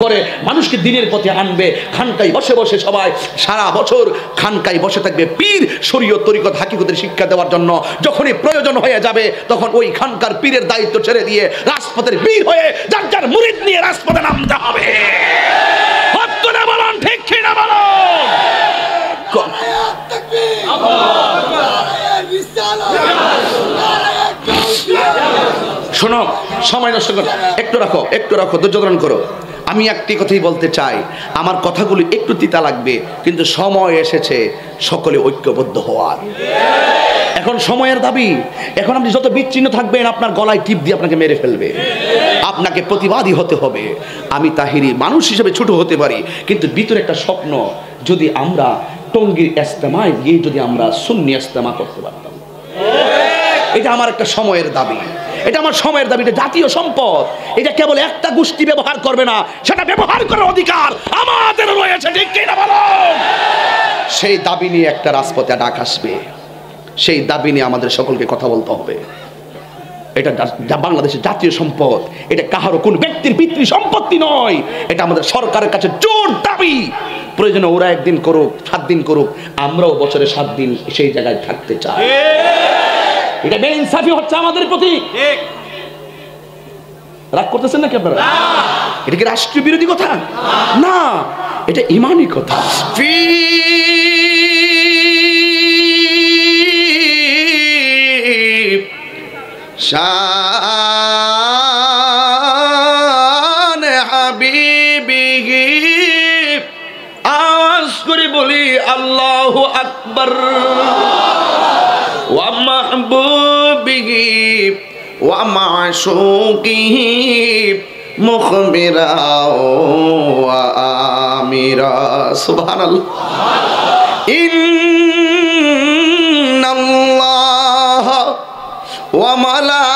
করে মানুষকে দিনের পথে আনবে। খানকায় বসে বসে সবাই সারা বছর খানকায় বসে থাকবে পীর শরীয়ত তরিকত হাকিকতের শিক্ষা দেওয়ার জন্য। যখনই প্রয়োজন হয়ে যাবে তখন ওই খানকার পীরের দায়িত্ব ছেড়ে দিয়ে রাজপথের পীর হয়ে যার যার মুরিদ নিয়ে রাজপথে নামতে হবে। হক না বলুন, ঠিক কি না বলুন? শোনো, সময় নষ্ট করো, একটু রাখো, ধৈর্য ধারণ করো। আমি একটি কথাই বলতে চাই, আমার কথাগুলো একটু তিতা লাগবে, কিন্তু সময় এসেছে সকলে ঐক্যবদ্ধ হওয়ার। এখন সময়ের দাবি। এখন আপনি যত বিচ্ছিন্ন থাকবেন আপনার গলায় টিপ দিয়ে আপনাকে মেরে ফেলবে। আপনাকে প্রতিবাদী হতে হবে। আমি তাহিরি মানুষ হিসেবে ছোট হতে পারি, কিন্তু ভিতরে একটা স্বপ্ন, যদি আমরা টঙ্গীর ইজতেমায় গিয়ে যদি আমরা সুন্নি ইজতেমা করতে পারতাম। এটা আমার একটা সময়ের দাবি, এটা আমার সময়ের দাবি। এটা জাতীয় সম্পদ, এটা কেবল একটা গোষ্ঠী ব্যবহার করবে না, সেটা ব্যবহার করার অধিকার আমাদের রয়েছে, ঠিক কি না বলো? সেই দাবি নিয়ে একটা রাজপথে ডাক আসবে, সেই দাবি নিয়ে আমাদের সকলকে কথা বলতে হবে। এটা বাংলাদেশের জাতীয় সম্পদ, এটা কাহারও কোন ব্যক্তির পিতৃ সম্পত্তি নয়। এটা আমাদের সরকারের কাছে জোর দাবি। প্রয়োজনে ওরা একদিন করুক, 7 দিন করুক, আমরাও বছরে 7 দিন সেই জায়গায় থাকতে চাই। এটা বেইনসাফি হচ্ছে আমাদের প্রতি। রাগ করতেছেন নাকি আপনারা? এটা কি রাষ্ট্রীয় বিরোধী কথা? না, এটা ইমানি কথা। শান হাবিবিহি আওয়াজ করে বলি আল্লাহু আকবার। ওয়া মাহবুবিহি ওয়া মাশুকিহি মুখবিরা ওয়া আমিরা। সুবহানাল্লাহ। ইন্নাল্লাহ ওয়া মালাইকাতাহু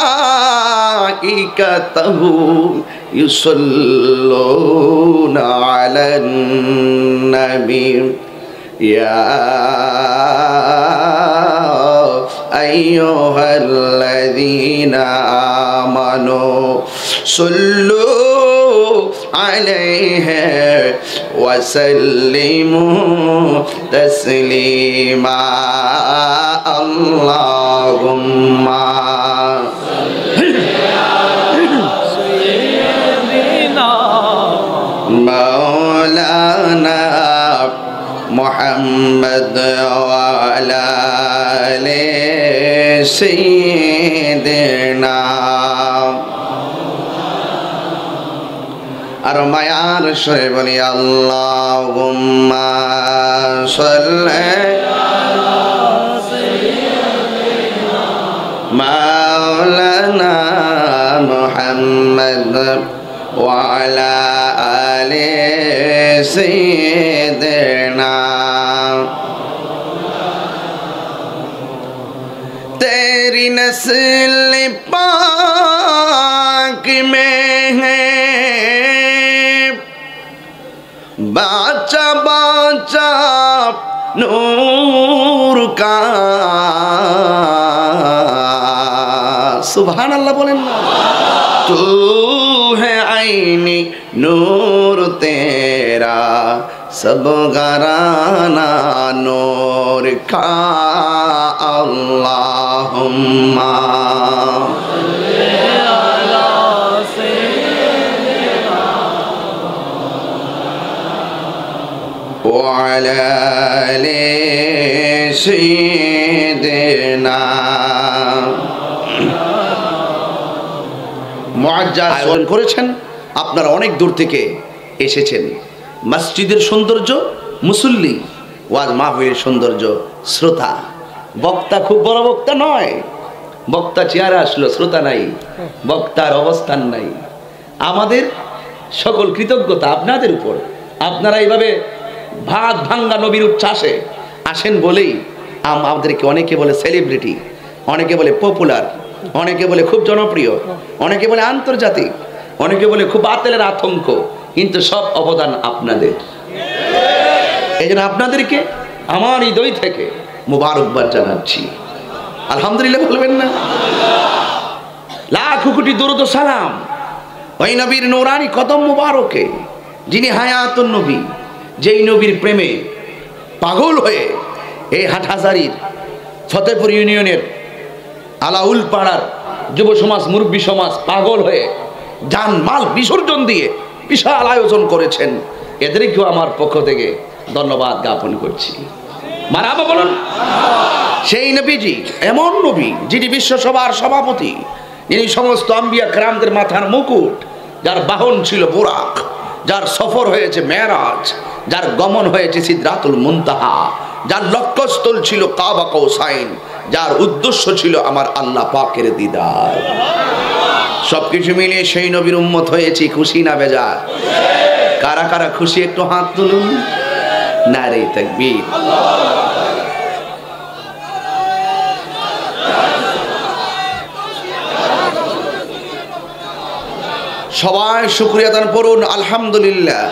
ইউসাল্লুনা আলান নবী ইয়া আইয়ুহাল্লাযীনা আমানু সাল্লু আলাইহি ওয়া সাল্লিমু তাসলিমা। আল্লাহুম্মা মাওলানা মুহাম্মদ ওয়া আলা আলি সাইয়্যিদিনা। আর মায়ার সরে বলি আল্লাহুম্মা সাল্লি আলা সাইয়্যিদিনা মাওলানা মুহাম্মদ ওয়া আলা আলি সাইয়্যিদিনা। तेरी नस्ल पाक में है बाचा बाचा नूर का। सुभान अल्लाह बोलें ना। तू है आईनी नूर तेरा सब घराना नूर का। अल्लाहुम्मा सल्ली अला सय्यिदिना व अला आलि सय्यिदिना। মুআজ্জাজ আয়োজন করেছেন, আপনারা অনেক দূর থেকে এসেছেন। মসজিদের সৌন্দর্য মুসল্লি, ওয়াজ মাহফিলের সৌন্দর্য শ্রোতা। বক্তা খুব বড় বক্তা নয়, বক্তা চেয়ারে আসলো, শ্রোতা নাই, বক্তার অবস্থান নাই। আমাদের সকল কৃতজ্ঞতা আপনাদের উপর। আপনারা এইভাবে ভাত ভাঙ্গা নবীর উচ্ছ্বাসে আসেন বলেই আমাদেরকে অনেকে বলে সেলিব্রিটি, অনেকে বলে পপুলার, অনেকে বলে খুব জনপ্রিয়, অনেকে বলে আন্তর্জাতিক, অনেকে বলে খুব বাতিলের আতঙ্ক, কিন্তু সব অবদান আপনাদের। এই জন্য আপনাদেরকে আমার হৃদয় থেকে মুবারকবাদ জানাচ্ছি। আলহামদুলিল্লাহ বলবেন না? লাখ কোটি দরুদ ও সালাম ওই নবীর নূরানি কদম মুবারকে, যিনি হায়াতুন নবী, যেই নবীর প্রেমে পাগল হয়ে এই হাটহাজারীর ফতেপুর ইউনিয়নের আলাউল পাড়ার যুব সমাজ, মুরব্বী সমাজ পাগল হয়ে জান মাল বিসর্জন দিয়ে বিশাল আয়োজন করেছেন, এদেরকেও আমার পক্ষ থেকে ধন্যবাদ জ্ঞাপন করছি। মারহাবা বলুন। সেই নবীজি এমন নবী যিনি বিশ্বসভার সভাপতি, যিনি সমস্ত আম্বিয়া কেরামদের মাথার মুকুট, যার বাহন ছিল বুরাক, যার সফর হয়েছে মেরাজ, যার গমন হয়েছে সিদরাতুল মুনতাহা, যার লক্ষ্যস্থল ছিল কাবা কৌসাইন, যার উদ্দেশ্য ছিল আমার আল্লাহ পাকের দিদার। সবকিছু মিলিয়ে সেই নবীর উম্মত হয়েছি, খুশি না বেজার? কারা কারা খুশি একটু হাত তুলুন। নারে তাকবীর। সবাই শুকরিয়া দান করুন আলহামদুলিল্লাহ।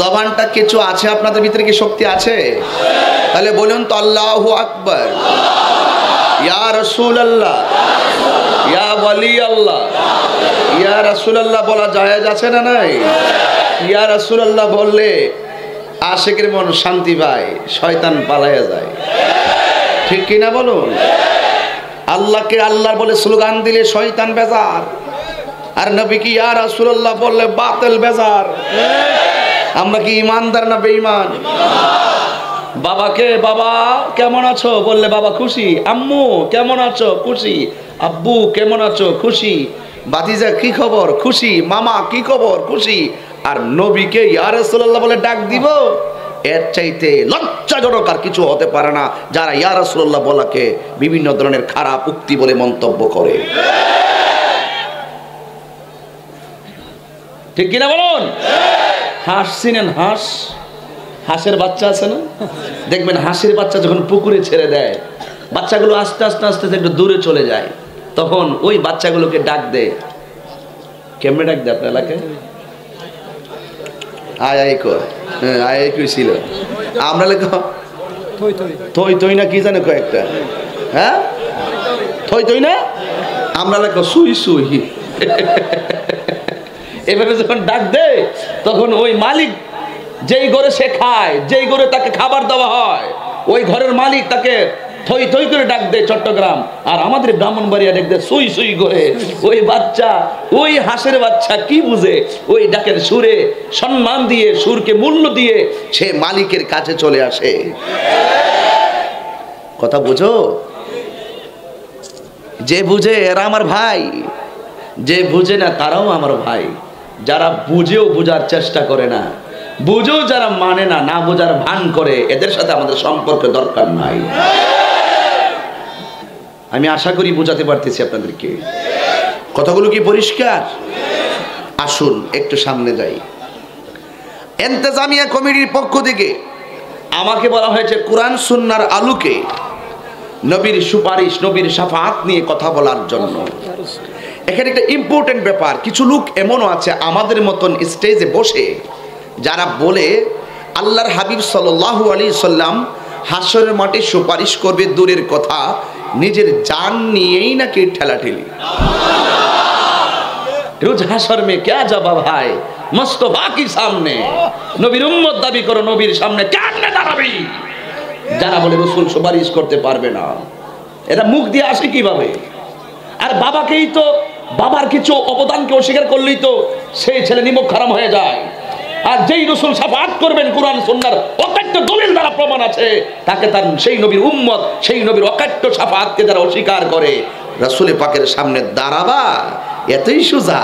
জবানটা কিছু আছে আপনাদের ভিতরে, কি শক্তি আছে? তাহলে বলুন তো আল্লাহু আকবার, ইয়া রাসূলুল্লাহ, ইয়া ওয়ালি আল্লাহ, ইয়া রাসূলুল্লাহ বলা জায়েজ আছে না নাই? ইয়া রাসূলুল্লাহ বললে আশিকের মন শান্তি পায়, শয়তান পালায়া যায়, ঠিক কিনা বলুন? আল্লাহকে আল্লাহ বলে স্লোগান দিলে শয়তান বেজার, আর নবী কি ইয়া রাসূলুল্লাহ বললে বাতিল বেজার। আমরা কি ইমানদার না বেঈমান? বাবাকে বাবা কেমন আছো বললে বাবা খুশি, আম্মু কেমন আছো খুশি, আব্বু কেমন আছো খুশি, ভাতিজা কি খবর খুশি, মামা কি খবর খুশি। আর নবীকে ইয়া রাসূলুল্লাহ বলে ডাক দিব, এর চাইতে লজ্জাজনক আর কিছু হতে পারে না, যারা ইয়া রাসূলুল্লাহ বলাকে বিভিন্ন ধরনের খারাপ উক্তি বলে মন্তব্য করে, ঠিক কিনা বলুন? হাঁস চিনেন? হাঁস, হাঁসের বাচ্চা আছে না? দেখবেন হাঁসের বাচ্চা যখন পুকুরে ছেড়ে দেয়, বাচ্চাগুলো আস্তে আস্তে আস্তে একটু দূরে চলে যায়, তখন ওই বাচ্চাগুলোকে ডাক দেয়। কেমনে ডাক দেয় আপনার এলাকায়? আয় আয় কর, হ্যাঁ আয় আয় কইছিল। আমরা লেখা থই থই না কি জানে কয়েকটা, হ্যাঁ থই থই না, আমরা লেখা সুই সুই। এভাবে যখন ডাক দেয় তখন ওই মালিক যেই ঘরে সে খায়, যেই ঘরে তাকে খাবার দেওয়া হয়, ওই ঘরের মালিক তাকে থই থই করে ডাক দেয় চট্টগ্রাম, আর আমাদের ব্রাহ্মণবাড়িয়া ডাক দেয় সুই সুই করে। ওই বাচ্চা, ওই হাঁসের বাচ্চা কি বুঝে, ওই ডাকের সুরে সম্মান দিয়ে, সুরকে মূল্য দিয়ে সে মালিকের কাছে চলে আসে। কথা বুঝো? যে বুঝে এরা আমার ভাই, যে বুঝে না তারাও আমার ভাই। যারা বুঝেও বোঝার চেষ্টা করে না, বুঝেও যারা মানে না, না বোঝার ভান করে, এদের সাথে আমাদের সম্পর্ক দরকার নাই। আমি আশা করি বোঝাতে পারতেছি আপনাদেরকে। কথাগুলো কি পরিষ্কার? আসুন একটু সামনে যাই। ইন্তেজামিয়া কমিটির পক্ষ থেকে আমাকে বলা হয়েছে কোরআন সুন্নাহর আলোকে নবীর সুপারিশ, নবীর শাফাআত নিয়ে কথা বলার জন্য। এখানে একটা ইম্পর্টেন্ট ব্যাপার, কিছু লোক এমনও আছে আমাদের মতন স্টেজে বসে যারা বলে আল্লাহর হাবিব সাল্লাল্লাহু আলাইহি সাল্লাম হাসরের মাঠে সুপারিশ করবে, দূরের কথা নিজের জান নিয়েই নাকি ঠেলাঠেলি। রোজ হাসর মে ক্যা যাবা ভাই, মুস্তাফা কি সামনে, নবীর উম্মত দাবি করো, নবীর সামনে কেমনে দাঁড়াবি? যারা বলে রাসূল সুপারিশ করতে পারবে না, এটা মুখ দিয়ে আসে কিভাবে? আর বাবাকেই তো, বাবার কিছু অবদানকে অস্বীকার করলেই তো সেই ছেলে নিমক হারাম হয়ে যায়। আর যেই রাসূল শাফাআত করবেন কোরআন সুন্নাহর অকাট্য দলিল দ্বারা প্রমাণ আছে, তাকে তার সেই নবীর উম্মত, সেই নবীর অকাট্য শাফাআতকে যারা অস্বীকার করে, রাসূল পাকের সামনে দাঁড়াবা এতই সোজা।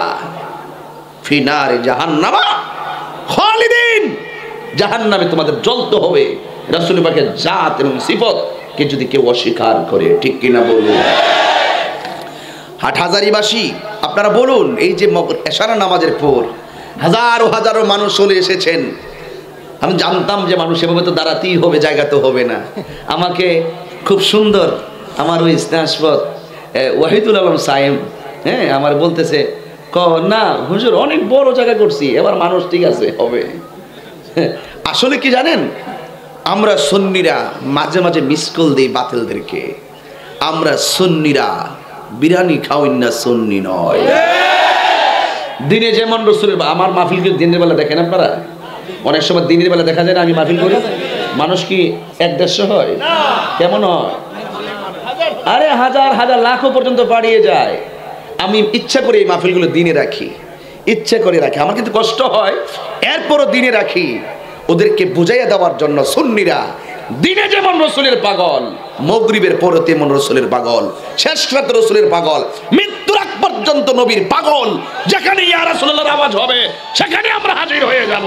ফিনারে জাহান্নামা খালিদিন, জাহান্নামে তোমাদের জ্বলতে হবে। রাসূল পাকের জাত এবং সিফতকে যদি কেউ অস্বীকার করে, ঠিক কিনা বলুন? হাটহাজারীবাসী আপনারা বলুন, এই যে এশারা নামাজের পর হাজারো হাজারো মানুষ চলে এসেছেন, আমি জানতাম যে মানুষ এভাবে তো দাঁড়াতেই হবে, জায়গা তো হবে না। আমাকে খুব সুন্দর আমার ওই স্নেহাস্পদ ওয়াহিদুল আলম সাইম, হ্যাঁ, আমার বলতেছে না হুজুর অনেক বড় জায়গা করছি, এবার মানুষ ঠিক আছে হবে। আসলে কি জানেন, আমরা সুন্নিরা মাঝে মাঝে মিস কল দিই বাতিলদেরকে। আমরা সুন্নিরা বিরিয়ানি খাওয়াই না, সুন্নি নয়। দিনে যেমন রসুলের, আমার মাহফিলকে দিনের বেলা দেখেন আপনারা? অনেক সময় দিনের বেলা দেখা যায় না আমি মাহফিল করি, মানুষ কি 1-150 হয়? কেমন হয়? আরে হাজার হাজার লাখও পর্যন্ত বাড়িয়ে যায়। আমি ইচ্ছা করে এই মাহফিলগুলো দিনে রাখি, ইচ্ছা করে রাখি, আমার কিন্তু কষ্ট হয়, এরপরও দিনে রাখি ওদেরকে বুঝাইয়া দেওয়ার জন্য। সুন্নিরা দিনে যেমন রসুলের পাগল, মাগরিবের পরে তেমন রসুলের পাগল, শেষ রাতে রসুলের পাগল, মৃত্যুর আগ পর্যন্ত নবীর পাগল। যেখানে ইয়া রাসূলুল্লাহর আওয়াজ হবে সেখানে আমরা হাজির হয়ে যাব।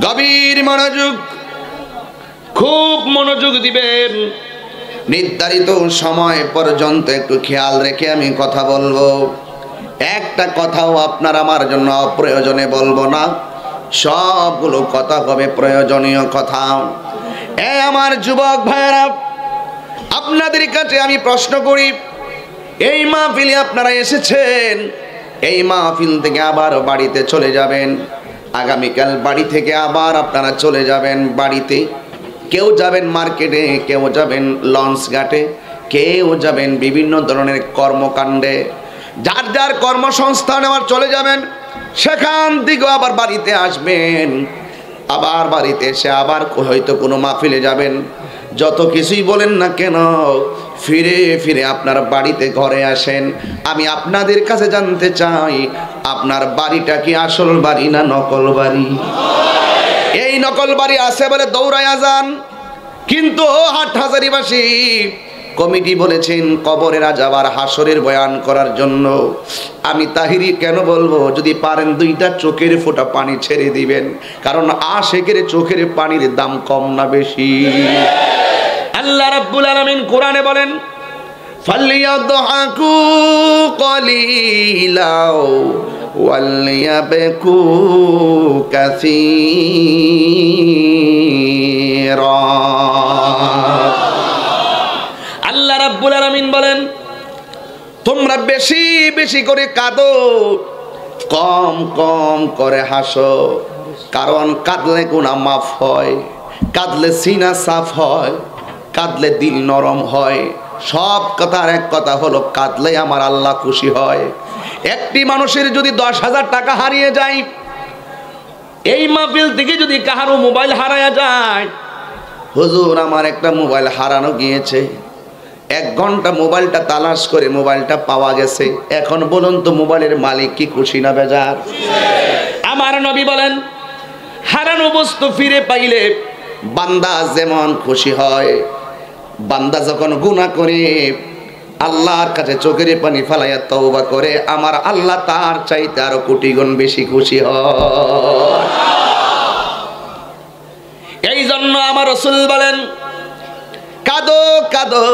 গভীর মনোযোগ, খুব মনোযোগ দিবেন। নির্ধারিত সময় পর্যন্ত একটু খেয়াল রেখে আমি কথা বলবো। একটা কথাও আপনার আমার জন্য অপ্রয়োজনে বলবো না, সবগুলো কথা হবে প্রয়োজনীয় কথা। আমার যুবক ভাইয়েরা, আপনাদের কাছে আমি প্রশ্ন করি, এই মাহফিলে আপনারা এসেছেন, এই মাহফিল থেকে আবার বাড়িতে চলে যাবেন, আগামীকাল বাড়ি থেকে আবার আপনারা চলে যাবেন বাড়িতে। কেউ যাবেন মার্কেটে, কেউ যাবেন লঞ্চ ঘাটে, কেউ যাবেন বিভিন্ন ধরনের কর্মকাণ্ডে, যার যার কর্মসংস্থান আবার চলে যাবেন। সেখান থেকে আবার বাড়িতে আসবেন, আবার বাড়িতে এসে আবার হয়তো কোনো মাহফিলে যাবেন। যত কিছুই বলেন না কেন, ফিরে ফিরে আপনার বাড়িতে ঘরে আসেন। আমি আপনাদের কাছে জানতে চাই, আপনার বাড়িটা কি আসল বাড়ি না নকল বাড়ি? এই নকল বাড়ি আছে বলে দৌড়ায়া যান, কিন্তু হাটহাজারীবাসী কমিটি বলেছেন কবরের আযাব আর হাসরের বয়ান করার জন্য। আমি তাহিরি কেন বলবো, যদি পারেন 2টা চোখের ফোঁটা পানি ছেড়ে দিবেন, কারণ আশিকের চোখের পানির দাম কম না বেশি? আল্লাহ রাব্বুল আলামিন কোরআনে বলেন, ফালিয়াদহাকু কলিলাও ওয়ালিয়াবকু কাসীরা। আল্লাহ রাব্বুল আলামিন বলেন, তোমরা বেশি বেশি করে কাঁদো, কম কম করে হাসো, কারণ কাঁদলে গুনাহ মাফ হয়, কাঁদলে সিনা সাফ হয়, কাঁদলে দিল নরম হয়। সব কথার এক কথা হলো, কাঁদলে আমার আল্লাহ খুশি হয়। একটি মানুষের যদি 10,000 টাকা হারিয়ে যায়, এই মাহফিল থেকে যদি কাহারও মোবাইল হারায়া যায়, হুজুর আমার একটা মোবাইল হারানো গিয়েছে, 1 ঘন্টা মোবাইলটা তালাশ করে মোবাইলটা পাওয়া গেছে, এখন বলুন তো মোবাইলের মালিক কি খুশি না বেজার? আমার নবী বলেন, হারানো বস্তু ফিরে পাইলে বান্দা যেমন খুশি হয়, বান্দা যখন গুনাহ করে আল্লাহর কাছে চোখের পানি ফেলাইয়া তওবা করে, আমার আল্লাহ তার চাইতে আরো কোটি গুণ বেশি খুশি হয়। এই জন্য আমার রাসূল বলেন, কাঁদো কাঁদো,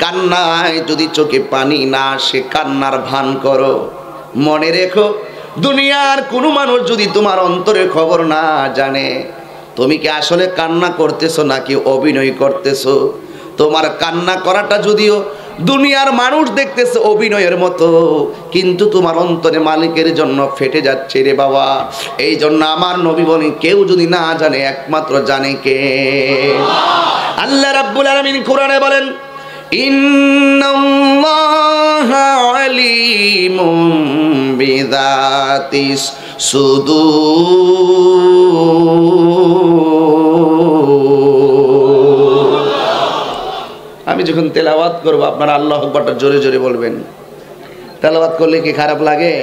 কান্নায় যদি চোখে পানি না আসে কান্নার ভান করো। মনে রেখো, দুনিয়ার কোনো মানুষ যদি তোমার অন্তরের খবর না জানে, তুমি কি আসলে কান্না করতেছো নাকি অভিনয় করতেছো? তোমার কান্না করাটা যদিও দুনিয়ার মানুষ দেখতেছে অভিনয়ের মতো, কিন্তু তোমার অন্তরে মালিকের জন্য ফেটে যাচ্ছে রে বাবা। এই জন্য আমার নবী বলেন, কেউ যদি না জানে একমাত্র জানে কে? আল্লাহ রাব্বুল আলামিন কোরআনে বলেন, ইন্নাল্লাহা আলিমুম বিযাতিস সুদূর। আমি যখন তেলাওয়াত করব আপনারা আল্লাহু আকবারটা জোরে জোরে বলবেন। তেলাওয়াত করলে কি খারাপ লাগে?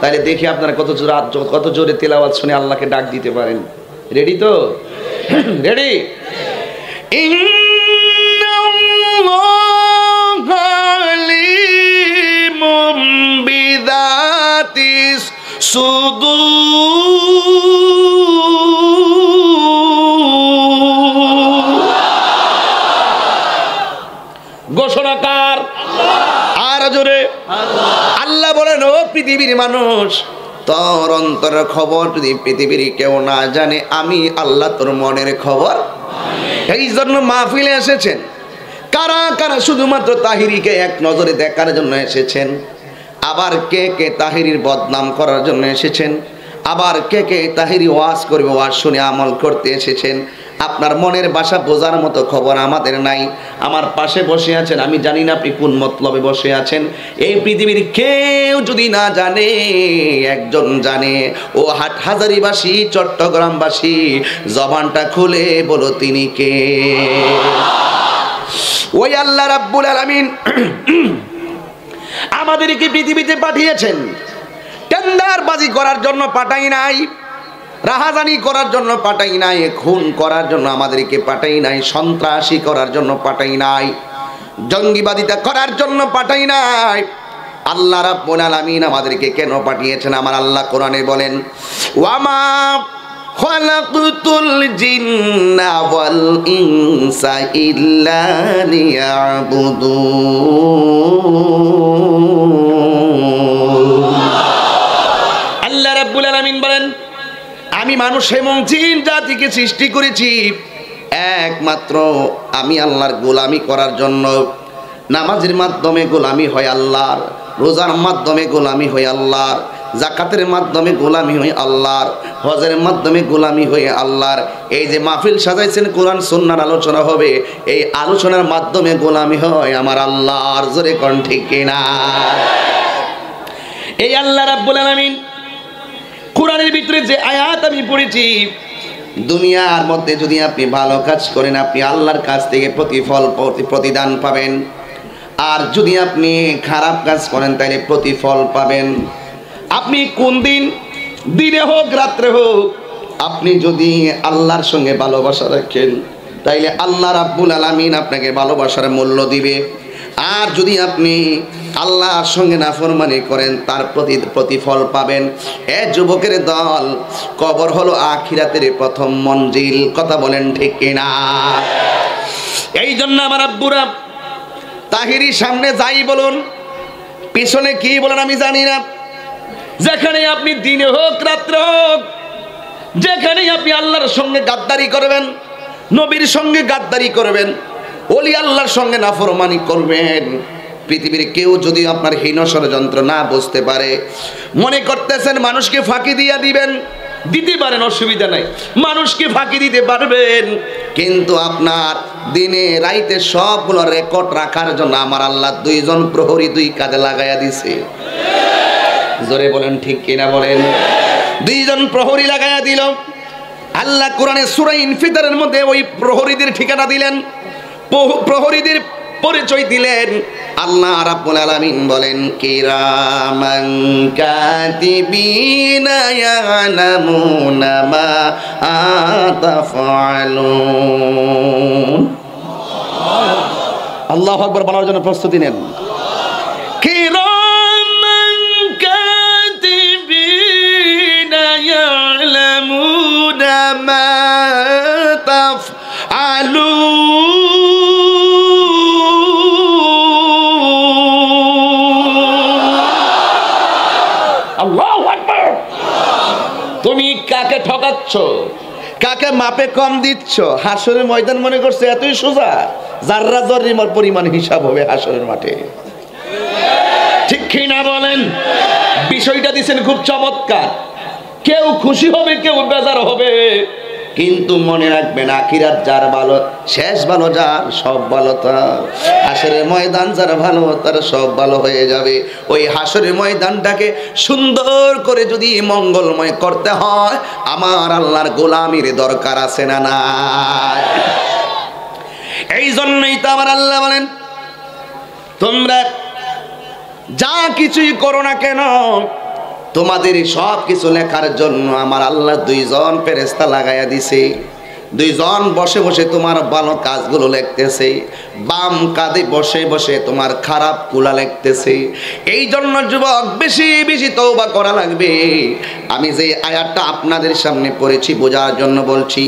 তাহলে দেখি আপনারা কত জোরে তেলাওয়াত শুনে আল্লাহকে ডাক দিতে পারেন। রেডি তো? রেডি? ইন্নাল্লাহা আলিমুম বিযাতিস সুদূর। ঘোষণাকার আর জোরে আল্লাহ বলেন, ও পৃথিবীর মানুষ, তোর অন্তরের খবর যদি পৃথিবীর কেউ না জানে, আমি আল্লাহ তোর মনের খবর। এই জন্য মাহফিলে এসেছেন কারা কারা শুধুমাত্র তাহিরিকে এক নজরে দেখার জন্য এসেছেন, আবার কে কে তাহিরির বদনাম করার জন্য এসেছেন, আবার কে কে তাহিরি ওয়াজ করবে, ওয়াজ শুনে আমল করতে এসেছেন। আপনার মনের ভাষা বোঝার মতো খবর আমাদের নাই। আমার পাশে বসে আছেন, আমি জানি না আপনি কোন মতলবে বসে আছেন। এই পৃথিবীর কেউ যদি না জানে, একজন জানে, ও হাটহাজারীবাসী, চট্টগ্রামবাসী, জবানটা খুলে বলো তিনি কে? ওই আল্লাহ রাব্বুল আলামিন আমাদেরকে পৃথিবীতে পাঠিয়েছেন। টেন্ডারবাজি করার জন্য পাঠাই নাই, রাহাজানি করার জন্য পাঠাই নাই, খুন করার জন্য আমাদেরকে পাঠাই নাই, সন্ত্রাসী করার জন্য পাঠাই নাই, জঙ্গিবাদিতা করার জন্য পাঠাই নাই। আল্লাহ রাব্বুল আলামিন আমাদেরকে কেন পাঠিয়েছেন? আমার আল্লাহ কোরআনে বলেন, ওয়ামা খালাকতুল জিন্না ওয়াল ইনসা ইল্লা লিয়াবুদুন। আল্লাহ রাব্বুল আলামিন বলেন, আমি মানুষ এবং জিন জাতিকে সৃষ্টি করেছি একমাত্র আমি আল্লাহর গোলামি করার জন্য। নামাজের মাধ্যমে গোলামি হয় আল্লাহর, রোজার মাধ্যমে গোলামি হয় আল্লাহর, যাকাতের মাধ্যমে গোলামি হয় আল্লাহর, হজের মাধ্যমে গোলামি হয় আল্লাহর। এই যে মাহফিল সাজাইছেন, কোরআন সুন্নাহর আলোচনা হবে, এই আলোচনার মাধ্যমে গোলামি হয় আমার আল্লাহর। জোরে কোন ঠিক কিনা? এই আল্লাহ রাব্বুল আলামিন কোরআনের ভিতরে যে আয়াত আমি পড়েছি, দুনিয়ার মধ্যে যদি আপনি ভালো কাজ করেন, আপনি আল্লাহর কাছ থেকে প্রতিদান পাবেন। আর যদি আপনি খারাপ কাজ করেন, তাহলে প্রতিফল পাবেন। আপনি কোন দিন, দিনে হোক রাত্রে হোক, আপনি যদি আল্লাহর সঙ্গে ভালোবাসা রাখেন, তাইলে আল্লাহ রাব্বুল আলামিন আপনাকে ভালোবাসার মূল্য দিবে। আর যদি আপনি আল্লাহর সঙ্গে নাফরমানি করেন, তার প্রতিফল পাবেন। এ যুবকের দল, কবর হলো আখিরাতের প্রথম মঞ্জিল। কথা বলেন ঠিক কিনা? এই জন্য আমার আব্বুরা তাহিরি সামনে যাই বলুন, পিছনে কি বলেন আমি জানি না, যেখানে আপনি দিনে হোক রাত্রে হোক, যেখানেই আপনি আল্লাহর সঙ্গে গাদ্দারি করবেন, নবীর সঙ্গে গাদ্দারি করবেন, ওলি আল্লাহর সঙ্গে নাফরমানি করবেন, পৃথিবীর কেউ যদি আপনার হীন ষড়যন্ত্র না বুঝতে পারে, মনে করতেছেন মানুষকে ফাঁকি দিয়া দিবেন, দিতে পারেন, অসুবিধা নাই, মানুষকে ফাঁকি দিতে পারবেন, কিন্তু আপনার দিনে রাইতে সবগুলো রেকর্ড রাখার জন্য আমার আল্লাহ দুইজন প্রহরী দুই কাঁধে লাগাইয়া দিছে। জোরে বলেন ঠিক কিনা বলেন? দুইজন প্রহরী লাগাইয়া দিল। আল্লাহ কোরআনে সূরা ইনফিতারের মধ্যে ওই প্রহরীদের ঠিকানা দিলেন, প্রহরীদের পরিচয় দিলেন। আল্লাহ রাব্বুল আলামিন বলেন, কিরামান কাতিবিনা ইয়ালামুনা মা তাফআলুন। আল্লাহু আকবার বলার জন্য প্রস্তুতি নেন। কিরামান কাতিবিনা ইয়ালামুনা মা তাফআলুন। তুমি কাকে ঠকাচ্ছ, কাকে মাপে কম দিচ্ছ? হাসরের ময়দান মনে করছে এতই সোজা, জাররা জররির পরিমাণ হিসাব হবে হাসরের মাঠে। ঠিক কি না বলেন? বিষয়টা দিচ্ছেন খুব চমৎকার। কেউ খুশি হবে, কেউ বেজার হবে, কিন্তু মনে রাখবেন আখিরাত যার ভালো, শেষ ভালো যার, সব ভালো তার। হাসরের ময়দান যার ভালো, তার সব ভালো হয়ে যাবে। ওই হাসরের ময়দানটাকে সুন্দর করে যদি মঙ্গলময় করতে হয়, আমার আল্লাহর গোলামির দরকার আছে না নাই? এই জন্যই তো আমার আল্লাহ বলেন, তোমরা যা কিছুই করো না কেন, তোমাদের সব কিছু লেখার জন্য আমার আল্লাহ দুইজন ফেরেশতা লাগাইয়া দিছে। দুইজন বসে বসে তোমার ভালো কাজগুলো লিখতেছে, বাম কাঁধে বসে বসে তোমার খারাপ কুলা লিখতেছে। এই জন্য যুবক বেশি বেশি তওবা করা লাগবে। আমি যে আয়াতটা আপনাদের সামনে পড়েছি বোঝার জন্য বলছি।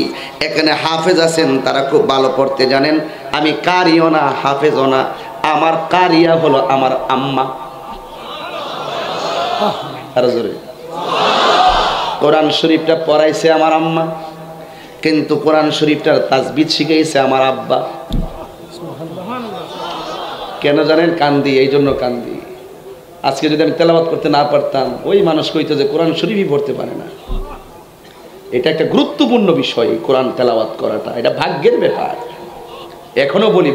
এখানে হাফেজ আছেন, তারা খুব ভালো পড়তে জানেন। আমি কারিও না, হাফেজও না। আমার কারিয়া হলো আমার আম্মা। আর জোরে কোরআন শরীফটা পড়াইছে আমার আম্মা, কিন্তু কোরআন শরীফটার তাজবিদ শিখাইছে আমার আব্বা। কেন জানেন? কান্দি, এই জন্য কান্দি। আজকে যদি আমি তেলাওয়াত করতে না পারতাম, ওই মানুষ কইতো যে কোরআন শরীফই পড়তে পারে না। এটা একটা গুরুত্বপূর্ণ বিষয়, কোরআন তেলাওয়াত করাটা, এটা ভাগ্যের ব্যাপার। এখনো বলি,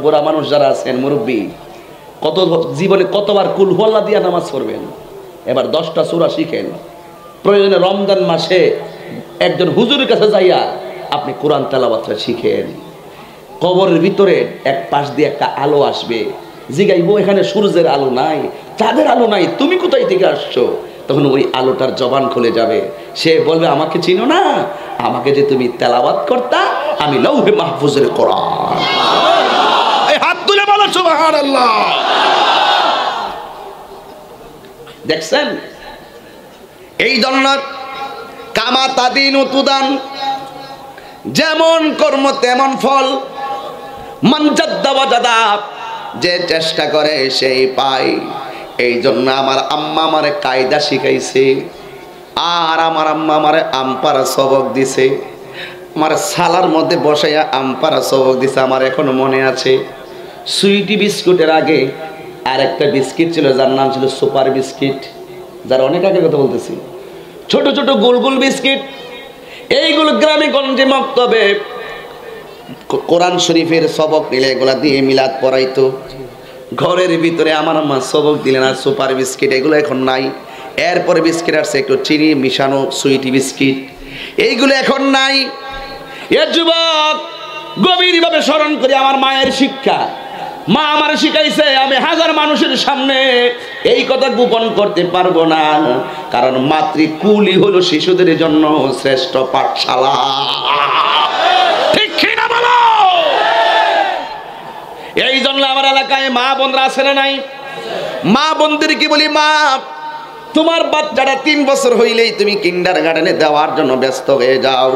বুড়া মানুষ যারা আছেন, মুরব্বী, জীবনে কতবার কুল হুয়াল্লাহ দিয়া নামাজ পড়বেন? এবার 10টা সূরা শিখেন। প্রয়োজনে রমজান মাসে একজন হুজুরের কাছে যাইয়া আপনি কোরআন তেলাওয়াতটা শিখেন। কবরের ভিতরে এক পাশ দিয়ে একটা আলো আসবে, জিগাইবো এখানে সূর্যের আলো নাই, চাঁদের আলো নাই, তুমি কোথায় থেকে আসছো? তখন ওই আলোটার জবান খুলে যাবে, সে বলবে আমাকে চিনো না, আমাকে যে তুমি তেলাওয়াত করতা, আমি লৌহে মাহফুজের কোরআন। এই হাত তুলে বলো সুবহানাল্লাহ। দেখছেন, এই জন্য কামা তাদিনু তুদান, যেমন কর্ম তেমন ফল। মান জাদ্দা ওয়াজাদা, যে চেষ্টা করে সেই পায়। এই জন্য আমার আম্মা আমারে কায়দা শিখাইছে, আর আমার আম্মা আমারে আমপারা সবক দিছে। আমার সালার মধ্যে বসাইয়া আমপারা সবক দিছে, আমার এখনো মনে আছে। সুইটি বিস্কুটের আগে আর একটা বিস্কিট ছিল, যার নাম ছিল সুপার বিস্কিট, যার অনেক আগের কথা বলতেছি। ছোট ছোট গোল গোল বিস্কিট, এইগুলো গ্রামে গঞ্জে মক্তবে কোরআন শরীফের সবক নিলে এগুলা দিয়ে মিলাদ পড়াইতো। ঘরের ভিতরে আমার আম্মা সবক দিলেন, আর সুপার বিস্কিট এগুলো এখন নাই। এরপরে বিস্কিট আসছে একটু চিনি মিশানো সুইটি বিস্কিট, এইগুলো এখন নাই। এর যুবক গভীরভাবে স্মরণ করি আমার মায়ের শিক্ষা। মা আমার শিখাইছে, আমি হাজার মানুষের সামনে এই কথা গোপন করতে পারবো না, কারণ মাতৃকুলই হলো শিশুদের জন্য শ্রেষ্ঠ পাঠশালা। ঠিক কিনা বলো? এই জন্য আমার এলাকায় মা বোনরা আছে না নাই? মা বোনদের কি বলি, মা তোমার বাচ্চাটা 3 বছর হইলেই তুমি কিন্ডারগার্টেনে দেওয়ার জন্য ব্যস্ত হয়ে যাও,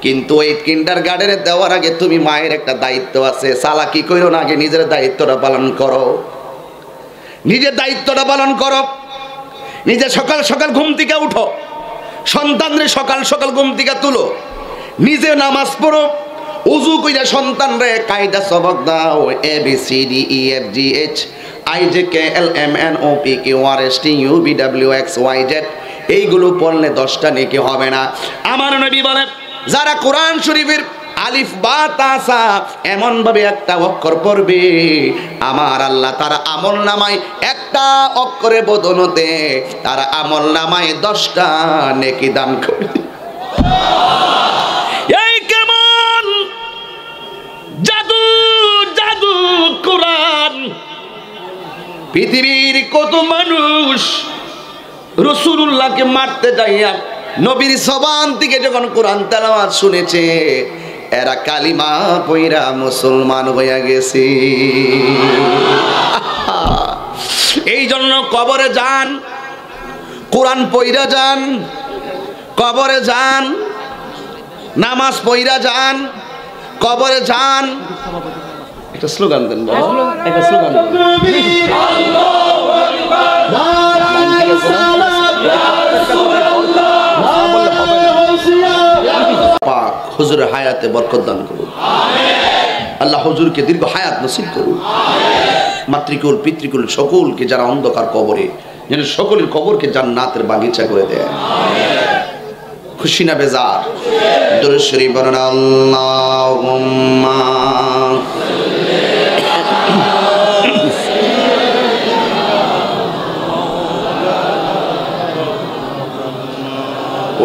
কিন্তু এই কিন্ডারগার্টেনে দেওয়ার আগে তুমি মায়ের একটা দায়িত্ব আছে, চালাকি কইরো না, আগে নিজের দায়িত্বটা পালন করো। নিজের দায়িত্বটা পালন করো। নিজে সকাল সকাল ঘুম থেকে উঠো, সন্তানরে সকাল সকাল ঘুম থেকে তুলো, নিজে নামাজ পড়ো, উযু কইরা সন্তানরে কায়দা সবক দাও, ABCDEFGH IJKLMNOPQRSTUVWXYZ, এইগুলো পড়লে 10টা নেকি হবে না। আমার নবী বলে, যারা কোরআন শরীফের আলিফ বা তাসা এমন ভাবে একটা অক্ষর পড়বে, আমার আল্লাহ তার আমল নামায় একটা অক্ষরে বদনতে তার আমল নামায় 10টা নেকি দান করবে। এই কেমন জাদু, জাদু কোরআন! পৃথিবীর কত মানুষ রাসূলুল্লাহকে মারতে যাইয়া নবীর জবান থেকে যখন কোরআন তেলাওয়াত শুনেছে, এরা কালিমা পয়রা মুসলমান হয়ে গেছে। এই জন্য কবরে যান, কোরআন পয়রা যান, কবরে যান, নামাজ পয়রা যান, কবরে যান। একটা স্লোগান দেন বাবা, একটা স্লোগান দেন। পাক হুজুরের হায়াতে বরকত দান করুন, আল্লাহ হুজুরকে দীর্ঘ হায়াত নসিব করুন। মাতৃকুল পিতৃকুল সকলকে যারা অন্ধকার কবরে, যেন সকলের কবরকে জান্নাতের বাগিচা করে দেয়। খুশি না বেজার? দরুদ শরীফ পড়ুন। আল্লাহুম্মা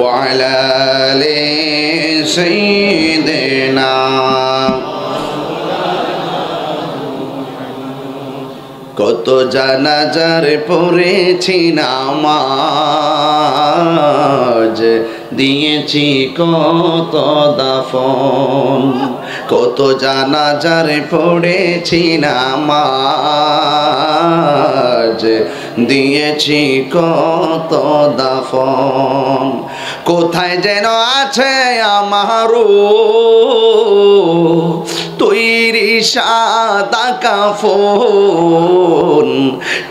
وعلى آل سيدنا। কত জানাজার পড়েছি নামাজ, দিয়েছি কত দাফন, কত জানাজার পড়েছি নামাজ, দিয়েছি কত দাফন। কোথায় যেন আছে আমারও তৈরি সাদা কাফন,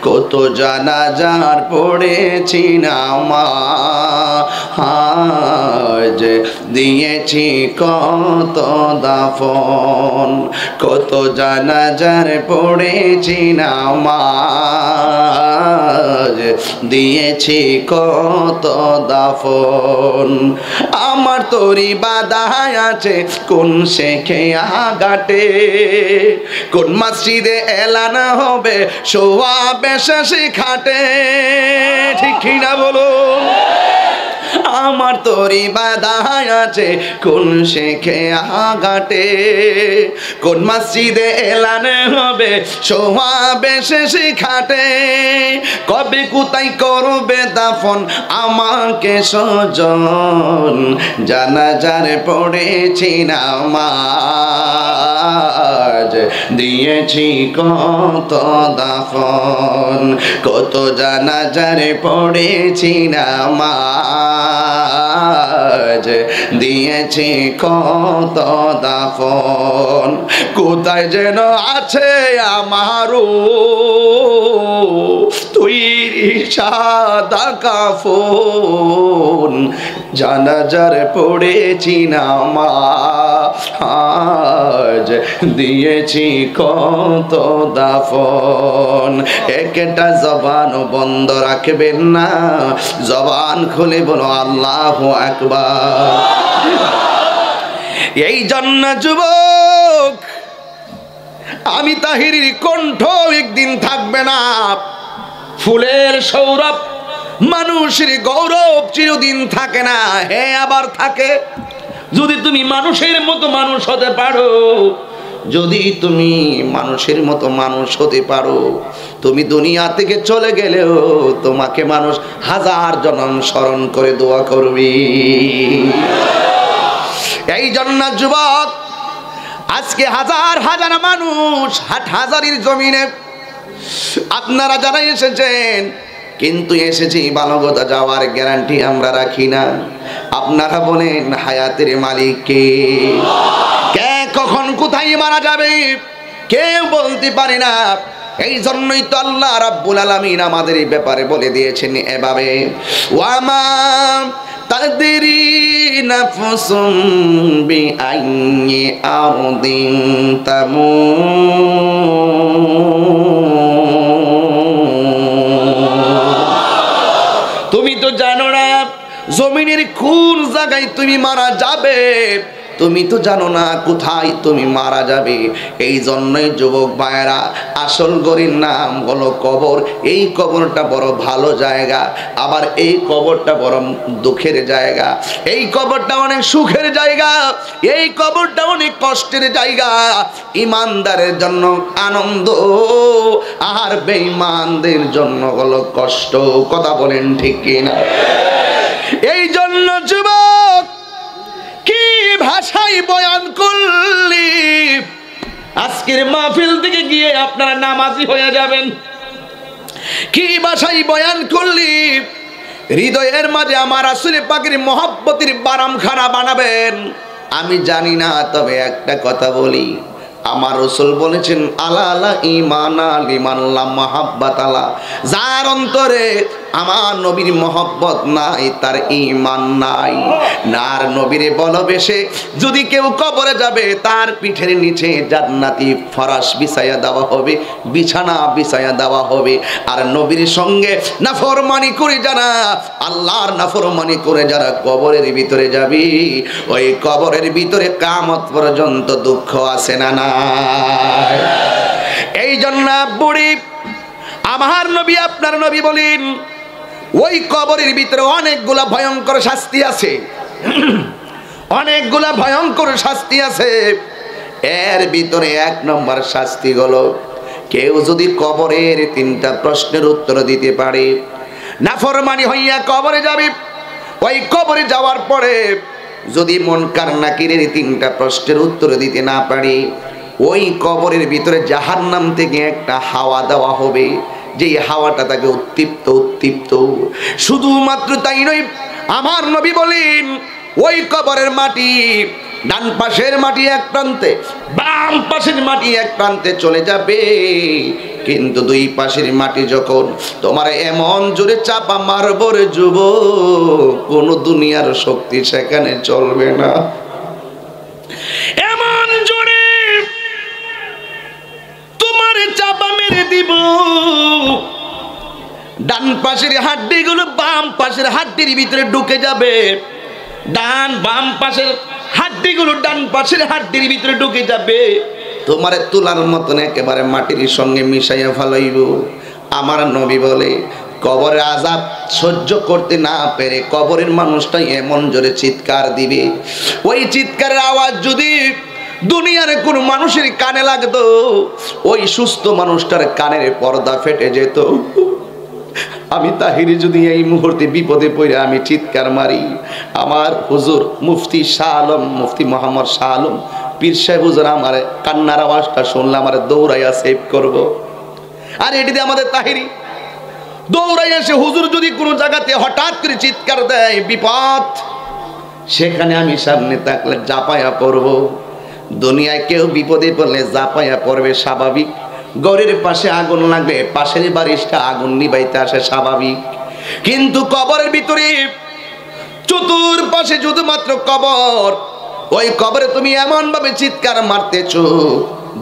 কত জানাজার পড়েছি নামাজ, দিয়েছি কত দাফন, কত জানাজার পড়েছি নামাজ, দিয়েছি কত দাফন। আমার তরি বাধা আছে কোন শেখে আঘাটে, কোন মসজিদে এলান হবে সোয়াবে শেষে খাটে, ঠিক কিনা বলুন? আমার তরি বাধা আছে কোন শেখে আঘাটে, কোন মসজিদে এলান হবে সোয়াবে শেষে খাটে, কবে কোথায় করবে দাফন আমাকে সজন, জানাজার পড়েছি নামাজ, দিয়েছি কত দাফন, কত জানাজার পড়েছি নামাজ, দিয়েছি কত দাফন। কোথায় যেন আছে আমারও তৈরি সাদা কাফন, জানাজার পড়েছি নামাজ, দিয়েছি কত দাফন। একটা জবান বন্ধ রাখবেন না, জবান খুলে বলো আল্লাহু আকবার। এই জন্য যুবক, আমি তাহিরির কণ্ঠ একদিন থাকবে না, ফুলের সৌরভ মানুষের গৌরব চিরদিন থাকে না, হে আবার থাকে যদি তুমি মানুষের মতো মানুষ হতে পারো, যদি তুমি মানুষের মতো মানুষ হতে পারো, তুমি দুনিয়া থেকে চলে গেলেও তোমাকে মানুষ হাজার জনম স্মরণ করে দোয়া করবে। এই জন্য যুবক, আজকে হাজার হাজার মানুষ হাটহাজারীর জমিনে আপনারা যারা এসেছেন, কিন্তু এসেছি ভালো কথা, যাওয়ার গ্যারান্টি আমরা রাখি না। আপনারা বলেন হায়াতের মালিক কে? কে কখন কোথায় মারা যাবে কেউ বলতে পারে না। এই জন্যই তো আল্লাহ রাব্বুল আলামিন আমাদের এই ব্যাপারে বলে দিয়েছেন এভাবে, ওয়ামা তাদরি নাফসুম বিআইয়ি আরদিন তামুত। তুমি তো জানো না জমিনের কোন জায়গায় তুমি মারা যাবে, তুমি তো জানো না কোথায় তুমি মারা যাবে। এই জন্যই যুবক ভাইয়েরা, আসল গরির নাম হলো কবর। এই কবরটা বড় ভালো জায়গা, আবার এই কবরটা বড় দুঃখের জায়গা। এই কবরটা অনেক সুখের জায়গা, এই কবরটা অনেক কষ্টের জায়গা। ইমানদারের জন্য আনন্দ, আর বেঈমানদের জন্য হলো কষ্ট। কথা বলেন ঠিক কিনা? এই জন্য যুবক, কি ভাষায় বয়ান করলি, আজকের মাহফিল থেকে গিয়ে আপনারা নামাজি হয়ে যাবেন। কি ভাষায় বয়ান করলি, হৃদয়ের মাঝে আমার রাসূল পাকের মহব্বতের বারামখানা বানাবেন আমি জানি না। তবে একটা কথা বলি, আমার রাসূল বলেছেন, আলা আলা ঈমানা লিমান লা মাহাব্বাত আলা, যার অন্তরে আমার নবীর মহব্বত নাই তার ঈমান নাই। নার নবীরে ভালোবেসে যদি কেউ কবরে যাবে, তার পিঠের নিচে জান্নাতি ফরাশ বিছায়া দেওয়া হবে, বিছানা বিছায়া দেওয়া হবে। আর নবীর সঙ্গে নাফরমানি করে যারা, আল্লাহর নাফরমানি করে যারা কবরের ভিতরে যাবে, ওই কবরের ভিতরে কিয়ামত পর্যন্ত দুঃখ আছে না নাই? এই জন্য বুড়ি আমার নবী, আপনার নবী বলেন, ওই কবরের ভিতরে অনেকগুলা ভয়ঙ্কর শাস্তি আছে, অনেকগুলা ভয়ঙ্কর শাস্তি আছে। এর ভিতরে এক নম্বর শাস্তি হলো, কেউ যদি কবরের তিনটা প্রশ্নের উত্তর দিতে পারে, নাফরমানি হইয়া কবরে যাবে, ওই কবরে যাওয়ার পরে যদি মুনকার নাকিরের তিনটা প্রশ্নের উত্তর দিতে না পারে, ওই কবরের ভিতরে জাহান্নাম থেকে একটা হাওয়া দেওয়া হবে, যে হাওয়াটা তাকে উত্তপ্ত উত্তপ্ত। শুধুমাত্র তাই নয়, আমার নবী বলেন, ওই কবরের মাটি ডান পাশের মাটি এক প্রান্তে, বাম পাশের মাটি এক প্রান্তে চলে যাবে, কিন্তু দুই পাশের মাটি যখন তোমার এমন জোরে চাপা মারবে রে যুবক, কোন দুনিয়ার শক্তি সেখানে চলবে না। এমন জোরে তোমার চাপা মেরে দিব, ডান পাশের হাড্ডিগুলো বাম পাশের হাড্ডির ভিতরে ঢুকে যাবে, ডান বাম পাশের হাড্ডিগুলো ডান পাশের হাড্ডির ভিতরে ঢুকে যাবে, তোমারে তুলার মতন একেবারে মাটির সঙ্গে মিশাইয়া ফেলাইব। আমার নবী বলে কবরের আযাব সহ্য করতে না পেরে কবরের মানুষটাই এমন জোরে চিৎকার দিবে, ওই চিৎকারের আওয়াজ যদি দুনিয়ার কোন মানুষের কানে লাগতো, ওই সুস্থ মানুষটার কানের পর্দা ফেটে যেত। আমি তাহিরি যদি এই মুহূর্তে বিপদে পড়ে আমি চিৎকার মারি, আমার হুজুর মুফতি শাহ আলম, মুফতি মোহাম্মদ শাহ আলম পীর সাহেব হুজুর আমার কান্নার আওয়াজটা শুনলে আমার দৌড়াইয়া সেভ করব। আর এটিতে আমাদের তাহিরি দৌড়াইয়া এসে হুজুর যদি কোনো জায়গাতে হঠাৎ করে চিৎকার দেয় বিপদ, সেখানে আমি সামনে থাকলে জাপায়া পড়ব। দুনিয়ায় কেউ বিপদে পড়লে জাপায়া পড়বে স্বাভাবিক, ঘরের পাশে আগুন লাগবে পাশের বাড়িটা আগুন নিবাইতে আসে স্বাভাবিক, কিন্তু কবরের ভিতরে চতুর্পাশে শুধুমাত্র কবর, ওই কবরে তুমি এমন ভাবে চিৎকার মারতেছো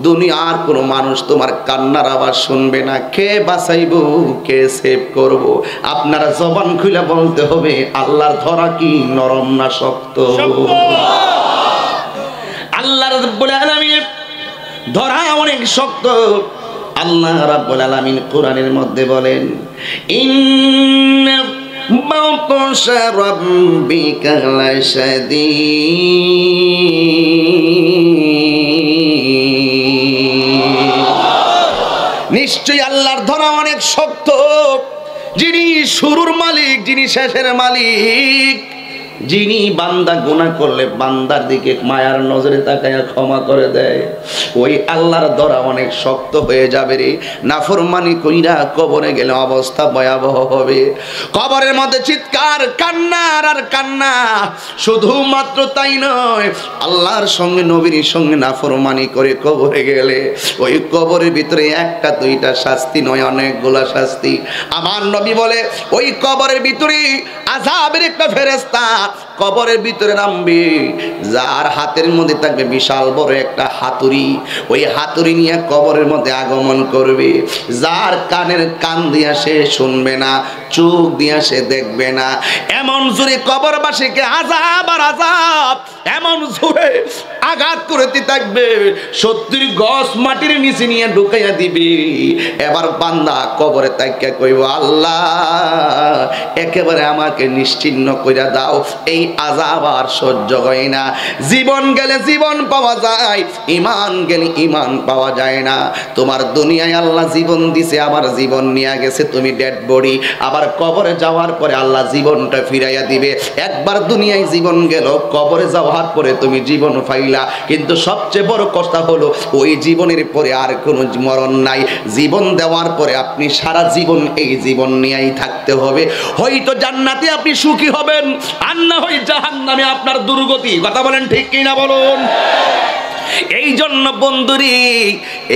দুনিয়ার কোন মানুষ তোমার কান্নার আওয়াজ শুনবে না। কে বাঁচাইব, কে সেভ করব? আপনারা জবান খুলে বলতে হবে আল্লাহর ধরা কি নরম না শক্ত? আল্লাহ রাব্বুল আলামিন ধরা অনেক শক্ত। আল্লাহ রাব্বুল আলামিন কোরআনের মধ্যে বলেন ইন্না বাতাশা রাব্বিকা লাশাদীদ, নিশ্চয়ই আল্লাহর ধরা অনেক শক্ত। যিনি শুরুর মালিক, যিনি শেষের মালিক, যিনি বান্দা গুনাহ করলে বান্দার দিকে মায়ার নজরে তাকায়া ক্ষমা করে দেয়, ওই আল্লাহর ধরা অনেক শক্ত হয়ে যাবে রে। নাফরমানি কইরা কবরে গেলে অবস্থা ভয়াবহ হবে। কবরের মধ্যে চিৎকার, কান্না আর কান্না। শুধুমাত্র তাই নয়, আল্লাহর সঙ্গে নবীর সঙ্গে নাফরমানি করে কবরে গেলে ওই কবরের ভিতরে একটা দুইটা শাস্তি নয়, অনেকগুলা শাস্তি। আমার নবী বলে ওই কবরের ভিতরে আযাবের একটা ফেরেশতা কবরের ভিতরে নামবে, যার হাতের মধ্যে থাকবে বিশাল বড় একটা হাতুড়ি। ওই হাতুড়ি নিয়ে কবরের মধ্যে আগমন করবে। যার কানের কান দিয়া সে শুনবে না, চোখ দিয়া সে দেখবে না, এমন জোরে কবরবাসীকে আযাব আর আযাব এমন জোরে আঘাত করতে থাকবে, 70 গজ মাটির নিচে নিয়ে ঢুকাইয়া দিবে। এবার বান্দা কবরে তাকিয়া কইব আল্লাহ একেবারে আমাকে নিশ্চিহ্ন কইরা দাও, এই আযাব আর সহ্য হয় না। জীবন গেলে জীবন পাওয়া যায়, ঈমান গেলে ঈমান পাওয়া যায় না। তোমার দুনিয়ায় আল্লাহ জীবন দিছে, আবার জীবন নিয়ে গেছে, তুমি ডেড বডি। আবার কবরে যাওয়ার পরে আল্লাহ জীবনটা ফিরাইয়া দিবে। একবার দুনিয়ায় জীবন গেল, কবরে যাওয়ার পরে তুমি জীবন পাইলা, কিন্তু সবচেয়ে বড় কথা হলো ওই জীবনের পরে আর কোনো মরণ নাই। জীবন দেওয়ার পরে আপনি সারা জীবন এই জীবন নিয়েই থাকতে হবে। হয়তো জান্নাতে আপনি সুখী হবেন, আর না হয় জাহান্নামে আপনার দুর্গতি। কথা বলেন ঠিক কিনা বলুন? এই জন্য বন্ধুরি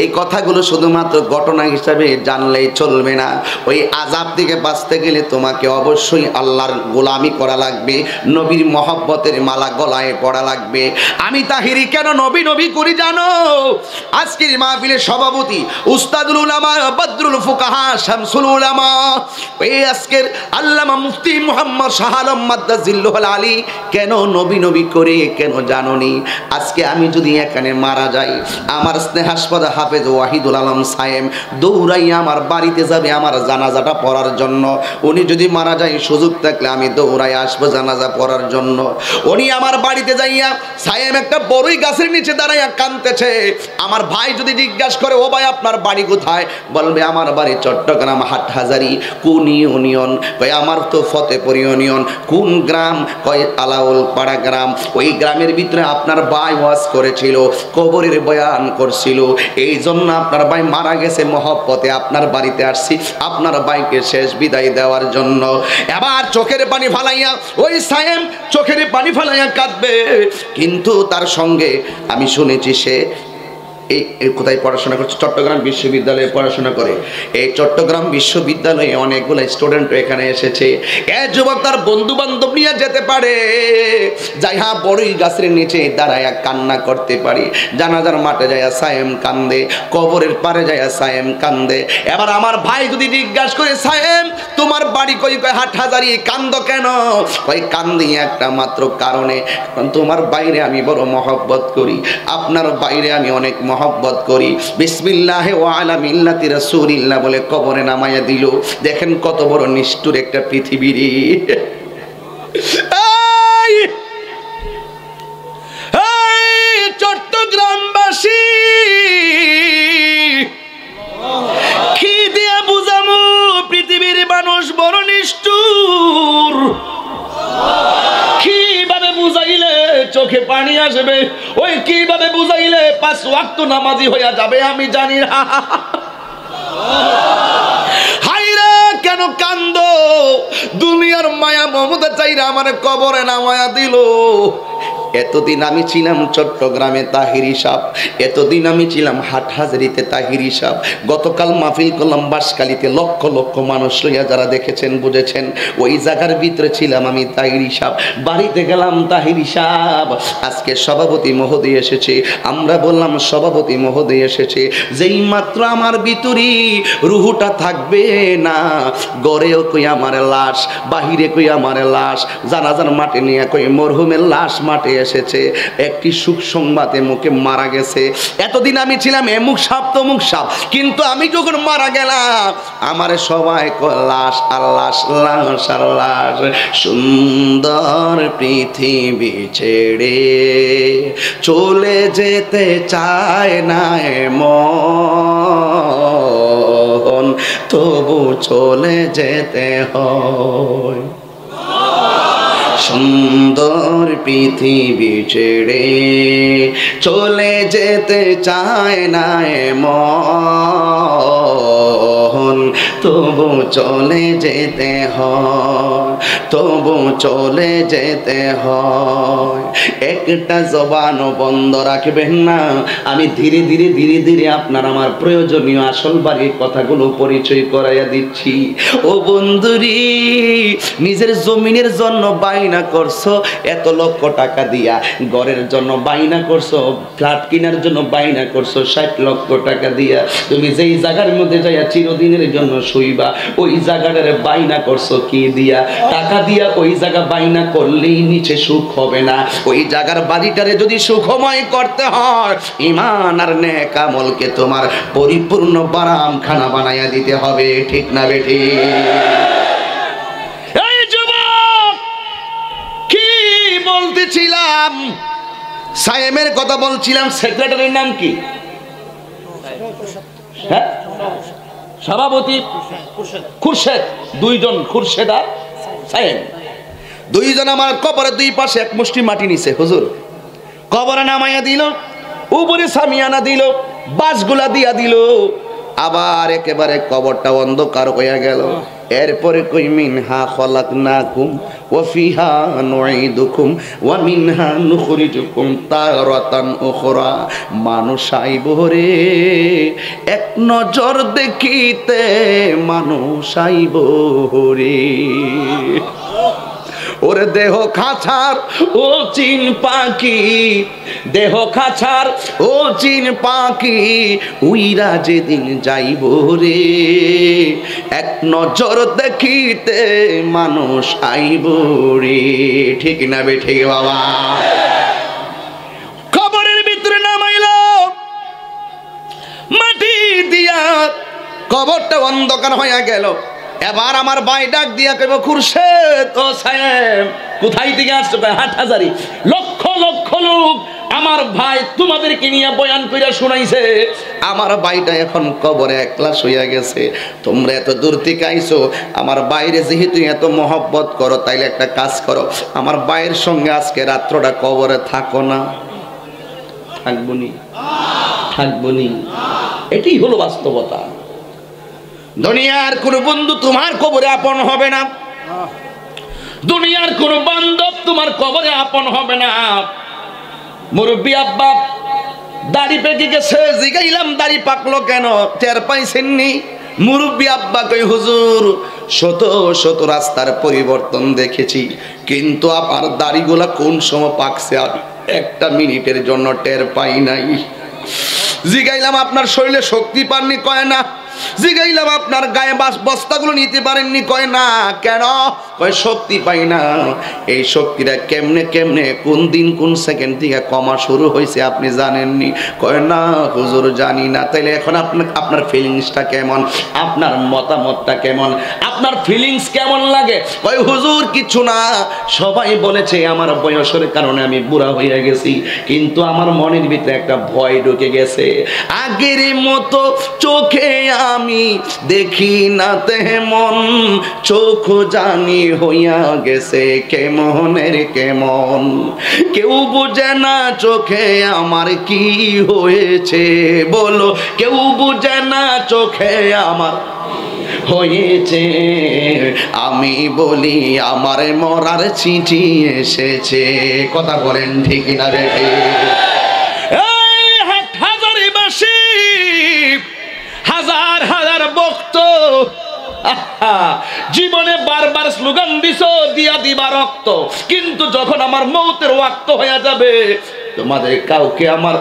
এই কথাগুলো শুধুমাত্র ঘটনা হিসাবে জানলেই চলবে না। ওই আযাব থেকে বাঁচতে গেলে তোমাকে অবশ্যই আল্লাহর গোলামি করা লাগবে, নবীর মহব্বতের মালা গলায় পড়া লাগবে। আমি তাহিরি কেন নবী নবী করি জানো? আজকের মাহফিলের সভাপতি উস্তাদুল উলামা বদরুল ফুকাহা শামসুল উলামা, এই আজকের আল্লামা মুফতি মুহাম্মদ শাহ আলম মাদ্দাজিল্লুহুল আলী কেন নবী নবী করে কেন জানোনি? আজকে আমি যদি এখানে মারা যাই, আমার স্নেহাস্পদ হাফেজ ওয়াহিদুল আলম সায়েম দৌড়াইয়া আমার বাড়িতে যাবে আমার জানাজাটা পড়ার জন্য। উনি যদি মারা যায়, সুযোগ থাকলে আমি দৌড়াই আসবো জানাজা পড়ার জন্য। উনি আমার বাড়িতে যাইয়া সায়েম একটা বড়ই গাছের নিচে দাঁড়াইয়া কাঁদতেছে। আমার ভাই যদি জিজ্ঞাসা করে ও ভাই আপনার বাড়ি কোথায়, বলবে আমার বাড়ি চট্টগ্রাম হাটহাজারি। কোন ইউনিয়ন? কয় আমার তো ফতেপুর ইউনিয়ন। কোন গ্রাম? কয় আলাউল পাড়া গ্রাম। ওই গ্রামের ভিতরে আপনার ভাই ওয়াজ করেছিল, কবরের বয়ান করছিল। এই জন্য আপনার ভাই মারা গেছে মহব্বতে আপনার বাড়িতে আসছি আপনার ভাইকে শেষ বিদায় দেওয়ার জন্য। এবার চোখের পানি ফালাইয়া ওই সায়েম চোখের পানি ফালাইয়া কাঁদবে, কিন্তু তার সঙ্গে আমি শুনেছি সে এই কোথায় পড়াশোনা করছে, চট্টগ্রাম বিশ্ববিদ্যালয়ে পড়াশোনা করে। এই চট্টগ্রাম বিশ্ববিদ্যালয়ে অনেকগুলো স্টুডেন্ট এখানে এসেছে। এ যুবক তার বন্ধু বান্ধব নিয়ে যেতে পারে, যাই হ্যাঁ বড়ই গাছের নিচে দাঁড়ায় কান্না করতে পারি। জানাজার মাঠে যায় সায়েম কান্দে, কবরের পারে যায় সায়েম কান্দে। এবার আমার ভাই যদি জিজ্ঞাসা করে সায়েম তোমার বাড়ি কই, কই হাটহাজারী, কান্দ কেন? কই কান্দি একটা মাত্র কারণে, তোমার বাইরে আমি বড় মহব্বত করি, আপনার বাইরে আমি অনেক মহব্বত করি। বিসমিল্লাহি ওয়া আলা মিল্লাতি রাসূলিল্লাহ বলে কবরে নামায়া দিল। দেখেন কত বড় নিষ্ঠুর একটা পৃথিবীর। চট্টগ্রামবাসী কি দিয়া বুঝামু পৃথিবীর মানুষ বড় নিষ্ঠুর। কিভাবে বুঝাইলে চোখে পানি আসবে, ওই কিভাবে বুঝাইলে 5 ওয়াক্ত নামাজি হইয়া যাবে আমি জানি না। হায়রে কেন কান্দো? দুনিয়ার মায়া মমতা চাইরা আমার কবরে নামায়া দিল। এতদিন আমি ছিলাম চট্টগ্রামে তাহিরি সাহেব, এতদিন আমি ছিলাম হাটহাজারীতে তাহিরি সাহেব। গতকাল মাহফিল করলাম বাঁশখালীতে, লক্ষ লক্ষ মানুষ লইয়া যারা দেখেছেন বুঝেছেন, ওই জায়গার ভিতরে ছিলাম আমি তাহিরি সাহেব। বাড়িতে গেলাম তাহিরি সাহেব, আজকে সভাপতি মহোদয় এসেছে। আমরা বললাম সভাপতি মহোদয় এসেছে, যেই মাত্র আমার ভিতরে রুহুটা থাকবে না, গড়েও কই আমার লাশ, বাহিরে কই আমার লাশ, জানাজার মাঠে নিয়ে কই মরহুমের লাশ মাঠে এসেছে। একটি সুখ সংবাদে মুখে মারা গেছে। এতদিন আমি ছিলাম এমুক সাপ তমুক সাপ, কিন্তু আমি যখন মারা গেলাম আমার সবাই লাশ আর লাশ, লাশ আর লাশ। সুন্দর পৃথিবী ছেড়ে চলে যেতে চায় না মন, তবু চলে যেতে হয়। সুন্দর পৃথিবী ছেড়ে চলে যেতে চায় না মন, তবু চলে যেতে হয়, তবু চলে যেতে হয়। একটা জবানও বন্ধ রাখবেন না। আমি ধীরে ধীরে ধীরে ধীরে আপনার আমার প্রয়োজনীয় আসল বাড়ির কথাগুলো পরিচয় করাইয়া দিচ্ছি। ও বন্ধুরি, নিজের জমিনের জন্য বাইনা করছো এত লক্ষ টাকা দিয়া, ঘরের জন্য বাইনা করছো, ফ্ল্যাট কেনার জন্য বাইনা করছো 60 লক্ষ টাকা দিয়া। তুমি যেই জায়গার মধ্যে যাইয়া চিরদিনের জন্য শুইবা, ওই জায়গাটারে বাইনা করছো কি দিয়া? টাকা দিয়া। ওই জায়গা বাইনা করলেই নিচে সুখ হবে না। ওই জায়গার বাড়িটারে যদি সুখময় করতে হয়, ঈমান আর নেক আমলকে তোমার পরিপূর্ণ বারাম খানা বানাইয়া দিতে হবে। ঠিক না বেঠি? এই যুবক কি বলতেছিলাম? সায়েমের কথা বলছিলাম। সেক্রেটারির নাম কি? হ্যাঁ, সভাপতি খুরশেদ। দুইজন, খুরশেদ আর সায়েম, দুইজন আমার কবরের দুই পাশে এক মুষ্টি মাটি নিছে। হুজুর কবরে নামাইয়া দিল, উপরে সামিয়ানা দিল, বাঁশগুলা দিয়া দিল, আবার একেবারে কবরটা অন্ধকার হইয়া গেল। এরপরে কই মিনহা খলাকনাকুম ওয়া ফিহা নুঈদুকুম ওয়া মিনহা নুখরিজুকুম তারাতান উখরা। মানুষ আইব রে এক নজর দেখিতে, মানুষ আইব রে। ওরে দেহ খাঁচার ও চিন পাখি, দেহ খাঁচার ও চিন পাখি, উইরা যেদিন যাইব রে এক নজর দেখিতে মানুষ আইব রে। ঠিক না বে ঠিক বাবা? কবরের ভিতরে নামাইল মাটি দিয়া, কবরটা অন্ধকার হইয়া গেল। এবার আমার ভাই ডাক দিয়া কইব, খুরশেদ ও সায়েম কোথায় থেকে আসছো? হাটহাজারী। লক্ষ লক্ষ লোক আমার ভাই তোমাদেরকে নিয়ে বয়ান কইরা শুনাইছে। আমার ভাইটা এখন কবরে একলা শুইয়া গেছে। তোমরা এত দূর থেকে আইছো, আমার বাইরে যেহেতু এত মহব্বত করো, তাইলে একটা কাজ করো, আমার ভাইয়ের সঙ্গে আজকে রাত্রটা কবরে থাকো না? থাকবনি? থাকবনি? এটাই হলো বাস্তবতা। দুনিয়ার কোন বন্ধু তোমার কবরে আপন হবে না, দুনিয়ার কোন বান্ধব তোমার কবরে আপন হবে না। মুরব্বী আব্বা দাড়ি পেকে গেছে, জিগাইলাম দাড়ি পাকলো কেন, টের পাইছেননি? মুরব্বী আব্বা কই হুজুর শত শত রাস্তার পরিবর্তন দেখেছি, কিন্তু আমার দাড়িগুলা কোন সময় পাকছে আমি একটা মিনিটের জন্য টের পাই নাই। জিগাইলাম আপনার শরীরে শক্তি পাননি, কয় না। জিগাইলাম আপনার গায়ে বস্তাগুলো নিতে পারেননি, কয় না। কেন? কয় শক্তি পাই না। এই শক্তিটা কেমনে কেমনে কোন দিন কোন সেকেন্ড থেকে কমা শুরু হয়েছে আপনি জানেননি? কয় না হুজুর জানি না। তাইলে এখন আপনার ফিলিংসটা কেমন, আপনার মতামতটা কেমন, আপনার ফিলিংস কেমন লাগে? কয় হুজুর কিছু না, সবাই বলেছে আমার বয়সের কারণে আমি বুড়া হয়ে গেছি, কিন্তু আমার মনের ভিতরে একটা ভয় ঢুকে গেছে। আগের মতো চোখে আমি দেখি না তেমন, চোখ জানি হইয়া গেছে কেমনের কেমন। কেউ বুঝে না চোখে আমার কি হয়েছে, বলো কেউ বুঝে না চোখে আমার হয়েছে। আমি বলি আমার মরার চিঠি এসেছে। কথা বলেন ঠিক না রে? হাজার হাজার ভক্ত জীবনে বারবার স্লোগান দিছো দিয়া দিবা রক্ত, কিন্তু যখন আমার মৌতের ওয়াক্ত হয়ে যাবে তোমাদের কাউকে আমার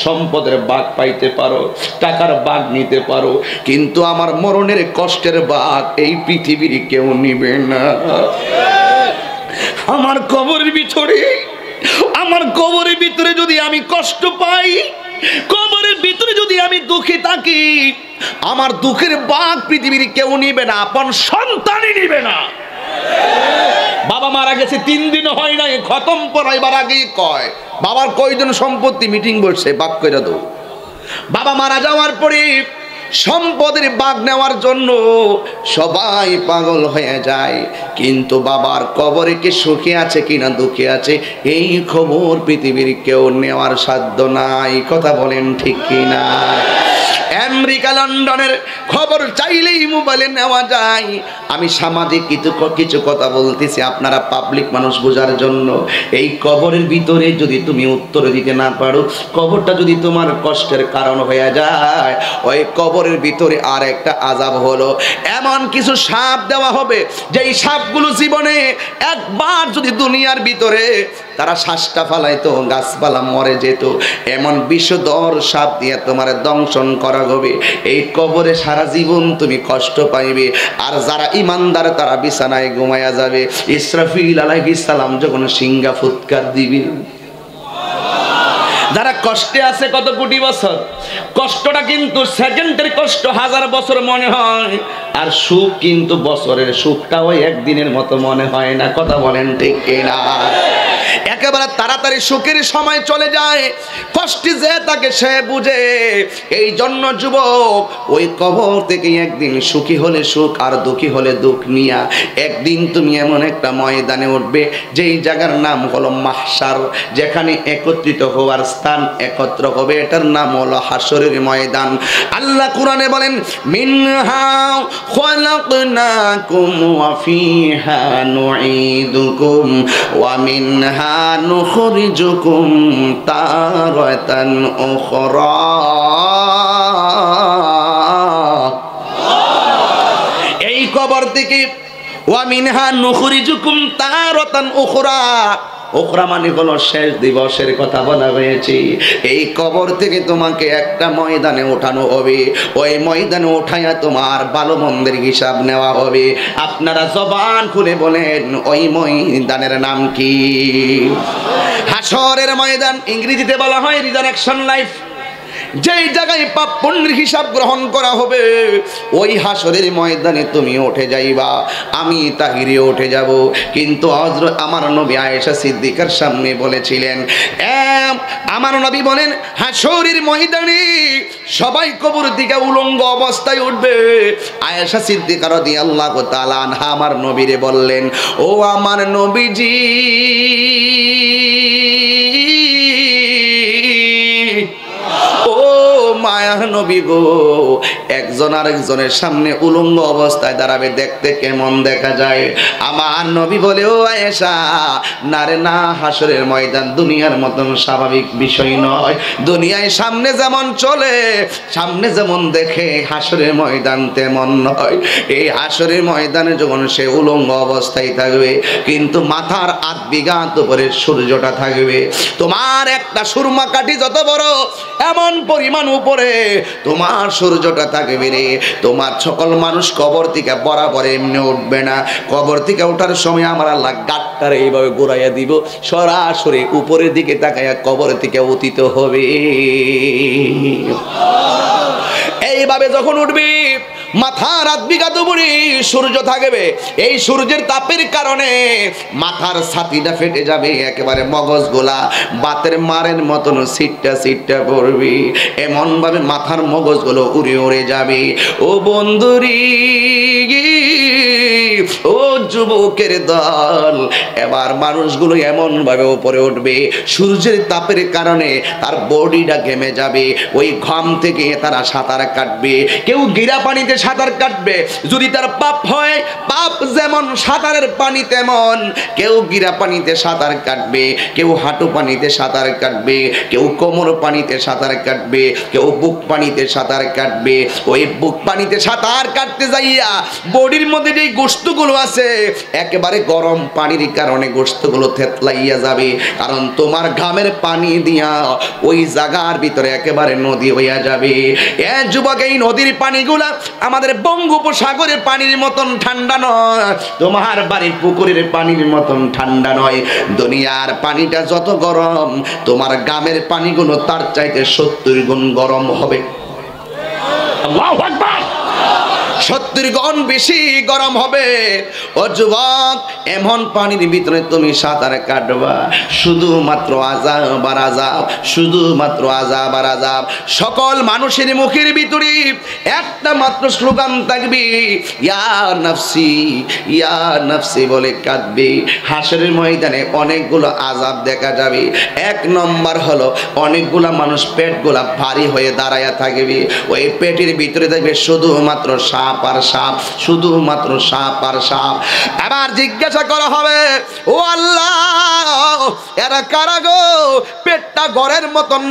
সম্পদের ভাগ পাইতে পারো, টাকার ভাগ নিতে পারো, কিন্তু আমার মরণের কষ্টের ভাগ এই পৃথিবীর কেউ নিবে না। আমার কবরের ভিতরে যদি আমি কষ্ট পাই, কবরের ভিতরে যদি আমি দুঃখে থাকি, আমার দুঃখের ভাগ পৃথিবীর কেউ নিবে না, আপন সন্তানই নিবে না। বাবা মারা গেছে 3 দিন হয় নাই, খতম পড়াইবার আগেই কয় বাবার কয়জন সম্পত্তি মিটিং বসছে ভাগ কইরা দাও। বাবা মারা যাওয়ার পরে সম্পদের ভাগ নেওয়ার জন্য সবাই পাগল হয়ে যায়, কিন্তু বাবার কবরে কি সুখে আছে কিনা দুঃখে আছে এই খবর পৃথিবীর কেউ নেওয়ার সাধ্য নাই। কথা বলেন ঠিক কিনা? আমেরিকা লন্ডনের খবর চাইলেই মোবাইলে নেওয়া যায়। আমি সামাজিক কিছু কথা বলতেছি, আপনারা পাবলিক মানুষ বোঝার জন্য। এই কবরের ভিতরে যদি তুমি উত্তর দিতে না পারো, কবরটা যদি তোমার কষ্টের কারণ হয়ে যায়, ওই কবরের ভিতরে আর একটা আযাব হলো এমন কিছু সাপ দেওয়া হবে, যেই সাপগুলো জীবনে একবার যদি দুনিয়ার ভিতরে তারা শ্বাসটা ফালাইতো গাছপালা মরে যেত, এমন বিষধর সাপ দিয়ে তোমার দংশন করা হবে। এই কবরে সারা জীবন তুমি কষ্ট পাইবে। আর যারা ইমানদার তারা বিছানায় ঘুমায়া যাবে, ইসরাফিল আলাইহিস সালাম যখন সিংহা ফুৎকার দিবে, যারা কষ্টে আছে কত কোটি বছর, কষ্টটা কিন্তু সেকেন্ডের কষ্ট 1000 বছর মনে হয়, আর সুখ কিন্তু বছরের সুখটাও একদিনের মতো মনে হয় না। কথা বলেন ঠিক কিনা? একেবারে তাড়াতাড়ি সুখের সময় চলে যায়, কষ্টে যে তাকে সে বুঝে। এই জন্য যুবক, ওই কবর থেকে একদিন সুখী হলে সুখ আর দুঃখী হলে দুঃখ নিয়া একদিন তুমি এমন একটা ময়দানে উঠবে যেই জায়গার নাম হলো মাহশার, যেখানে একত্রিত হওয়ার স্থান, একত্র হবে, এটার নাম হলো হাসরের ময়দান। আল্লাহ কুরআনে বলেন মিনহা খালাকনাকুম ওয়া ফিহা নুঈদুকুম ওয়া মিনহা নুখরিজুকুম তারাতান উখরা। এই কবর থেকে ওয়া মিনহা নুখরিজুকুম তারাতান উখরা, উখরা মানে হলো শেষ দিবসের কথা বলা হয়েছে। এই কবর থেকে তোমাকে একটা ময়দানে ওঠানো হবে, ওই ময়দানে ওঠাইয়া তোমার ভালো মন্দের হিসাব নেওয়া হবে। আপনারা জবান খুলে বলেন ওই ময়দানের নাম কি? হাসরের ময়দান, ইংরেজিতে বলা হয় রিজারেকশন লাইফ। যেই জায়গায় পাপ পুণ্যের হিসাব গ্রহণ করা হবে, ওই হাসরের ময়দানে তুমি উঠে যাইবা, আমি তাহিরে উঠে যাব। কিন্তু হযরত আমার নবী আয়েশা সিদ্দিকার সামনে বলেছিলেন, আমার নবী বলেন হাসরের ময়দানে সবাই কবর থেকে উলঙ্গ অবস্থায় উঠবে। আয়েশা সিদ্দিকা রাদিয়াল্লাহু তাআলা আনহা আমার নবীরে বললেন, ও আমার নবীজি, ও মায়ার নবী গো, একজন আরেকজনের সামনে উলঙ্গ অবস্থায় দাঁড়াবে, দেখতে কেমন দেখা যায়? আমার নবী বলে, ও আয়েশা, না রে না, হাসরের ময়দান দুনিয়ার মতন স্বাভাবিক বিষয় নয়। দুনিয়ায় সামনে যেমন চলে, সামনে যেমন দেখে, হাসরের ময়দান তেমন নয়। এই হাসরের ময়দানে যখন সে উলঙ্গ অবস্থায় থাকবে, কিন্তু মাথার 8 বিঘা উপরে সূর্যটা থাকবে। তোমার একটা সুরমা কাঠি যত বড়, এমন পরিমাণ উপরে তোমার সূর্যটা থাকবে রে। তোমার সকল মানুষ কবর থেকে বরাবর এমনি উঠবে না। কবর থেকে ওঠার সময় আমার আল্লাহ গাটটারে এইভাবে ঘুরাইয়া দিব, সরাসরি উপরের দিকে তাকাইয়া কবর থেকে উঠিত হবে। এইভাবে যখন উঠবি, মাথার 8 বিঘা উপরে সূর্য থাকবে। এই সূর্যের তাপের কারণে মাথার ছাতিটা ফেটে যাবে, একেবারে মগজগুলা বাতের মারের মতন সিটটা সিটটা পড়বে। এমন ভাবে মাথার মগজগুলো উড়ে উড়ে যাবে। ও বন্ধুরি, ও যুবকের দল, এবার মানুষগুলো এমন ভাবে উপরে উঠবে, সূর্যের তাপের কারণে তার বডিটা ঘেমে যাবে। ওই ঘাম থেকে তারা সাঁতার কাটবে। কেউ গিরা পানিতে সাঁতার কাটবে, যদি তার পাপ হয়, পাপ যেমন সাঁতারের পানি তেমন। কেউ গিরা পানিতে সাঁতার কাটবে, কেউ হাঁটু পানিতে সাঁতার কাটবে, কেউ কোমর পানিতে সাঁতার কাটবে, কেউ বুক পানিতে সাঁতার কাটবে। ওই বুক পানিতে সাঁতার কাটতে যাইয়া বডির মধ্যে যে গোশতগুলো আছে, একেবারে গরম পানির কারণে গোশতগুলো থেতলাইয়া যাবে। কারণ তোমার ঘামের পানি দিয়া ওই জায়গার ভিতরে একেবারে নদী হইয়া যাবে। এ যুবক, এই নদীর পানিগুলা আমাদের বঙ্গোপসাগরের পানির মতন ঠান্ডা নয়, তোমার বাড়ির পুকুরের পানির মতন ঠান্ডা নয়। দুনিয়ার পানিটা যত গরম, তোমার ঘামের পানিগুলো তার চাইতে 70 গুণ গরম হবে। আল্লাহু আকবার। 70 গুণ বেশি গরম হবে। ও যুবক, এমন পানির ভিতরে তুমি সাঁতার কাটবা, শুধুমাত্র আযাব আর আযাব, শুধুমাত্র আযাব আর আযাব। সকল মানুষের মুখের ভিতরে একটা মাত্র স্লোগান থাকবে, ইয়া নাফসি, ইয়া নাফসি বলে কাঁদবে। হাসরের ময়দানে অনেকগুলো আযাব দেখা যাবে। 1 নম্বর হলো, অনেকগুলা মানুষ পেটগুলা ভারী হয়ে দাঁড়ায়া থাকবে। ওই পেটের ভিতরে থাকবে শুধুমাত্র সাপ আর সাপ, শুধুমাত্র সাপ আর সাপ। আবার জিজ্ঞাসা করা হবে, ও আল্লাহ, এরা কারা গো? পেটটা ঘরের মতন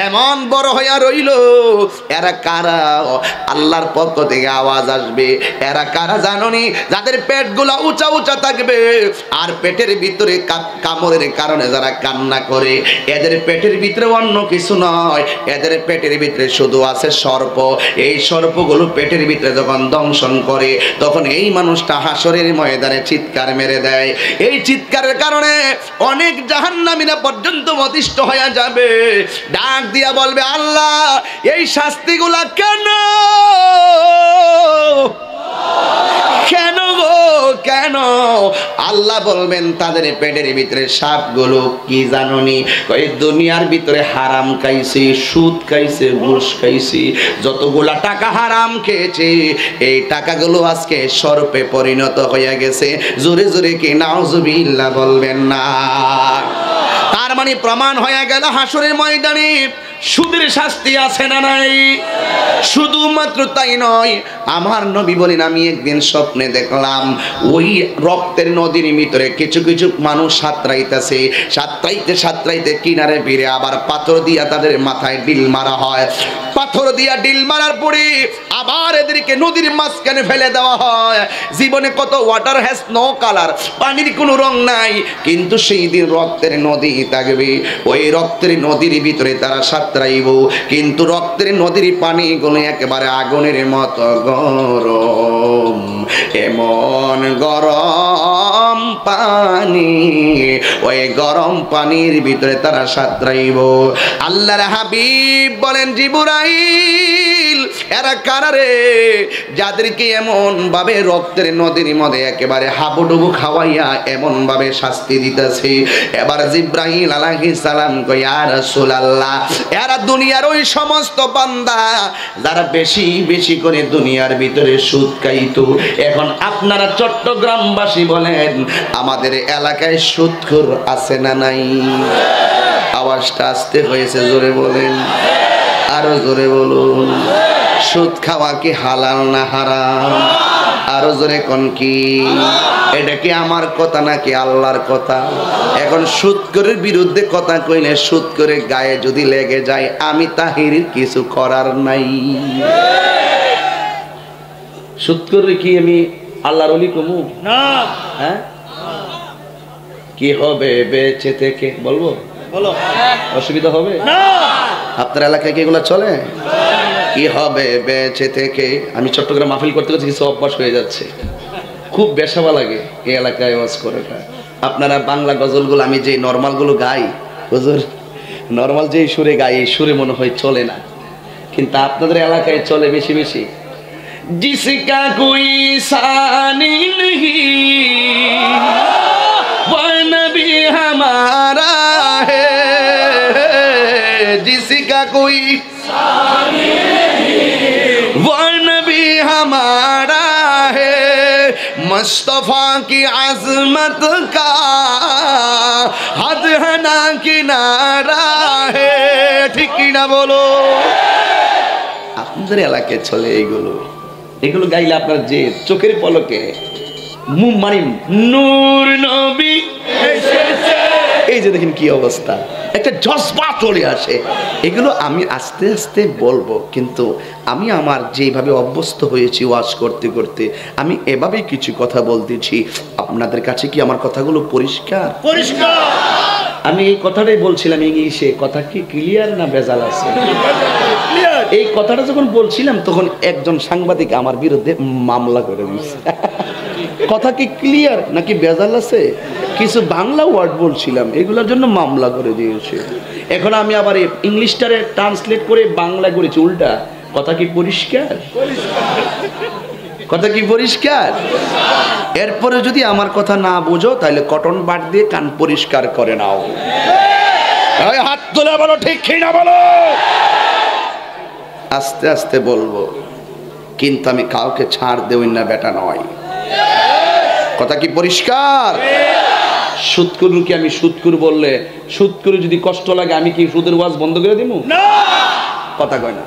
এমন বড় হইয়া রইল, এরা কারা? আল্লাহর পক্ষ থেকে আওয়াজ আসবে, এরা কারা জানোনি? যাদের পেটগুলা উঁচা উঁচা থাকবে আর পেটের ভিতরে কামড়ের কারণে যারা কান্না করে, এদের পেটের ভিতরে অন্য কিছু নয়, এদের পেটের ভিতরে শুধু আছে সর্প। এই সর্পগুলো পেটের ভিতরে যখন দংশন করে, তখন এই মানুষটা হাসরের ময়দানে চিৎকার মেরে দেয়। এই চিৎকারের কারণে অনেক জাহান্নামীরা পর্যন্ত অতিষ্ঠ হয়ে যাবে, ডাক দিয়া বলবে, আল্লাহ, এই শাস্তিগুলা কেন? কেন গো, কেন? আল্লাহ বলবেন, তাদের পেটের ভিতরে সাপগুলো কি জানোনি? এই দুনিয়ার ভিতরে হারাম খাইছি, সুদ খাইছে, ঘুষ খাইছি, যতগুলা টাকা হারাম খেয়েছে, এই টাকাগুলো আজকে সর্পে পরিণত হয়ে গেছে। জোরে জোরে কি নাউজুবিল্লাহ বলবেন না? তার মানে প্রমাণ হয়ে গেল, হাসরের ময়দানে সুদের শাস্তি আছে না নাই? শুধুমাত্র তাই নয়, আমার নবী বলেন, আমি একদিন স্বপ্নে দেখলাম ওই রক্তের নদীর ভিতরে কিছু কিছু মানুষ সাঁতরাইতেছে, সাঁতরাইতে সাঁতরাইতে কিনারে ভিড়ে আবার পাথর দিয়া তাদের মাথায় ডিল মারা হয়। পাথর দিয়া ডিল মারার পরে আবার এদেরকে নদীর মাঝখানে ফেলে দেওয়া হয়। জীবনে কত ওয়াটার হ্যাজ নো কালার, পানির কোনো রং নাই, কিন্তু সেই দিন রক্তের নদী থাকবে। ওই রক্তের নদীর ভিতরে তারা সাঁতরাইব, কিন্তু রক্তের নদীর পানিগুলো একেবারে আগুনের মতো গরম। এমন গরম পানি, ওই গরম পানির ভিতরে তারা সাঁতরাইব। আল্লাহর হাবিব বলেন, জিবরাইল, এরা কারা রে? যাদেরকে এমন ভাবে রক্তের নদীর মধ্যে একেবারে হাবুডুবু খাওয়াইয়া এমন ভাবে শাস্তি দিতেছে। এবার জিবরাইল আলাইহিস সালাম কয়, ইয়া রাসূলুল্লাহ, এরা দুনিয়ার ওই সমস্ত বান্দা যারা বেশি বেশি করে দুনিয়ার ভিতরে সুদ খাইতো। এখন আপনারা চট্টগ্রামবাসী বলেন, আমাদের এলাকায় সুদখোর আছে না নাই? আওয়াজটা আসতে হয়েছে, জোরে বলেন। আরো জোরে বলুন। সুদ খাওয়া কি হালাল না হারাম? আরো জোরে কোন কি? এটা কি আমার কথা নাকি আল্লাহর কথা? এখন সুদখোরের বিরুদ্ধে কথা কইলে সুদখোরের গায়ে যদি লেগে যায়, আমি তাহিরির কিছু করার নাই। সুদখোরে কি আমি আল্লাহর ওলি কমু না? হ্যাঁ, কি হবে বেঁচে থেকে? বলবো, বলো, অসুবিধা হবে না? আপনার এলাকায় কি এগুলো চলে? কি হবে বেঁচে থেকে? আমি চট্টগ্রাম মাহফিল করতে করতে কিছু অভ্যাস হয়ে যাচ্ছে, খুব বেশাবা লাগে এই এলাকায় ওয়াজ করে। আপনারা বাংলা গজলগুলো আমি যে নর্মালগুলো গাই, হুজুর নর্মাল যে সুরে গাই, এই সুরে মনে হয় চলে না, কিন্তু আপনাদের এলাকায় চলে বেশি বেশি। जिसका कोई सानी नहीं वो नबी हमारा है, जिसका कोई सानी नहीं वो नबी हमारा है, मुस्तफा की अजमत का हद है ना किनारा है। ठीक ना बोलो? আপনাদের এলাকায় চলে এইগুলো। এগুলো গাইলে আপনার যে চোখের পলকে মানে নূর নবী এসেছে, এই যে দেখেন কি অবস্থা, একটা জজবা চলে আসে। এগুলো আমি আস্তে আস্তে বলবো, কিন্তু আমি আমার যেভাবে অভ্যস্ত হয়েছি ওয়াজ করতে করতে, আমি এভাবেই কিছু কথা বলতেছি। আপনাদের কাছে কি আমার কথাগুলো পরিষ্কার? পরিষ্কার। আমি এই কথাটাই বলছিলাম ইংলিশে, কথা কি ক্লিয়ার না ভেজাল আছে? এই কথাটা যখন বলছিলাম তখন একজন সাংবাদিক আমার বিরুদ্ধে মামলা করে দিয়েছে। কথা কি ক্লিয়ার নাকি ভেজাল আছে? কিছু বাংলা ওয়ার্ড বলছিলাম, এগুলোর জন্য মামলা করে দিয়েছে। এখন আমি আবার ইংলিশটারে ট্রান্সলেট করে বাংলা করেছি উল্টা। কথা কি পরিষ্কার? কথা কি পরিষ্কার? এরপরে যদি আমার কথা না বুঝো তাহলে কটন বাট দিয়ে কান পরিষ্কার করে নাও। হাত তুলে বলো ঠিক কি না বলো। আস্তে আস্তে বলবো, কিন্তু আমি কাউকে ছাড় দেই না, বেটা নয়। কথা কি পরিষ্কার? সুদখোর কি আমি সুদখোর বললে, সুদখোর যদি কষ্ট লাগে আমি কি সুদের ওয়াজ বন্ধ করে দিব? না। কথা কয় না?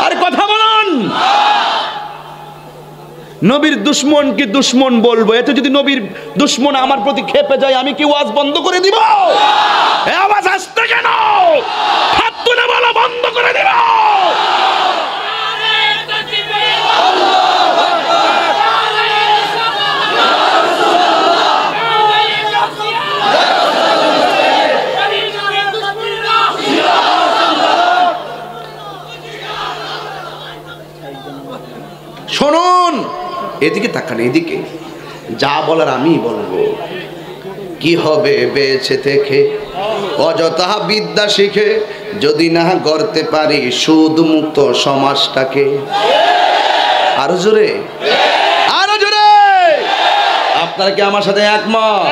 আরে কথা বলুন। নবীর দুশ্মন কি দুশ্মন বলবো, এতে যদি নবীর দুশ্মন আমার প্রতি খেপে যায় আমি কি ওয়াজ বন্ধ করে দিব? এই আওয়াজ আসছে কেন? হাত তুলে বলো বন্ধ করে দিব। শুনুন, এদিকে তাকান, এদিকে যা বলার আমি বলবো। কি হবে বেঁচে থেকে অযথা বিদ্যা শিখে যদি না গড়তে পারি সুদ মুক্ত সমাজটাকে? আরো জোরে, আরো জোরে। আপনারা কি আমার সাথে একমত?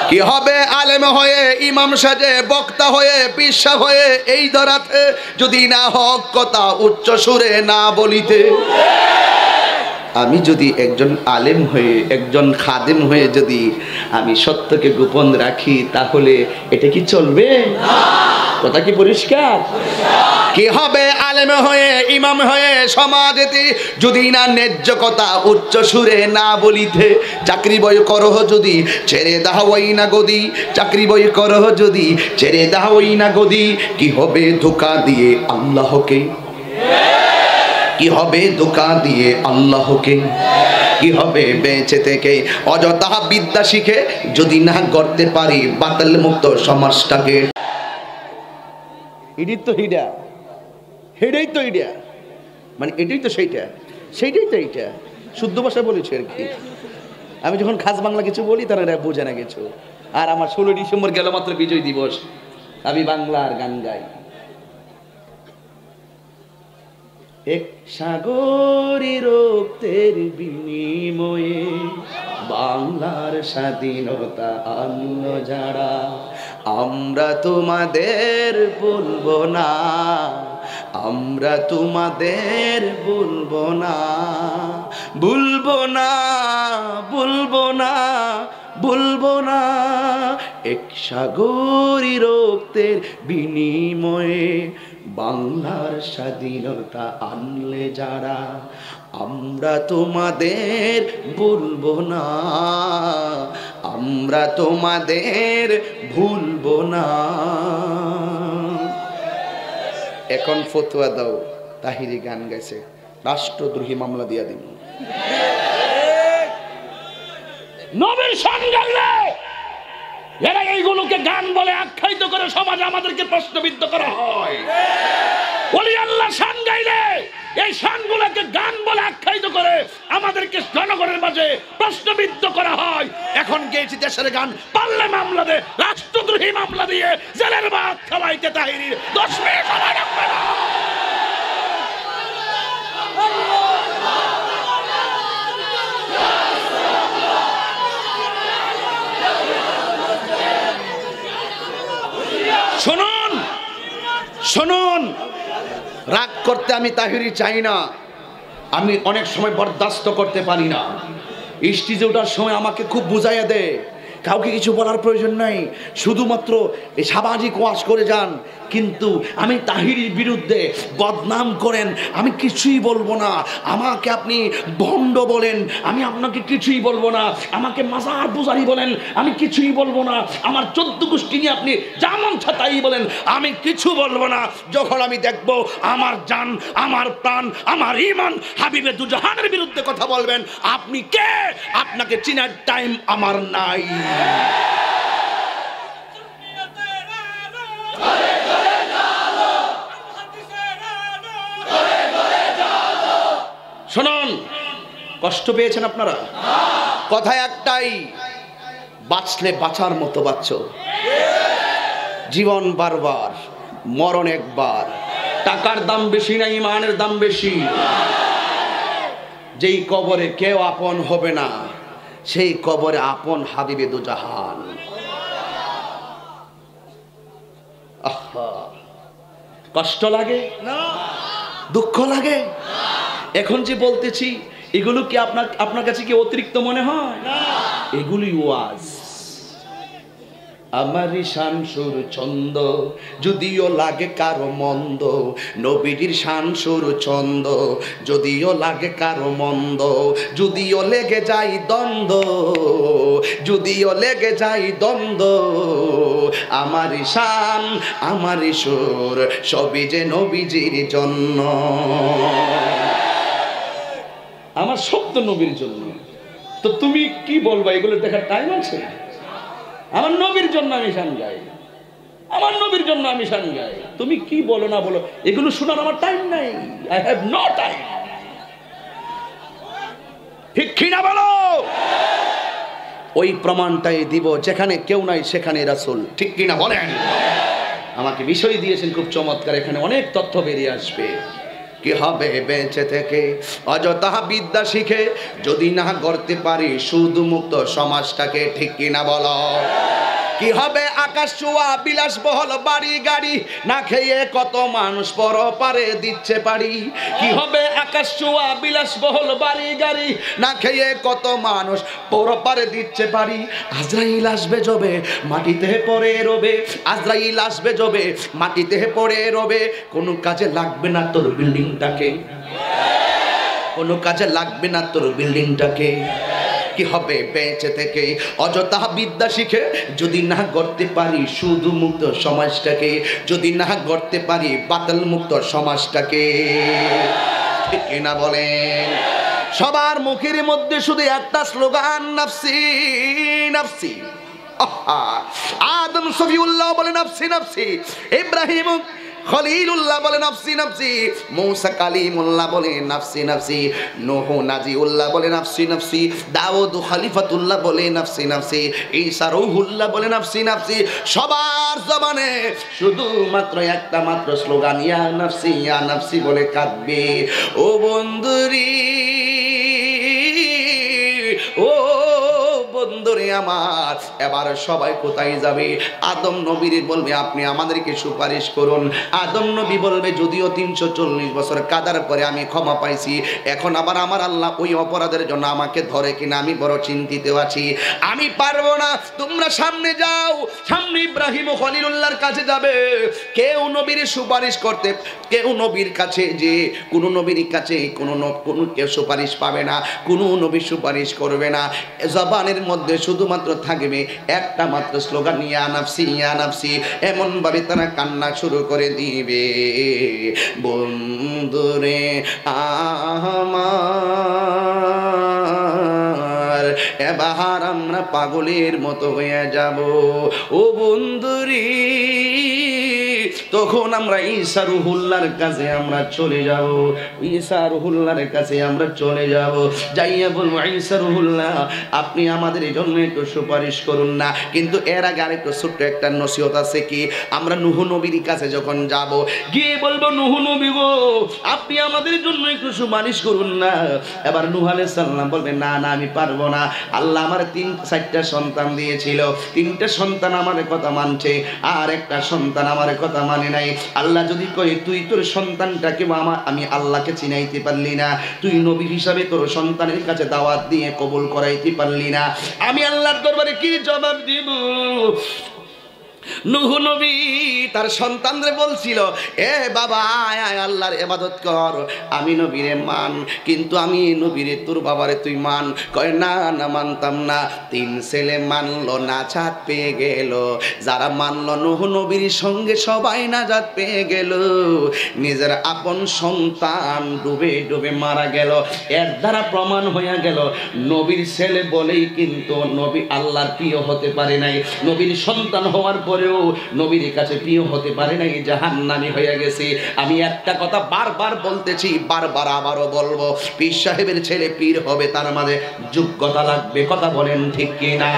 কি হবে আলেম হয়ে, ইমাম সাজে, বক্তা হয়ে, পিসা হয়ে এই দরাতে যদি না হক কথা উচ্চ সুরে না বলিতে? আমি যদি একজন আলেম হয়ে, একজন খাদেম হয়ে যদি আমি সত্যকে গোপন রাখি, তাহলে এটা কি চলবে? কথা কি পরিষ্কার? কি হবে আলেম হয়ে, ইমাম হয়ে সমাজেতে যদি না ন্যায্য কথা উচ্চ সুরে না বলিতে? চাকরি বই করহ যদি ছেড়ে দাওই না গদি, চাকরি বই করহ যদি ছেড়ে দাওই না গদি, কি হবে ধোঁকা দিয়ে আল্লাহকে? কি হবে ধোঁকা দিয়ে আল্লাহকে? কি হবে বেঁচে থেকে অযথা বিদ্যা শিখে যদি না গড়তে পারি বাতিল মুক্ত সমাজটাকে? এটাই তো হিডা, হেডাই তো হিডা, মানে এটাই তো সেইটা, সেইটাই তো এইটা। শুদ্ধ ভাষা বলেছে আর কি। আমি যখন খাস বাংলা কিছু বলি তারা বোঝে না কিছু। আর আমার 16 ডিসেম্বর গেল মাত্র বিজয় দিবস, আমি বাংলার গান গাই। এক সাগরী রক্তের বিনিময়ে বাংলার স্বাধীনতা আনল যারা, আমরা তোমাদের বলবো না, আমরা তোমাদের বলবো না, ভুলবো না, ভুলবো না, ভুলবো না। এক সাগরী রক্তের বিনিময়ে বাংলার স্বাধীনতা আনলে যারা, আমরা তোমাদের ভুলবো না, আমরা তোমাদের ভুলবো না। এখন ফতোয়া দাও, তাহিরি গান গাইছে, রাষ্ট্রদ্রোহী মামলা দিয়া দিন। নবীর শান গাইলে এরা এইগুলোকে গান বলে আখ্যায়িত করে সমাজে আমাদেরকে প্রশ্নবিদ্ধ করা হয়। ওলি আল্লাহ শান গাইলে এই শানগুলোকে গান বলে আখ্যায়িত করে আমাদেরকে জনগণের মাঝে প্রশ্নবিদ্ধ করা হয়। এখন গেয়েছি দেশের গান, পারলে মামলা দে, রাষ্ট্রদ্রোহী মামলা দিয়ে জেলের ভাত খাওয়াইতে তাহিরির 10 মিনিট সময় রাখবে না। শুনুন শুনুন, রাগ করতে আমি তাহিরি চাই না, আমি অনেক সময় বরদাস্ত করতে পারি না। স্টেজে ওঠার সময় আমাকে খুব বুঝাইয়া দেয়, কাউকে কিছু বলার প্রয়োজন নাই, শুধুমাত্র এই সামাজিক ওয়াজ করে যান। কিন্তু আমি তাহিরির বিরুদ্ধে বদনাম করেন, আমি কিছুই বলবো না। আমাকে আপনি ভণ্ড বলেন, আমি আপনাকে কিছুই বলবো না। আমাকে মাজার পূজারি বলেন, আমি কিছুই বলবো না। আমার 14 গোষ্ঠী নিয়ে আপনি যেমন তাই বলেন, আমি কিছু বলবো না। যখন আমি দেখব আমার জান, আমার প্রাণ, আমার ঈমান হাবিবে দুজাহানের বিরুদ্ধে কথা বলবেন, আপনি কে? আপনাকে চিনার টাইম আমার নাই। শুনুন, কষ্ট পেয়েছেন আপনারা? কথা একটাই, বাঁচলে বাঁচার মতো বাঁচো। জীবন বারবার, মরণ একবার। টাকার দাম বেশি না, ঈমানের দাম বেশি। যেই কবরে কেউ আপন হবে না, সেই কবরে আপন হাবিবে দুজাহান। আহা, কষ্ট লাগে না? দুঃখ লাগে? এখন যে বলতেছি এগুলো কি আপনার কাছে কি অতিরিক্ত মনে হয়? এগুলি ওয়াজ। আমারই শান সুর ছন্দ, যদিও লাগে কারো মন্দ। নবীজির শান সুর ছন্দ, যদিও লাগে কারো মন্দ। যদিও লেগে যাই দ্বন্দ্ব, যদিও লেগে যাই দ্বন্দ্ব, আমারই শান আমারই সুর, সবই যে নবীজির জন্য। আমার শব্দ নবীর জন্য। তো তুমি কি বলবা? এগুলো দেখার টাইম আছে? আমার নবীর জন্য আমি শান গাই, আমার নবীর জন্য আমি শান গাই। তুমি কি বলো না বলো, এগুলো শোনার আমার টাইম নাই। I have no time. ঠিক কি না বলো? ওই প্রমাণটাই দিব, যেখানে কেউ নাই সেখানে রাসূল। ঠিক কি না বলেন? আমাকে বিষয় দিয়েছেন খুব চমৎকার, এখানে অনেক তথ্য বেরিয়ে আসবে। কি হবে বেঁচে থেকে অযথা বিদ্যা শিখে, যদি না গড়তে পারি শুধু মুক্ত সমাজটাকে। ঠিক কিনা বলো? কি হবে আকাশ ছোঁয়া বিলাসবহুল বাড়ি গাড়ি, না খেয়ে কত মানুষ পরপারে দিচ্ছে পারি। কি হবে আকাশ ছোঁয়া বিলাসবহুল বাড়ি গাড়ি, না খেয়ে কত মানুষ পরপারে দিচ্ছে পারি। আজরাইল আসবে যবে মাটিতে পড়ে রবে, আজরাইল আসবে যবে মাটিতে পড়ে রবে। কোনো কাজে লাগবে না তোর বিল্ডিংটাকে, কোনো কাজে লাগবে না তোর বিল্ডিংটাকে। কি হবে বেঁচে থেকে অযথা বিদ্যা শিখে, যদি না গড়তে পারি শুধু মুক্ত সমাজটাকে, যদি না গড়তে পারি বাতিল মুক্ত সমাজটাকে। ঠিক না বলেন? সবার মুখের মধ্যে শুধু একটা স্লোগান, নাফসি নাফসি। আদম সফিউল্লাহ বলে নাফসি নাফসি, ইব্রাহিম খলিলুল্লাহ বলে নাফসি নাফসি, মূসা কালিমুল্লাহ বলে নাফসি নাফসি, নূহ নাজিউল্লাহ বলে নাফসি নাফসি, দাউদ খলিফাতুল্লাহ বলে নাফসি নাফসি, ঈসা রূহুল্লাহ বলে নাফসি নাফসি। সবার জবানে শুধুমাত্র একটা মাত্র স্লোগান, ইয়া নাফসি বলে কাঁদবে। ও বন্ধুরি, ও বন্ধুরে, বলে আমার এবার সবাই কোথায় যাবে? আদম নবীর বলবে আপনি আমাদেরকে সুপারিশ করুন। আদম নবী বলবে যদিও 340 বছর কাদার পরে আমি ক্ষমা পাইছি, এখন আবার আমার আল্লাহ ওই অপরাধের জন্য আমাকে ধরে কিনা আমি বড় চিন্তিত আছি, আমি পারবো না। তোমরা সামনে যাও। সামনে ইব্রাহিম ও খলিলুল্লাহর কাছে যাবে। কেউ নবীর সুপারিশ করতে, কেউ নবীর কাছে যে কোনো নবীর কাছে কোনো কেউ সুপারিশ পাবে না, কোনো নবী সুপারিশ করবে না। জবানের মধ্যে শুধুমাত্র থাকবে একটা মাত্র স্লোগান, ইয়া নাফসি ইয়া নাফসি। এমন ভাবে তারা কান্না শুরু করে দিবে, বন্ধুরে আমার এবার আমরা পাগলের মতো হয়ে যাব। ও বন্ধুরি, তখন আমরা ঈসা রুহুল্লাহর কাছে আমরা চলে যাব। ঈসা রুহুল্লাহর কাছে আমরা চলে যাব, যাইয়া বলবো ঈসা রুহুল্লাহ আপনি আমাদের জন্য একটু সুপারিশ করুন না। কিন্তু এর আগে আরেকটু ছোট্ট একটা নসিহত আছে, কি আমরা নূহ নবীর কাছে যখন যাব, গিয়ে বলবো নূহ নবী গো আপনি আমাদের জন্য একটু সুপারিশ করুন না। এবার নূহ আলাইহিস সালাম বলবেন না না আমি পারবো না, আল্লাহ আমার 3-4টা সন্তান দিয়েছিল, 3টা সন্তান আমার কথা মানছে আর একটা সন্তান আমার কথা মানে নাই। আল্লাহ যদি কই তুই তোর সন্তানটাকে আমি আল্লাহকে চিনাইতে পারলি না, তুই নবী হিসাবে তোর সন্তানের কাছে দাওয়াত দিয়ে কবুল করাইতে পারলি না, আমি আল্লাহর দরবারে কি জবাব দিব? নূহ নবী তার সন্তানদের বলছিল, এ বাবা আয় আয় আল্লাহর ইবাদত কর, আমি নবীরে মান, কিন্তু আমি নবীরে তোর বাবারে তুই মান। কয় না না মানতাম না। 3 ছেলে মানলো, নাজাত পেয়ে গেল। যারা মানলো নূহ নবীর সঙ্গে সবাই নাজাত পেয়ে গেল, নিজের আপন সন্তান ডুবে ডুবে মারা গেল। এর দ্বারা প্রমাণ হয়ে গেল নবীর ছেলে বলেই কিন্তু নবী আল্লাহর প্রিয় হতে পারে নাই, নবীর সন্তান হওয়ার পরেও নবীর কাছে প্রিয় হতে পারে নাই, জাহান্নামী হয়ে গেছে। আমি একটা কথা বারবার বলতেছি, বারবার আবারও বলবো, পীর সাহেবের ছেলে পীর হবে তার মাঝে যোগ্যতা লাগবে। কথা বলেন ঠিক কিনা?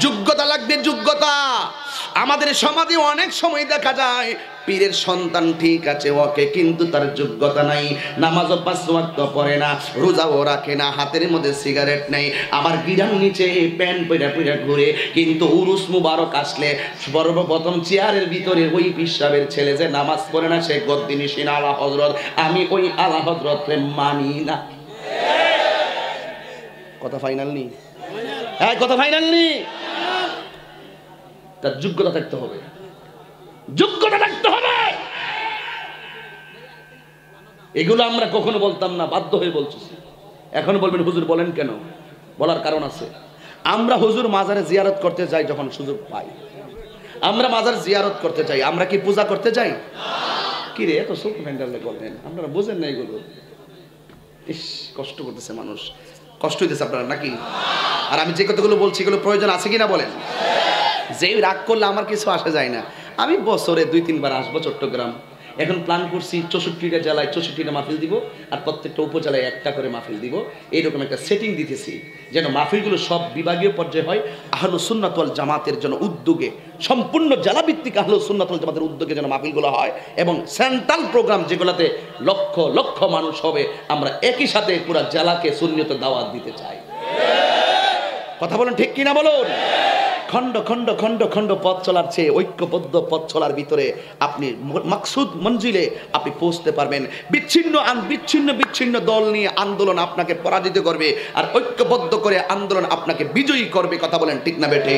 যোগ্যতা লাগবে, যোগ্যতা। আমাদের সমাজে অনেক সময় দেখা যায় পীরের সন্তান ঠিক আছে ওকে, কিন্তু তার যোগ্যতা নাই, নামাজও 5 ওয়াক্ত পড়ে না, রোজাও রাখে না, হাতের মধ্যে সিগারেট নেই, আমার গিরার নিচে প্যান্ট পরে পরে ঘুরে, কিন্তু উরুস মুবারক আসলে সর্বপ্রথম চেয়ারের ভিতরে ওই পীর সাহেবের ছেলে যে নামাজ পড়ে না সে গদ্দিনী সিনা আলা হযরত, আমি ওই আলা হযরতকে মানি না। কথা ফাইনাল নি? হ্যাঁ কথা ফাইনাল নি? তার যোগ্যতা থাকতে হবে, যোগ্যতা থাকতে হবে। এগুলো আমরা কখনো বলতাম না, বাধ্য হয়ে বলছি। এখন বলবেন হুজুর বলেন কেন? বলার কারণ আছে। আমরা হুজুর মাজারে জিয়ারত করতে যাই যখন সুযোগ পাই, আমরা মাজার জিয়ারত করতে যাই, আমরা কি পূজা করতে যাই? কি রে এত সুখ ফ্যান্ডালে বলেন, আপনারা বোঝেন না এগুলো। ইস কষ্ট করতেছে মানুষ, কষ্ট হইতেছে আপনারা নাকি? আর আমি যে কথাগুলো বলছি এগুলো প্রয়োজন আছে কিনা বলেন? যে রাগ করলে আমার কিছু আসে যায় না। আমি বছরে 2-3 বার আসবো চট্টগ্রাম। এখন প্ল্যান করছি 64টা জেলায় 64টা মাহফিল দিব, আর প্রত্যেকটা উপজেলায় একটা করে মাহফিল দিব। এইরকম একটা সেটিং দিতেছি যেন মাহফিলগুলো সব বিভাগীয় পর্যায়ে হয়। আহলুস সুন্নাত ওয়াল জামাতের জন্য উদ্যোগে, সম্পূর্ণ জেলাভিত্তিক আহলুস সুন্নাত ওয়াল জামাতের উদ্যোগে যেন মাহফিলগুলো হয়, এবং সেন্ট্রাল প্রোগ্রাম যেগুলোতে লক্ষ লক্ষ মানুষ হবে, আমরা একই সাথে পুরো জেলাকে সুন্নিয়তের দাওয়াত দিতে চাই। কথা বলেন ঠিক কিনা বলুন? খণ্ড খণ্ড খণ্ড খণ্ড পথ চলার চেয়ে ঐক্যবদ্ধ পথ চলার ভিতরে আপনি মাকসুদ মঞ্জিলে আপনি পৌঁছতে পারবেন। বিচ্ছিন্ন বিচ্ছিন্ন বিচ্ছিন্ন দল নিয়ে আন্দোলন আপনাকে পরাজিত করবে, আর ঐক্যবদ্ধ করে আন্দোলন আপনাকে বিজয়ী করবে। কথা বলেন ঠিক না বেঠে?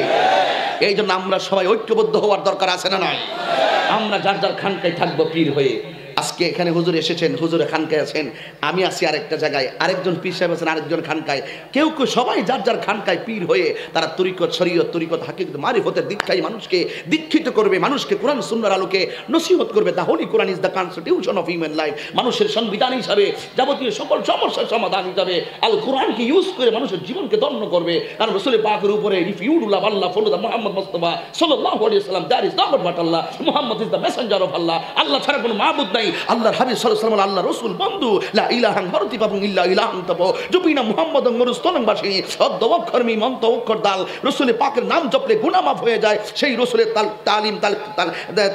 এই জন্য আমরা সবাই ঐক্যবদ্ধ হওয়ার দরকার আছে না নয়? আমরা যার যার খানকায় থাকবো পীর হয়ে। আজকে এখানে হুজুর এসেছেন, হুজুরে খানকায় আছেন, আমি আছি আরেকটা জায়গায়, আরেকজন পীর সাহেব আছেন আরেকজন খানকায়। কেউ কেউ সবাই যার যার খানকায় পীর হয়ে তারা তরিকত শরীয়ত তরিকত হাকিকত মারিফতের দীক্ষায় মানুষকে দীক্ষিত করবে, মানুষকে কোরআন সুন্নাহর আলোকে নসিহত করবে। The holy Quran is the constitution of human life. মানুষের সংবিধান হিসাবে, যাবতীয় সকল সমস্যার সমাধান হিসাবে আল কোরআনকে ইউজ করে মানুষের জীবনকে ধন্য করবে। কারণ রাসূল পাকের উপরে if you love Allah follow the Muhammad Mustafa সাল্লাল্লাহু আলাইহি ওয়াসাল্লাম, that is not but Allah, Muhammad is the messenger of Allah. Allah ছাড়া কোনো মাবুদ নাই, আল্লাহর হাবিব সাল্লাল্লাহু আলাইহি ওয়াসাল্লাম আল্লাহ রাসূল বন্ধু লা ইলাহা মারতিবাবু ইল্লা ইলাহান তাব জুবিনা মুহাম্মাদুন রাসূলুল্লাহ বাসি অদ্দওয়াক্ষর মি মন্তওয়াক্ষর দাল রাসূল পাকের নাম জপলে গুনাহ মাফ হয়ে যায়। সেই রাসূলের তালিম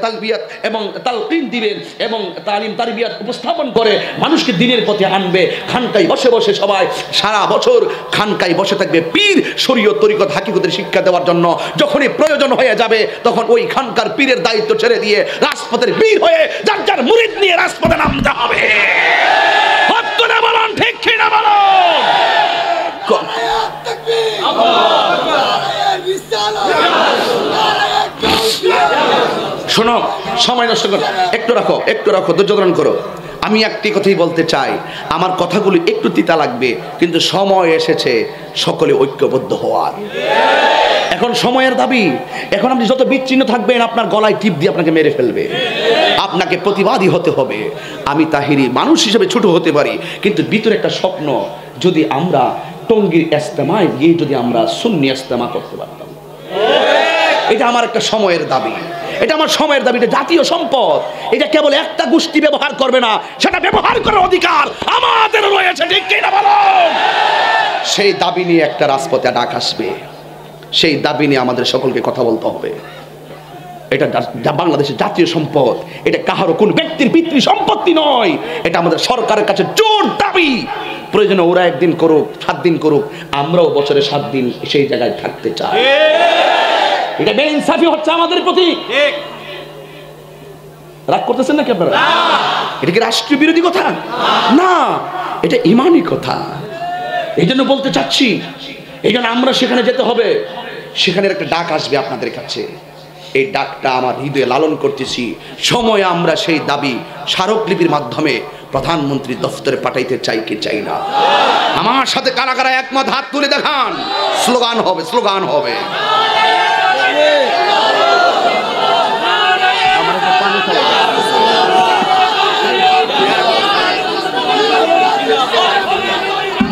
তালবিয়াত এবং তালকিন দিবেন এবং তালিম তারবিয়াত উপস্থাপন করে মানুষকে দিনের পথে আনবে। খানকায় বসে বসে সবাই সারা বছর খানকায় বসে থাকবে পীর শরীয়ত তরিকত হাকিকতের শিক্ষা দেওয়ার জন্য। যখনই প্রয়োজন হয়ে যাবে তখন ওই খানকার পীরের দায়িত্ব ছেড়ে দিয়ে রাজপথের বীর হয়ে যার যার মুরিদ নিয়ে রাজপথে নামতে হবে। সত্য না বলুন, ঠিক কি না বলুন? শোনো, সময় নষ্ট করো, একটু রাখো, একটু রাখো, ধৈর্য ধারণ করো। আমি একটি কথাই বলতে চাই, আমার কথাগুলো একটু তিতা লাগবে, কিন্তু সময় এসেছে সকলে ঐক্যবদ্ধ হওয়ার। এখন সময়ের দাবি। এখন আপনি যত বিচ্ছিন্ন থাকবেন আপনার গলায় টিপ দিয়ে আপনাকে মেরে ফেলবে। আপনাকে প্রতিবাদী হতে হবে। আমি তাহিরি মানুষ হিসেবে ছোট হতে পারি, কিন্তু ভিতরে একটা স্বপ্ন, যদি আমরা টঙ্গীর ইজতেমায় গিয়ে যদি আমরা সুন্নি ইজতেমা করতে পারতাম। এটা আমার একটা সময়ের দাবি, এটা আমার সময়ের দাবি। এটা জাতীয় সম্পদ, এটা কেবল একটা গোষ্ঠী ব্যবহার করবে না, সেটা ব্যবহার করার অধিকার আমাদের রয়েছে, ঠিক কি না বলুন? সেই দাবি নিয়ে একটা রাজপথে ডাক আসবে, সেই দাবি নিয়ে আমাদের সকলকে কথা বলতে হবে। এটা বাংলাদেশের জাতীয় সম্পদ, এটা কাহারও কোন ব্যক্তির পিতৃ সম্পত্তি নয়। এটা আমাদের সরকারের কাছে জোর দাবি। প্রয়োজনে ওরা একদিন করুক, 7 দিন করুক, আমরাও বছরে 7 দিন সেই জায়গায় থাকতে চাই। এটা বেইনসাফি হচ্ছে আমাদের প্রতি। রাগ করতেছেন নাকি আপনারা? এটা কি রাষ্ট্রীয় বিরোধী কথা? না, এটা ইমানি কথা। এই জন্য বলতে চাচ্ছি, এই জন্য আমরা সেখানে যেতে হবে। সেখানে একটা ডাক আসবে আপনাদের কাছে, এই ডাকটা আমার হৃদয়ে লালন করতেছি। সময় আমরা সেই দাবি স্মারকলিপির মাধ্যমে প্রধানমন্ত্রী দফতরে পাঠাইতে চাই কি চাই না? আমার সাথে কারা কারা একমত হাত তুলে দেখান। স্লোগান হবে, স্লোগান হবে।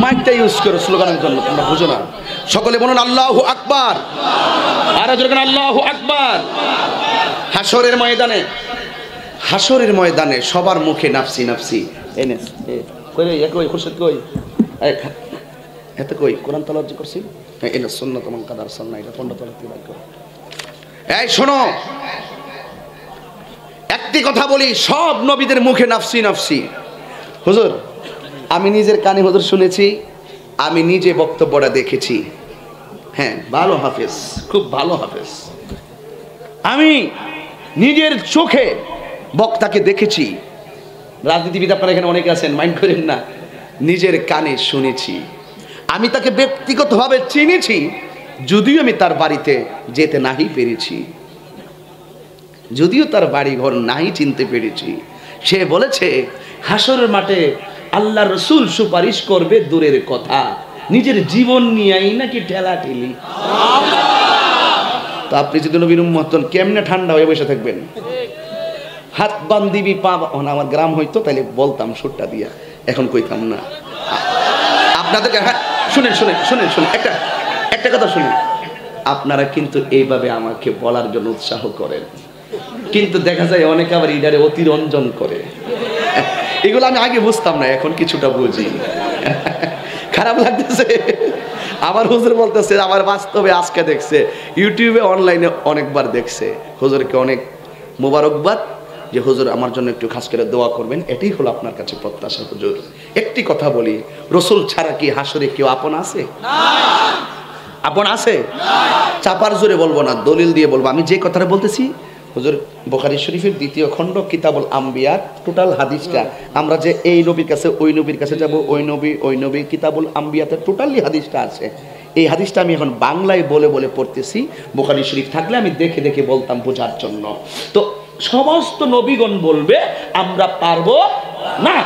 মাইকটা ইউজ করো স্লোগানের জন্য, তোমরা বুঝো না। সকলে বলুন আল্লাহু আকবার। আর যখন আল্লাহু আকবার। হাসরের ময়দানে, হাসরের ময়দানে সবার মুখে নাফসি নাফসি। এনেস কই রে, কই খুরশিদ, কই এত কই কোরআন তেলাওয়াত করছি। এনে সুন্নাত মান কাদার সুন্নাহ, এটা পণ্ডিত তেলাওয়াত করো। এই শোনো, একটি কথা বলি, সব নবীদের মুখে নাফসি নাফসি। হুজুর, আমি নিজের কানে হুজুর শুনেছি, আমি নিজে বক্তব্যটা দেখেছি। হ্যাঁ, ভালো হাফেজ, খুব ভালো হাফেজ। আমি নিজের চোখে বক্তাকে দেখেছি। রাজনীতিবিদ আপনারা এখানে অনেকে আছেন, মাইন্ড করেন না। নিজের কানে শুনেছি, আমি তাকে ব্যক্তিগতভাবে চিনেছি, যদিও আমি তার বাড়িতে যেতে নাহি পেরেছি, যদিও তার বাড়ি ঘর নাই চিনতে পেরেছি। সে বলেছে হাসরের মাঠে আল্লাহ রসুল সুপারিশ করবে দূরের কথা, নিজের জীবন নিয়েই নাকি ঠেলা ঠেলি। তো আপনি যদি নবীর উম্মত হন, কেমনে ঠান্ডা হয়ে বসে থাকবেন? হাত বান্দিবি পা, আমার গ্রাম হইতো তাইলে বলতাম সুরটা দিয়া, এখন কইতাম না। আপনাদেরকে শুনেন শুনেন শুনেন শুনেন একটা কথা শুনেন। আপনারা কিন্তু এইভাবে আমাকে বলার জন্য উৎসাহ করেন, কিন্তু দেখা যায় অনেকে আবার ইডারে অতিরঞ্জন করে। এগুলো আমি আগে বুঝতাম না, এখন কিছুটা বুঝি। খারাপ লাগতেছে। আমার হুজুর বলতেছে, আমার বাস্তবে আজকে দেখছে, ইউটিউবে অনলাইনে অনেকবার দেখছে। হুজুরকে অনেক মোবারকবাদ যে হুজুর আমার জন্য একটু খাস করে দোয়া করবেন, এটাই হলো আপনার কাছে প্রত্যাশা। হুজুর, একটি কথা বলি, রসুল ছাড়া কি হাসরে কেউ আপন আছে? আপন আছে? চাপার জোরে বলবো না, দলিল দিয়ে বলবো। আমি যে কথাটা বলতেছি, হুজুর বুখারী শরীফের 2য় খণ্ড কিতাবুল আম্বিয়া, টোটাল হাদিসটা আমরা যে এই নবীর কাছে ওই নবীর কাছে যাব, ওই নবী কিতাবুল আম্বিয়াতে টোটালি হাদিসটা আছে। এই হাদিসটা আমি এখন বাংলায় বলে বলে পড়তেছি, বুখারী শরীফ থাকলে আমি দেখে দেখে বলতাম বোঝার জন্য। তো সমস্ত নবীগণ বলবে আমরা পারবো না,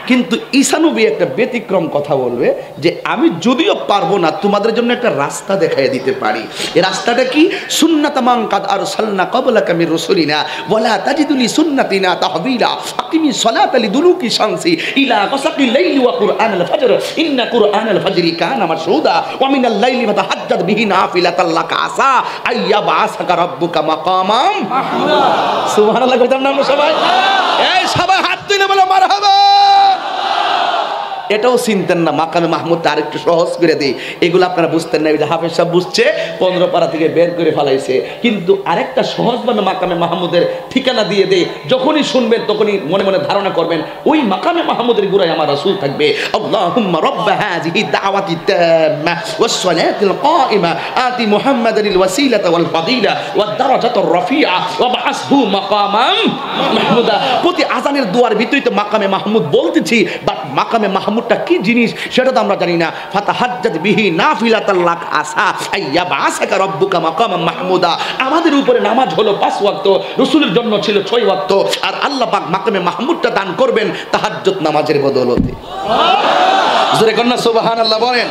কিন্তু ঈসা নবী একটা ব্যতিক্রম কথা বলবে যে আমি যদিও পারবো না, তোমাদের জন্য একটা রাস্তা দেখাই দিতে পারি। এই রাস্তাটা কি? সুন্নাত মান কাদ আরসালনা ক্বাবলাকা মির রাসূলিনা ওয়ালা তাজিদুলি সুন্নাতিনা তাহবিলা আকিমি সলাতা লিদুলুকি শামসি ইলা গাসাকিল লাইলি ওয়া কুরআনাল ফাজর ইন্না কুরআনাল ফাজরি কানা মাশহুদা ওয়া মিনাল লাইলি ফাতাহাজ্জাদ বিহি নাফিলাতাল লাকা আসা আইয়াবাসাকা রাব্বুকা মাকামাম মাহমুদা। সুবহানাল্লাহ। কইতাম না আমরা সবাই? এই সবাই হাত তুলে চিল্লে বলে মারহাবা। এটাও চিনতেন না, মাকামে মাহমুদটা আরেকটু সহজ করে দিই, এগুলো আপনারা বুঝতেন না। এই যে হাফেজ সাহেব বুঝছে 15 পারা থেকে বের করে ফেলাইছে, কিন্তু আরেকটা সহজভাবে মাকামে মাহমুদের ঠিকানা দিয়ে দেই, যখনই শুনবেন তখনই মনে মনে ধারণা করবেন ওই মাকামে মাহমুদের গোড়ায় আমার রাসূল থাকবে। আল্লাহুম্মা রাব্বা হাযিহি দাওয়াতি তাম্মা ওয়াস সালাতিল কাইমা আতি মুহাম্মাদানিল ওয়াসিলাতা ওয়াল ফাদিলা ওয়াদ দারাজাতুর রাফিআ ওয়া বা'আসহু মাকামান মাহমুদা। প্রতি আযানের দুয়ার ভিতরেই তো মাকামে মাহমুদ বলতেছি, বাট মাকামে মাহমুদটা কি জিনিস সেটা তো আমরা জানি না। ফাতাহাজ্জাত বিহি নাফিলাতাল লাক আসা আইয়া বাসাকা রাব্বুকা মাকামান মাহমুদা। আমাদের উপরে নামাজ হলো 5 ওয়াক্ত, রাসূলের জন্য ছিল 6 ওয়াক্ত, আর আল্লাহ পাক মাকামে মাহমুদটা দান করবেন তাহাজ্জুদ নামাজের বদৌলতে। জোরে কন্যা সুবহানাল্লাহ বলেন।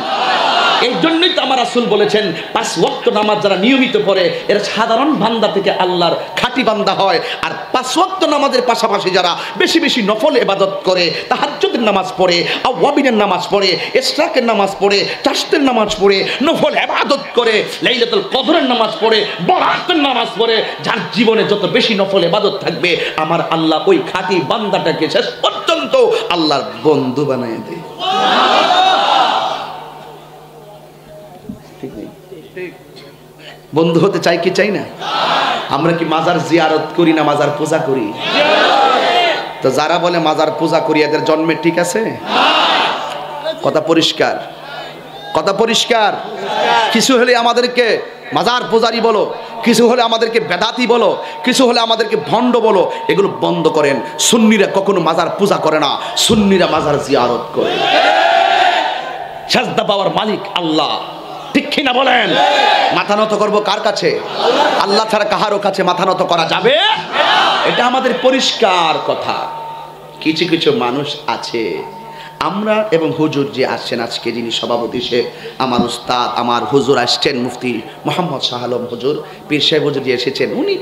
এই জন্যই তো আমার রাসূল বলেছেন 5 ওয়াক্ত নামাজ যারা নিয়মিত পড়ে এরা সাধারণ বান্দা থেকে আল্লাহর খাঁটি বান্দা হয়। আর 5 ওয়াক্ত নামাজের পাশাপাশি যারা বেশি বেশি নফল ইবাদত করে, তাহাজ্জুদের নামাজ পড়ে, আওয়াবিনের নামাজ পড়ে, ইশরাকের নামাজ পড়ে, তাশতের নামাজ পড়ে, নফল ইবাদত করে, লাইলাতুল কদরের নামাজ পড়ে, বরাতের নামাজ পড়ে, যার জীবনে যত বেশি নফল ইবাদত থাকবে আমার আল্লাহ ওই খাঁটি বান্দাটাকে শেষ পর্যন্ত আল্লাহর বন্ধু বানায় দেয়। বন্ধু হতে চাই কি চাই না? আমরা কি মাজার জিয়ারত করি না মাজার পূজা করি? তো যারা বলে মাজার পূজা করি এদের জন্মে ঠিক আছে? কথা পরিষ্কার, কথা পরিষ্কার। কিছু হলে আমাদেরকে মাজার পূজারি বলো, কিছু হলে আমাদেরকে বেদাতি বলো, কিছু হলে আমাদেরকে ভণ্ড বলো, এগুলো বন্ধ করেন। সুন্নিরা কখনো মাজার পূজা করে না, সুন্নিরা মাজার জিয়ারত করে। সাজদা পাওয়ার মালিক আল্লাহ, ঠিক কিনা বলেন? মাথা নত করবো কার কাছে? আল্লাহ ছাড়া কাহারও কাছে মাথা নত করা যাবে? এটা আমাদের পরিষ্কার কথা। কিছু কিছু মানুষ আছে, আমরা এবং হুজুর যে আসছেন আজকে, যিনি সভাপতি সে আমার উস্তাদ, আমার হুজুর আসছেন মুফতি মোহাম্মদ শাহ আলম হুজুর, পীর সাহেব হুজুর যে এসেছেন, উনি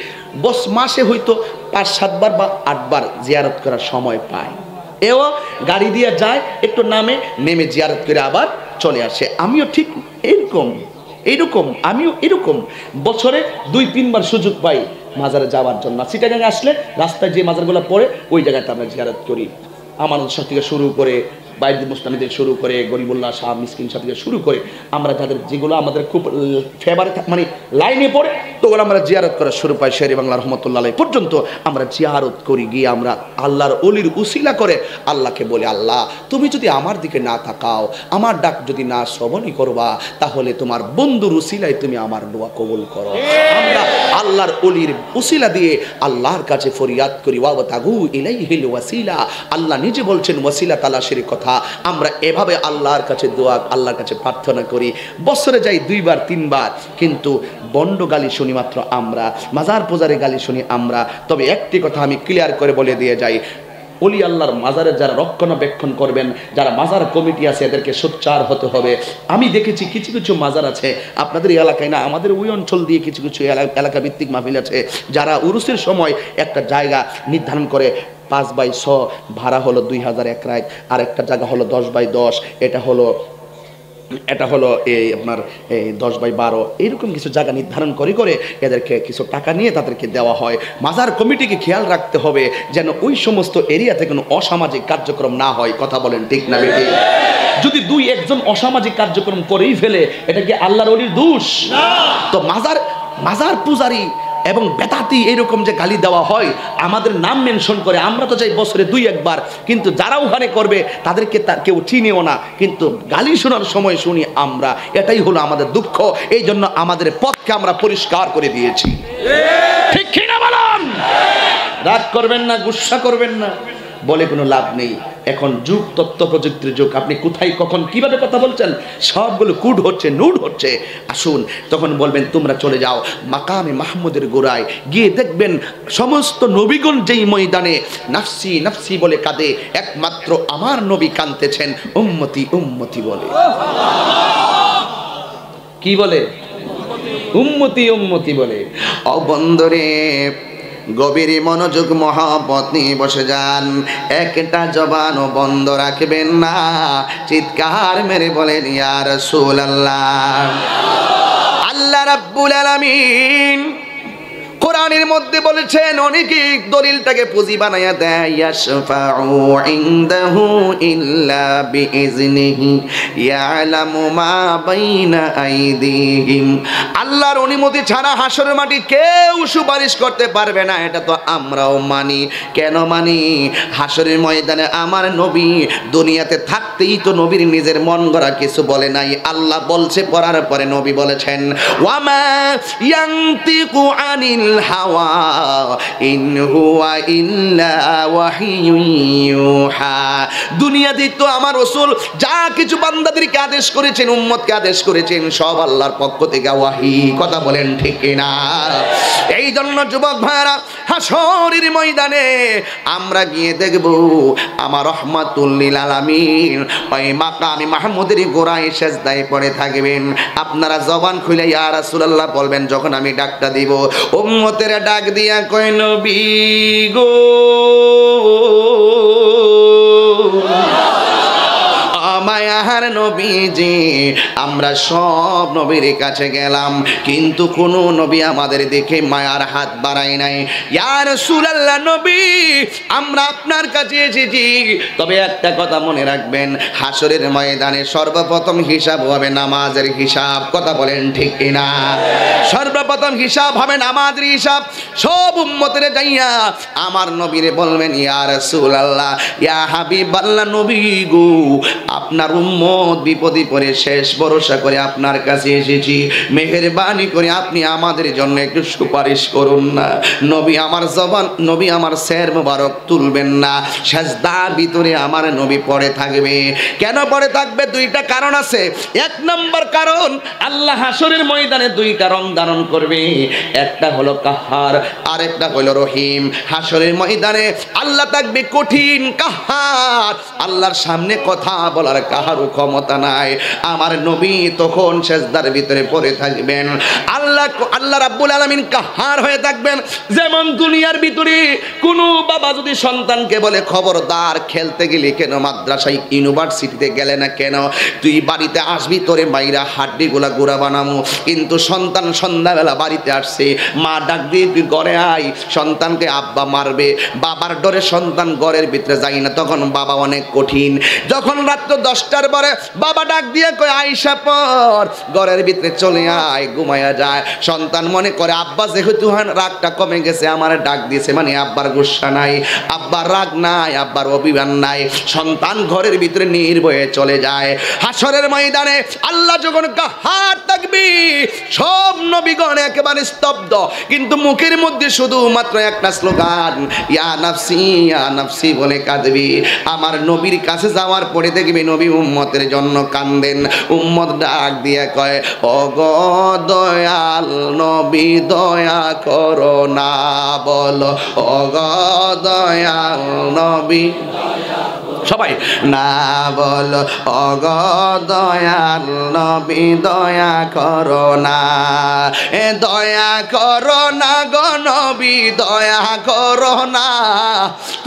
মাসে হয়তো 5-7 বার বা 8 বার জিয়ারত করার সময় পায়। এও গাড়ি দিয়ে যায়, একটু নেমে জিয়ারত করে আবার চলে আসে। আমিও ঠিক এইরকম আমিও এরকম বছরে 2-3 বার সুযোগ পাই মাজারে যাওয়ার জন্য। চিটাগাঙে আসলে রাস্তায় যে মাজারগুলো পড়ে ওই জায়গাতে আমরা জিয়ারত করি। আমানত শাহ থেকে শুরু করে, বাইদুল মুস্তামিদের শুরু করে, গরিবুল্লাহ শাহ মিসকিন শাহ থেকে শুরু করে, আমরা যাদের যেগুলো আমাদের খুব ফেভারিট মানে লাইনে পড়ে তো ওগুলো আমরা জিয়ারত করা শুরু পাই। শেরে বাংলা রহমতুল্লাহ আলাইহি পর্যন্ত আমরা জিয়ারত করি। গিয়ে আমরা আল্লাহর অলির উসিলা করে আল্লাহকে বলি, আল্লাহ তুমি যদি আমার দিকে না তাকাও, আমার ডাক যদি না শ্রবণই করবা, তাহলে তোমার বন্ধুর উসিলায় তুমি আমার দোয়া কবুল করো। আমরা আল্লাহর অলির উসিলা দিয়ে আল্লাহর কাছে ফরিয়াদ করি, ওয়াবতাগু ইলাইহিল ওয়াসিলা। আল্লাহ নিজে বলছেন ওয়াসিলা তালাশের কথা। আমরা এভাবে আল্লাহর কাছে দোয়া, আল্লাহর কাছে প্রার্থনা করি। বছরে যাই 2-3 বার, কিন্তু বন্ড গালি শুনি মাত্র আমরা, মাজার পূজারে গালি শুনি আমরা। তবে একটি কথা আমি ক্লিয়ার করে বলে দিয়ে যাই, ওলি আল্লাহর মাজারের যারা রক্ষণাবেক্ষণ করবেন, যারা মাজার কমিটি আছে, এদেরকে সোচ্চার হতে হবে। আমি দেখেছি কিছু কিছু মাজার আছে আপনাদের এই এলাকায় না, আমাদের ওই অঞ্চল দিয়ে কিছু কিছু এলাকা ভিত্তিক মাহফিল আছে, যারা উরুসের সময় একটা জায়গা নির্ধারণ করে 5/6 ভাড়া হলো 2000 এক রাত, আর একটা জায়গা হলো 10/10, এটা হলো এই আপনার 10/12, এইরকম কিছু জায়গা নির্ধারণ করে এদেরকে কিছু টাকা নিয়ে তাদেরকে দেওয়া হয়। মাজার কমিটিকে খেয়াল রাখতে হবে যেন ওই সমস্ত এরিয়াতে কোনো অসামাজিক কার্যক্রম না হয়। কথা বলেন ঠিক না বেঠিক? যদি 2-1 জন অসামাজিক কার্যক্রম করেই ফেলে, এটা কি আল্লাহর ওলির দোষ? তো মাজার পূজারি এবং বেদাতি এরকম যে গালি দেওয়া হয়, আমাদের নাম মেনশন করে, আমরা তো চাই বছরে 2-1 বার, কিন্তু যারা ওখানে করবে তাদেরকে কেউ চিনেও না, কিন্তু গালি শোনার সময় শুনি আমরা। এটাই হলো আমাদের দুঃখ। এই জন্য আমাদের পথকে আমরা পরিষ্কার করে দিয়েছি। ঠিক কিনা বলুন? রাগ করবেন না, গুসা করবেন না, বলে কোনো লাভ নেই। এখন যুগ তথ্য প্রযুক্তির যুগ, আপনি কোথায় কখন কিভাবে কথা বলছেন সবগুলো কুড হচ্ছে, নুড হচ্ছে। আসুন, তখন বলবেন তোমরা চলে যাও মাকামে মাহমুদের গোড়ায়, গিয়ে দেখবেন সমস্ত নবীগণ যেই ময়দানে নাফসি নাফসি বলে কাঁদে, একমাত্র আমার নবী কাঁদতেছেন উম্মতি উম্মতি বলে। কি বলে? উম্মতি উম্মতি বলে। ও বন্ধুরে, গভীর মনোযোগ মহব্বত নিয়ে বসে যান, একটা জবানও বন্ধ রাখবেন না, চিৎকার মেরে বলেন ইয়া রাসূলুল্লাহ। আল্লাহ রাব্বুল আলামিন কোরআনের মধ্যে বলেছেন অনেকে দলিলটাকে পুঁজি বানায়া দেয় ইয়াশফাউ ইনদাহু ইল্লা বিইজনিহি ইয়ালামু মা বাইনা আইদিহিম। আল্লাহর অনুমতি ছাড়া হাসরের মাটি কেউ সুপারিশ করতে পারবে না, এটা তো আমরাও মানি। কেন মানি? হাসরের ময়দানে আমার নবী দুনিয়াতে থাকতেই তো নবীর নিজের মন গড়া কিছু বলে নাই। আল্লাহ বলছে পড়ার পরে নবী বলেছেন ওয়ামা ইয়ানতিকু আনিল হাওয়া ইন হুয়া ইল্লা ওয়াহিয়ুন ইউহা। দুনিয়াতে তো আমার রাসূল যা কিছু বান্দাদেরকে আদেশ করেছেন, উম্মতকে আদেশ করেছেন, সব আল্লাহর পক্ষ থেকে ওয়াহি। কথা বলেন ঠিক কিনা? এই জন্য যুবক ভাইরা হাসরের ময়দানে আমরা গিয়ে দেখব আমার রহমাতুল লিল আলামিন ওই মাকামে মাহমুদের গোড়ায় সেজদায় পড়ে থাকবেন। আপনারা জবান খুলে ইয়া রাসূলুল্লাহ বলবেন যখন আমি ডাকটা দিব। উম্মতের ডাক দিয়া কয় নবী গো, মায়ার নবীজি, আমরা সব নবীর কাছে গেলাম কিন্তু কোন নবী আমাদের দেখে মায়ার হাত বাড়ায় নাই। ইয়া রাসূলুল্লাহ নবী, আমরা আপনার কাছে এসেছি, তবে একটা কথা মনে রাখবেন, হাসরের ময়দানে সর্বপ্রথম হিসাব হবে নামাজের হিসাব। কথা বলেন ঠিক কিনা? সর্বপ্রথম হিসাব হবে নামাজের হিসাব। সব উম্মতের যাইয়া আমার নবীরে বলবেন ইয়া রাসূলুল্লাহ, ইয়া হাবিবাল্লাহ, নবী গো, আপনার উম্মত বিপদে পড়ে শেষ ভরসা করে আপনার কাছে এসেছি, মেহেরবানি করে আপনি আমাদের জন্য একটু সুপারিশ করুন না। নবী আমার জবান, নবী আমার সের মোবারক তুলবেন না, সেজদার ভিতরে আমার নবী পড়ে থাকবে। কেন পড়ে থাকবে? দুইটা কারণ আছে। এক নম্বর কারণ, আল্লাহ হাসরের ময়দানে দুইটা রং ধারণ করবে, একটা হলো কাহার, আরেকটা হলো রহিম। হাসরের ময়দানে আল্লাহ থাকবে কঠিন কাহার, আল্লাহর সামনে কথা বলার কাহারও ক্ষমতা নাই। আমার নবী তখন সেজদার ভিতরে পড়ে থাকবেন। আল্লাহ রাব্বুল আলামিন কাহার হয়ে থাকবেন। যেমন দুনিয়ার ভিতরে কোনো বাবা যদি সন্তানকে বলে খবরদার খেলতে গেলে কেন, মাদ্রাসায় ইউনিভার্সিটিতে গেলে না কেন, তুই বাড়িতে আসবি, তোরে মাইরা হাড্ডিগুলা গুঁড়া বানামু। কিন্তু সন্তান সন্ধ্যাবেলা বাড়িতে আসছে, মা ডাক দিয়ে তুই ঘরে আয়, সন্তানকে আব্বা মারবে, বাবার ডরে সন্তান ঘরের ভিতরে যায় না, তখন বাবা অনেক কঠিন। যখন রাত্র 10টার পরে বাবা ডাক দিয়ে কয় আইসা পর, ঘরের ভিতরে চলে আয়, ঘুমায়া যায়। সন্তান মনে করে আব্বা যেহেতু রাগটা কমে গেছে, আমার ডাক দিয়েছে মানে আব্বার গুসা নাই, আব্বার রাগ নাই, আব্বার অভিমান নাই। সন্তান ঘরের ভিতরে নির্ভয়ে চলে যায়। হাসরের ময়দানে আল্লাহ যখন কাহার থাকবি, সব নবীগণ একেবারে স্তব্ধ, কিন্তু মুখের মধ্যে শুধুমাত্র একটা স্লোগান, ইয়া নাফসি ইয়া নাফসি বলে কাঁদবি। আমার নবীর কাছে যাওয়ার পরে দেখবি নবী উম্মতের জন্য কান্দেন। উম্মত ডাক দিয়ে কয় ও গো দয়াল নবী, দয়া করো না, বলো ও গো দয়াল নবী, সবাই না বলো ও গো দয়াল নবী, দয়া করো না, এ দয়া করো না গো নবী, দয়া করো না,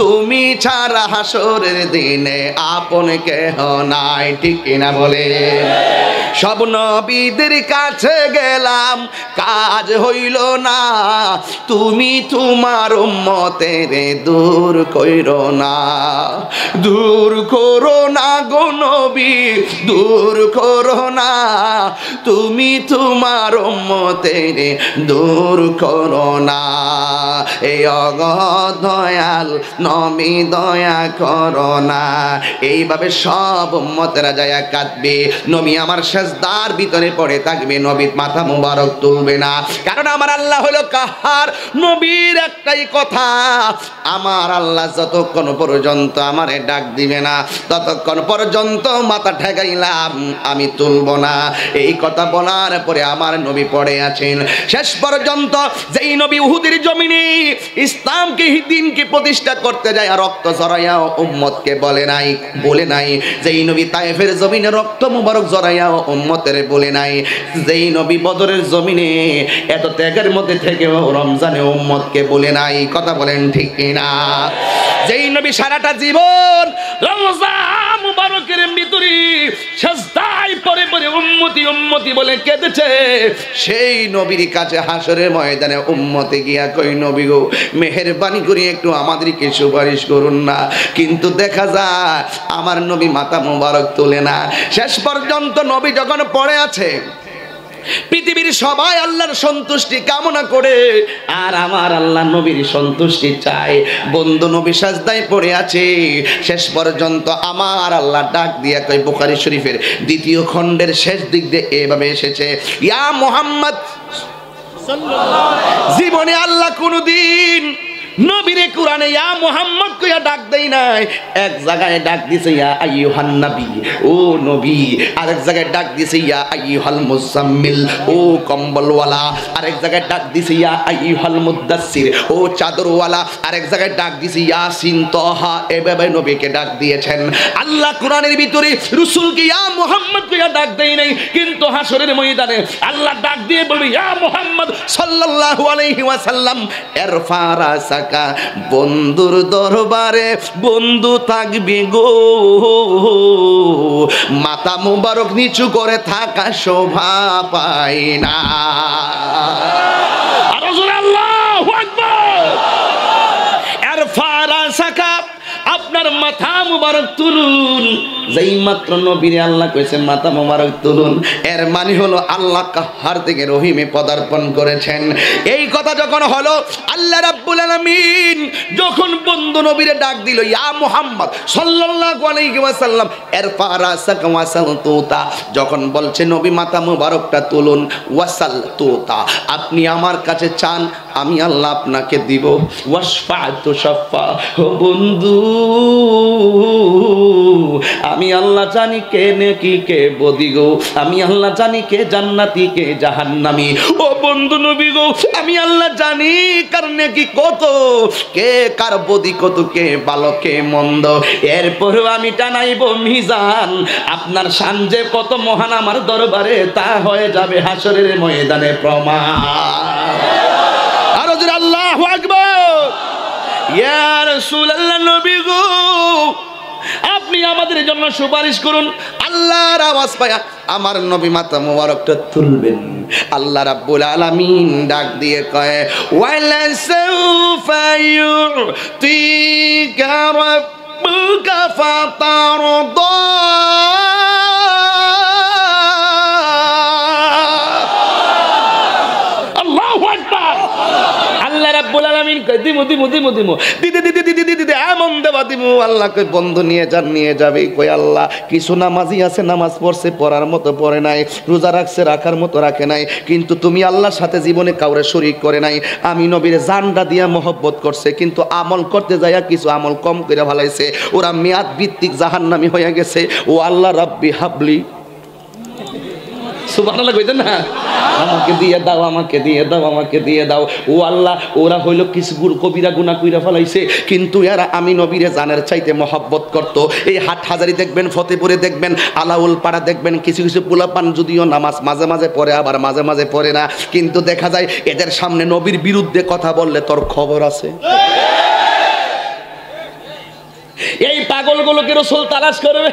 তুমি ছাড়া হাসরের দিনে আপন কেহ নাই। ঠিক কিনা বলে? সব নবীদের কাছে গেলাম, কাজ হইল না, তুমি তোমার উম্মতের দূর কইরো না, দূর করো না গো নবী, দূর করো না, তুমি তোমার উম্মতের দূর করো না। এই অগদয়াল নবী, দয়া করো না। এইভাবে সব উম্মতেরা যায় কাঁদবে, নবী আমার সেজদার ভিতরে পড়ে থাকবে, নবীর মাথা মুবারক তুলবে না। কারণ আমার আল্লাহ হলো কাহার। নবীর একটাই কথা, আমার আল্লাহ যতক্ষণ পর্যন্ত আমারে ডাক দিবে না, ততক্ষণ পর্যন্ত মাথা ঠেকাইলাম আমি তুলব না। এই কথা বলার পরে আমার নবী পড়ে আছেন শেষ পর্যন্ত। যেই নবী উহুদের জমিনে ইসলামকে, দ্বীনকে প্রতিষ্ঠা করতে যায় আর রক্ত ঝরাইয়া উম্মতকে বলে নাই। যেই নবী তায়েফের জমিনে রক্ত মুবারক ঝরাইয়া উম্মতের বলে নাই। যেই নবী বদরের জমিনে এত ত্যাগের মধ্যে থেকেও রমজানে উম্মতকে বলে নাই। কথা বলেন ঠিক কিনা? যেই নবী সারাটা জীবন রমজান মুবারকের ভিতরে সেজদায় পড়ে পড়ে উম্মত উম্মতি বলে কেঁদেছে, সেই নবীর কাছে হাসরের ময়দানে উম্মতে গিয়া কই, নবী গো মেহেরবানি করে একটু আমাদেরকে সুপারিশ করুন না। কিন্তু দেখা যায় আমার নবী মাথা মোবারক তোলে না। শেষ পর্যন্ত নবী যখন পড়ে আছে, পৃথিবীর সবাই আল্লাহর সন্তুষ্টি কামনা করে, আর আমার আল্লাহ নবীর সন্তুষ্টি চায়। বন্ধু নবী সাজদায় পড়ে আছে, শেষ পর্যন্ত আমার আল্লাহ ডাক দিয়া কয়, বুখারী শরীফের 2য় খণ্ডের শেষ দিক দিয়ে এভাবে এসেছে, ইয়া মুহাম্মদ জীবনে আল্লাহ কোনদিন নবীরে কোরআনে ইয়া মুহাম্মদ কইয়া ডাক দেই নাই। এক জায়গায় ডাক দিছে ইয়া আইয়ুহান নবী, ও নবী। আরেক জায়গায় ডাক দিছে ইয়া আইয়ুহাল মুজাম্মিল, ও কম্বলওয়ালা। আরেক জায়গায় ডাক দিছে ইয়া আইয়ুহাল মুদাসসির, ও চাদরওয়ালা। আরেক জায়গায় ডাক দিছে ইয়াসিন তাহা। এভাবে নবীকে ডাক দিয়েছেন আল্লাহ। কোরআনের ভিতরে রাসূলকে ইয়া মুহাম্মদ কইয়া ডাক দেই নাই, কিন্তু হাসরের ময়দানে আল্লাহ ডাক দিয়ে বলবে ইয়া মুহাম্মদ সাল্লাল্লাহু আলাইহি ওয়াসাল্লাম ইরফা রাসাক, বন্ধুর দরবারে বন্ধু থাকবি গো, মাথা মুবারক নিচু করে থাকা শোভা পায় না। আর রাসূল আল্লাহু আকবার। ইরফা রাসাকা, আপনার মাথা মুবারক তুলুন। যেই মাত্র নবীরে আল্লাহ কইছেন মাথা মুবারক তুলুন, এর মানে হলো আল্লাহ কাহ্হার থেকে রহিমে পদার্পণ করেছেন। এই কথা যখন হলো, আল্লাহ রাব্বুল আলামিন যখন বন্ধু নবীরে ডাক দিল ইয়া মুহাম্মদ সাল্লাল্লাহু আলাইহি ওয়াসাল্লাম ইরফা রাসাকা ওয়াসাল তুতা, যখন বলছে নবী মাথা মুবারকটা তুলুন, ওয়াসাল তুতা, আপনি আমার কাছে চান আমি আল্লাহ আপনাকে দিব। ওয়াশফা'তু শাফা, ও বন্ধু আমি আল্লাহ জানি কে নেকি কে বদি গো, আমি আল্লাহ জানি কে জান্নাতি কে জাহান্নামী। ও বন্ধু নবী গো, আমি আল্লাহ জানি কার নেকি কত, কে কার বদি কত, কে ভালো কে মন্দ। এরপরেও আমি টানাইব মিজান, আপনার শান যে কত মহান আমার দরবারে তা হয়ে যাবে হাসরের ময়দানে প্রমাণ। আর জোরে আল্লাহু আকবার। ইয়া রাসূলুল্লাহ, নবী গো আপনি আমাদের জন্য সুপারিশ করুন। আল্লাহর আওয়াজ পায়া আমার নবী মাথা মোবারকটা তুলবেন। আল্লাহ রাব্বুল আলামিন ডাক দিয়ে কয়, ওয়ালা সাউফা ইউতিকা রাব্বুকা ফাতারদা। আল্লাহু আকবার। আল্লাহ রাব্বুল আলামিন কয়, দিমু দিমু দিমু দিমু দিদি দিদি দিদি দিদি এমন দেবা দিমু। আল্লাহ কয়, বন্ধু নিয়ে যান, নিয়ে যাবে। কই আল্লাহ কিছু নামাজি আছে নামাজ পড়ছে পড়ার মতো পড়ে নাই, রোজা রাখছে রাখার মতো রাখে নাই, কিন্তু তুমি আল্লাহর সাথে জীবনে কাউরে শরীক করে নাই। আমি নবীর জানটা দিয়া মহব্বত করছে, কিন্তু আমল করতে যাইয়া কিছু আমল কম করে ভালাইছে, ওরা মেয়াদ ভিত্তিক জাহান্নামী হয়ে গেছে। ও আল্লাহ রাব্বি হাবলি, সুবহানাল্লাহ কইতেন না, আমাকে দিয়ে দাও, আমাকে দিয়ে দাও, আমাকে দিয়ে দাও। ও আল্লাহ ওরা হইল কিছু কবিরা গুনাহ কইরা ফেলাইছে, কিন্তু এরা আমি নবীরে জানের চাইতে মহব্বত করত। এই হাটহাজারি দেখবেন, ফতেপুরে দেখবেন, আলাউল পাড়া দেখবেন, কিছু কিছু পোলাপান যদিও নামাজ মাঝে মাঝে পড়ে আবার মাঝে মাঝে পড়ে না, কিন্তু দেখা যায় এদের সামনে নবীর বিরুদ্ধে কথা বললে তোর খবর আছে। এই পাগলগুলোকে রাসূল তালাশ করবে,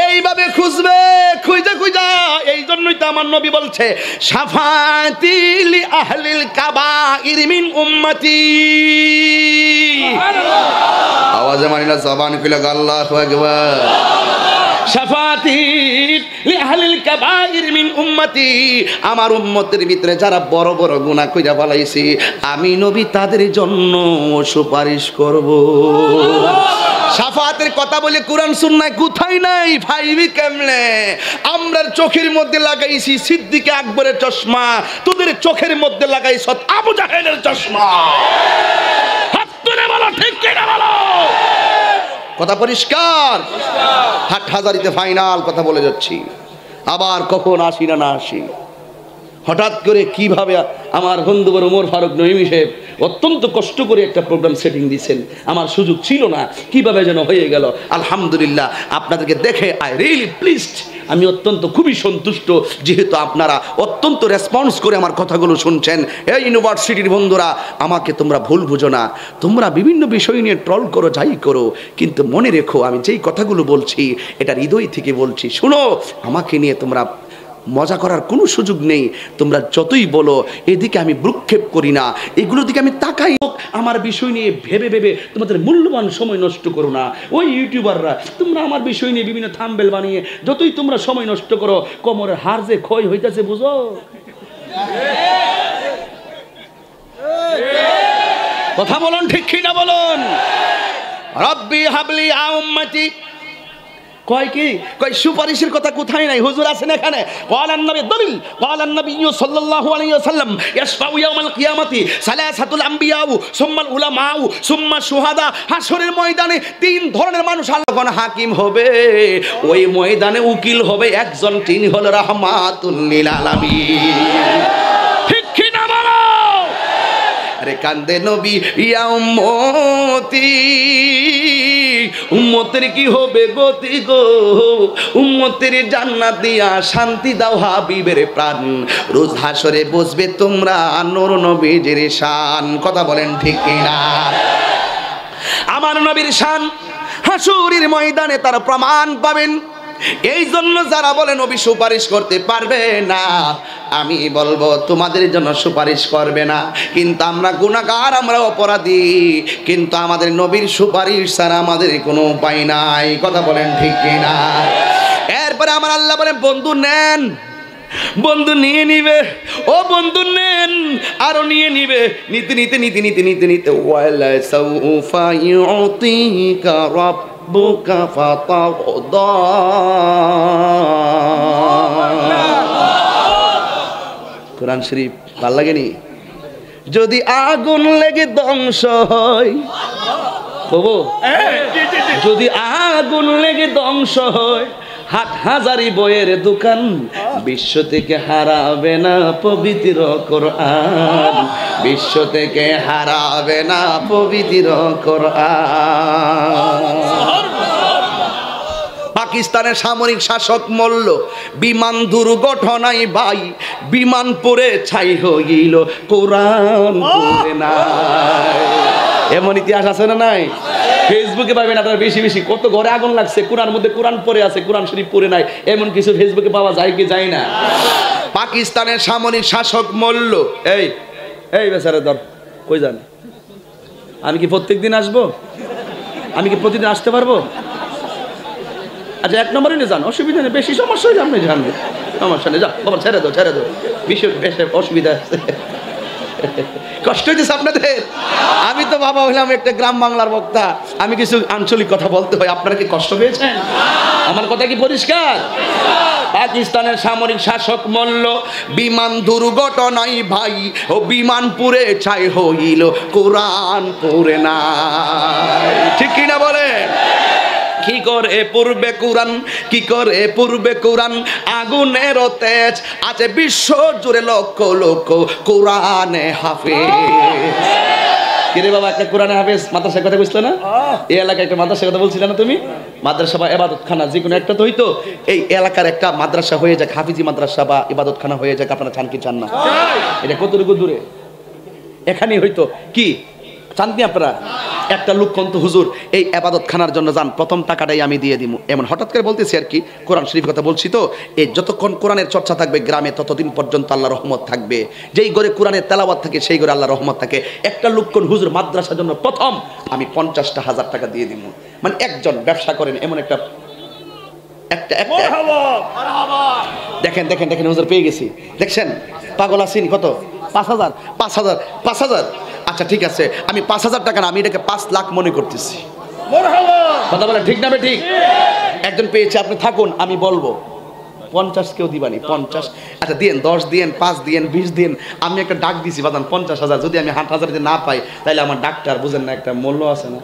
এইভাবে খুঁজবে, খুঁজা খুঁজা। এই জন্যই তো আমার নবী বলছে, শাফাআতি লি আহলিল কাবাইর মিন উম্মতি। আওয়াজে মানিনা জবান খুলে আল্লাহু আকবার। শাফাআতি লি আহলিল কাবাইর মিন উম্মতি, আমার উম্মতের ভিতরে যারা বড় বড় গুনাহ কইরা ফেলাইছে আমি নবী তাদের জন্য সুপারিশ করব। শাফাতের কথা বলে কোরআন সুন্নাহ কোথায় নাই, ভাইবি কেমনে? আমরার চোখের মধ্যে লাগাইছি সিদ্দিক আকবরের চশমা, তোদের চোখের মধ্যে লাগাইছ আবু জাহেলের চশমা। হাত তুলে বলো ঠিক কিনা বলো। কথা পরিষ্কার। হাটহাজারিতে ফাইনাল কথা বলে যাচ্ছি, আবার কখন আসি না না আসি। হঠাৎ করে কিভাবে আমার বন্ধুবর ওমর ফারুক নঈমী সাহেব অত্যন্ত কষ্ট করে একটা প্রোগ্রাম সেটিং দিয়েছেন, আমার সুযোগ ছিল না, কিভাবে যেন হয়ে গেল। আলহামদুলিল্লাহ আপনাদেরকে দেখে আই রিয়েলি প্লিজড। আমি অত্যন্ত খুবই সন্তুষ্ট, যেহেতু আপনারা অত্যন্ত রেসপন্স করে আমার কথাগুলো শুনছেন। এই ইউনিভার্সিটির বন্ধুরা, আমাকে তোমরা ভুল বুঝো না, তোমরা বিভিন্ন বিষয় নিয়ে ট্রল করো, যাই করো, কিন্তু মনে রেখো আমি যেই কথাগুলো বলছি এটা হৃদয় থেকে বলছি। শুনো, আমাকে নিয়ে তোমরা মজা করার কোনো সুযোগ নেই। তোমরা যতই বলো, এদিকে আমি ভ্রুক্ষেপ করি না, এগুলোর দিকে আমি তাকাই। আমার বিষয় নিয়ে ভেবে ভেবে তোমাদের মূল্যবান সময় নষ্ট করো না। ওই ইউটিউবাররা, তোমরা আমার বিষয় নিয়ে বিভিন্ন থাম্বনেল বানিয়ে যতই তোমরা সময় নষ্ট করো, কোমরের হাড় যে ক্ষয় হইতেছে, বুঝো? কথা বলুন, ঠিক কি না বলুন? রব্বি হাবলি উম্মতি কয় কি কয় সুপারিশের কথা কোথায় নাই, হুজুর আছেন এখানে। ওয়ালান নবী দলিল, ওয়ালান নবী সাল্লাল্লাহু আলাইহি ওয়াসাল্লাম ইয়াশফাউ ইয়াউমাল কিয়ামতি সালাসাতুল আম্বিয়াউ সুম্মাল উলামাউ সুম্মা শুহাদা। হাসরের ময়দানে তিন ধরনের মানুষ আল্লাহ হাকিম হবে, ওই ময়দানে উকিল হবে একজন, তিনি হলো রাহমাতুল লিল আলামিন। ঠিক কি না বলো? আরে কান্দে নবী ইয়া উম্মতি, উম্মতের কি হবে গতি গো, উম্মতের জান্নাত দিয়া শান্তি দাও হাবিবের প্রাণ, রোজ হাসরে বসবে তোমরা নূর নবীজির শান। কথা বলেন ঠিক কিনা? আমার নবীর শান হাসরের ময়দানে তার প্রমাণ পাবেন। এই জন্য যারা বলে নবী সুপারিশ করতে পারবে না, আমি বলবো তোমাদের জন্য সুপারিশ করবে না, কিন্তু আমরা গুনাহগার, আমরা অপরাধী, কিন্তু আমাদের নবীর সুপারিশ ছাড়া আমাদের কোনো উপায় নাই। কথা বলেন ঠিক কিনা? এরপরে আমার আল্লাহ বলেন বন্ধু নেন, বন্ধু নিয়ে নিবে, ও বন্ধু নেন, আরো নিয়ে নিবে, নিতে নিতে নিতে নিতে নিতে নিতে ওয়ালা সাউফা ইউতিকা রাব্বুকা ফাতারদা। কোরআন শরীফ ভাল লাগেনি? যদি আগুন লেগে ধ্বংস হয়, যদি আগুন লেগে ধ্বংস হয় হাট হাজারি বইয়ের দোকান, বিশ্ব থেকে হারাবে না পবিত্র কোরআন, বিশ্ব থেকে হারাবে না পবিত্র কোরআন। পাকিস্তানের সামরিক শাসক মল্ল, বিমান দুর্ঘটনায় ভাই বিমান পড়ে ছাই হইল, কোরআন পড়ে নাই। এমন ইতিহাস আছে না নাই? ফেসবুকে পাবেন আপনারা বেশি বেশি, কত ঘরে আগুন লাগছে, কোরআন মধ্যে কোরআন পড়ে আছে, কোরআন শরীফ পড়ে নাই, এমন কিছু ফেসবুকে পাওয়া যায় কি যায় না? পাকিস্তানের সামরিক শাসক মল্ল, এই এই বেচারা ধর, কই যান? আমি কি প্রত্যেকদিন আসবো? আমি কি প্রতিদিন আসতে পারবো? আচ্ছা, এক নম্বরে নিয়ে যান, অসুবিধা নেই, বেশি সমস্যা হয়ে আপনি জানবেন, সমস্যা নেই, যা বাবা ছেড়ে দাও, ছেড়ে দাও, বিষয় বেশি অসুবিধা আছে। কষ্ট হয়েছে আপনাদের? আমি তো বাবা হইলাম একটা গ্রাম বাংলার বক্তা, আমি কিছু আঞ্চলিক কথা বলতে হয়, আপনারা কি কষ্ট পেয়েছেন? আমার কথা কি পরিষ্কার? পাকিস্তানের সামরিক শাসক মল্ল, বিমান দুর্ঘটনায় ভাই ও বিমান পুড়ে ছাই হইল, কোরআন পড়ে নাই। ঠিক কিনা বলেন? কি করে পূর্বে কোরআন, কি করে পূর্বে কোরআন, আগুনের তেজ আছে বিশ্ব জুড়ে লক্ষ লক্ষ কোরআনে হাফেজ। কিরে বাবা, একটা কোরআনে হাফেজ মাদ্রাসার কথা বুঝলে না? এই এলাকায় একটা মাদ্রাসার কথা বলছিলে না তুমি? মাদ্রাসা বা ইবাদতখানা যে কোনো একটা তো হইতো, এই এলাকার একটা মাদ্রাসা হয়ে যাক, হাফিজি মাদ্রাসা বা ইবাদতখানা হয়ে যাক, আপনারা চান কি চান না? এটা কতটুকু দূরে? এখানেই হইতো কি চান কি আপনারা? একটা লোক কন্ত হুজুর এই ইবাদতখানার জন্য যান, প্রথম টাকাটাই আমি দিয়ে দিব, এমন হঠাৎ করে বলতেছি আর কি, কোরআন শরীফ কথা বলছি তো। এই যতক্ষণ কোরআনের চর্চা থাকবে গ্রামে, ততদিন পর্যন্ত আল্লাহ রহমত থাকবে। যেই ঘরে কোরআনের তেলাওয়াত থাকে সেই ঘরে আল্লাহ রহমত থাকে। একটা লোক কোন হুজুর মাদ্রাসার জন্য প্রথম আমি 50,000 টাকা দিয়ে দিব, মানে একজন ব্যবসা করেন এমন একটা দেখেন দেখেন দেখেন হুজুর পেয়ে গেছি, দেখছেন পাগল আছেন কত? 5,000 5,000 5,000। আচ্ছা ঠিক আছে, আমি 5,000 টাকা না, আমি এটাকে 5 লাখ মনে করতেছি। কথা বলেন ঠিক না? ঠিক। একজন পেয়েছে, আপনি থাকুন, আমি বলবো 50 কেউ দিবানি 50। আচ্ছা দিন 10 দিন, 5 দিন, 20 দিন। আমি একটা ডাক দিছি বাদান 50,000, যদি আমি 8,000 না পাই তাহলে আমার ডাক্তার বুঝেন না, একটা মূল্য আছে না?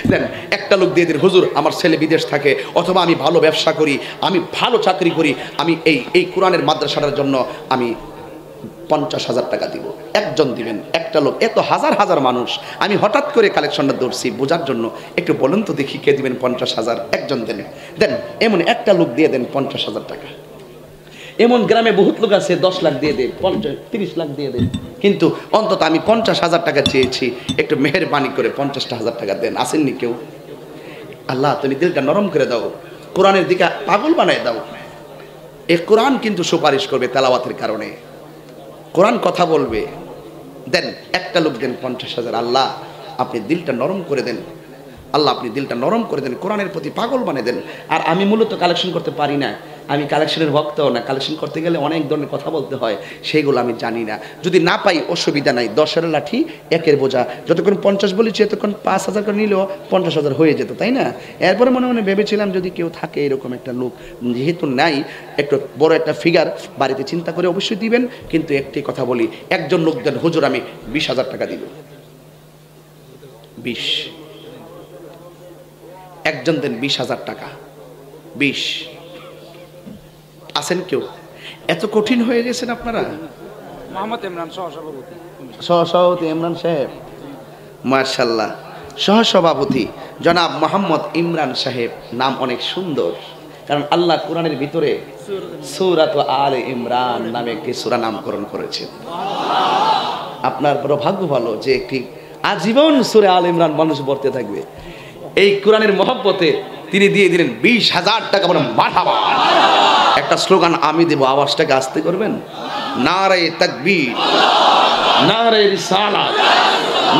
দেন একটা লোক দিয়ে দিন, হুজুর আমার ছেলে বিদেশ থাকে, অথবা আমি ভালো ব্যবসা করি, আমি ভালো চাকরি করি, আমি এই কোরআনের মাদ্রাসাটার জন্য আমি 50,000 টাকা দিব। একজন দিবেন, একটা লোক। এত হাজার হাজার মানুষ, আমি হঠাৎ করে কালেকশনটা ধরছি বোঝার জন্য। একটু বলুন তো দেখি কে দিবেন 50,000? একজন দেন, দেন। এমন একটা লোক দিয়ে দেন 50,000 টাকা। এমন গ্রামে বহুত লোক আছে 10 লাখ দিয়ে দেন, 30 লাখ দিয়ে দেন, কিন্তু অন্তত আমি 50,000 টাকা চেয়েছি, একটু মেহেরবানি করে 50,000 টাকা দেন। আসেননি কেউ? আল্লাহ তুমি দিলটা নরম করে দাও, কোরআনের দিকে পাগল বানায় দাও। এই কোরআন কিন্তু সুপারিশ করবে তেলাওয়াতের কারণে, কোরআন কথা বলবে। দেন, একটা লোক দেন 50,000। আল্লাহ আপনি দিলটা নরম করে দেন, আল্লাহ আপনি দিলটা নরম করে দেন, কোরআনের প্রতি পাগল বানিয়ে দেন। আর আমি মূলত কালেকশন করতে পারি না, আমি কালেকশনের ভক্তও না। কালেকশন করতে গেলে অনেক ধরনের কথা বলতে হয়, সেইগুলো আমি জানি না। যদি না পাই অসুবিধা নাই, 10-এর লাঠি 1-এর বোঝা। যতক্ষণ 50 বলেছি এতক্ষণ 5,000 করে নিলেও 50,000 হয়ে যেত, তাই না? এরপরে মনে মনে ভেবেছিলাম যদি কেউ থাকে এরকম একটা লোক, যেহেতু নাই, একটু বড় একটা ফিগার বাড়িতে চিন্তা করে অবশ্যই দিবেন। কিন্তু একটি কথা বলি, একজন লোক দেন, হুজুর আমি 20,000 টাকা দিব। 20 একজন দেন 20,000 টাকা। 20 আছেন কেউ? এত কঠিন হয়ে গেছেন আপনারা? মোহাম্মদ ইমরান সহসভাপতি। সহসভাপতি ইমরান সাহেব, মাশাআল্লাহ। সহসভাপতি জনাব মোহাম্মদ ইমরান সাহেব, নাম অনেক সুন্দর, কারণ আল্লাহ কোরআনের ভিতরে সূরাত আলে ইমরান নামে একটি সূরা নামকরণ করেছেন। আপনার বড় ভাগ্য ভালো যে একটি আজীবন সূরা আলে ইমরান মানুষ পড়তে থাকবে। এই কোরআনের মহব্বতে তিনি দিয়ে দিলেন 20,000 টাকা। বলেন মারহাবা। একটা স্লোগান আমি দেব, আওয়াজটাকে আস্তে করবেন। নারে তাকবীর, নারে রিসালাত,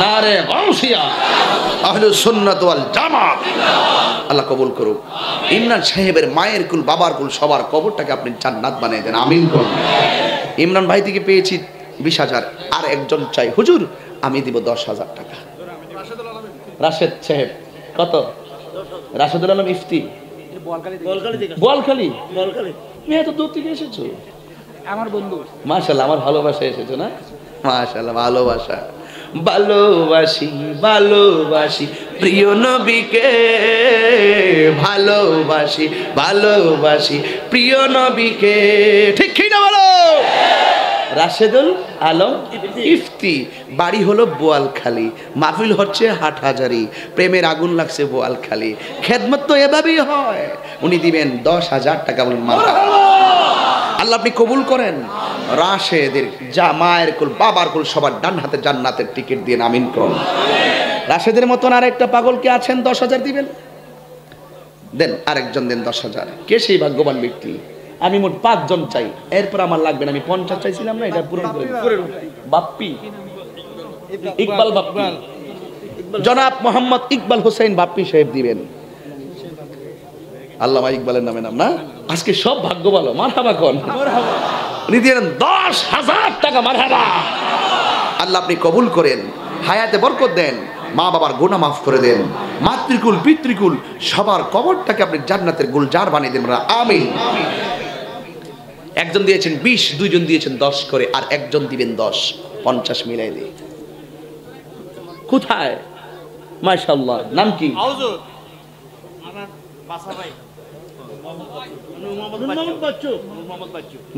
নারে গাউসিয়া, আহলুস সুন্নাত ওয়াল জামাত। আল্লাহ কবুল করুক। ইমরান সাহেবের মায়ের কুল, বাবার কুল, সবার কবরটাকে আপনি জান্নাত বানিয়ে দেন, আমিন করুন। ইমরান ভাই থেকে পেয়েছি 20,000, আর একজন চাই, হুজুর আমি দিব 10,000 টাকা। রাশেদ সাহেব কত? রাশেদুল আলম ইফতি, বোয়ালখালী। মেয়ে তো দূর থেকে এসেছো, আমার বন্ধু। মাশাআল্লাহ, আমার ভালোবাসা এসেছো না? মাশাআল্লাহ, ভালোবাসা। ভালোবাসি ভালোবাসি প্রিয় নবীকে, ভালোবাসি ভালোবাসি প্রিয় নবীকে। ঠিক কি না বলো? রাশেদুল আলম ইফতি, বাড়ি হলো বোয়ালখালী, মাহফিল হচ্ছে হাটহাজারি, প্রেমের আগুন লাগছে বোয়ালখালী। খেদমত তো এভাবেই হয়। উনি দিবেন 10,000 টাকা। বলুন মারহাবা। আল্লাহ আপনি কবুল করেন। রাশেদের যা মায়ের কুল, বাবার কুল, সবার ডান হাতে জান্নাতের টিকিট দিয়ে আমিন করুন। রাশেদের মতন আরেকটা পাগল কে আছেন? 10,000 দিবেন, দেন। আরেকজন দেন 10,000। কে সেই ভাগ্যবান ব্যক্তি? আমি মোট 5 জন চাই, এরপর আমার লাগবে না। আমি 50 চাইছিলাম না, এটা পূরণ করে বাপ্পি, ইকবাল বাপ্পি, জনাব মোহাম্মদ ইকবাল হোসেন বাপ্পি সাহেব দিবেন। আল্লামা ইকবালের নামে নাম না? আজকে সব ভাগ্য ভালো। মারহাবা কোন? উনি দিলেন 10,000 টাকা। মারহাবা। আল্লাহ আপনি কবুল করেন, হায়াতে বরকত দেন, মা বাবার গুনাহ মাফ করে দেন, মাতৃকুল পিতৃকুল সবার কবরটাকে আপনি জান্নাতের গুলজার বানিয়ে দেন। আমিন। একজন দিয়েছেন 20, দুইজন দিয়েছেন 10 করে, আর একজন দিবেন 10। 50 মিলাই দিই। কোথায়? মাশাআল্লাহ। নাম কি?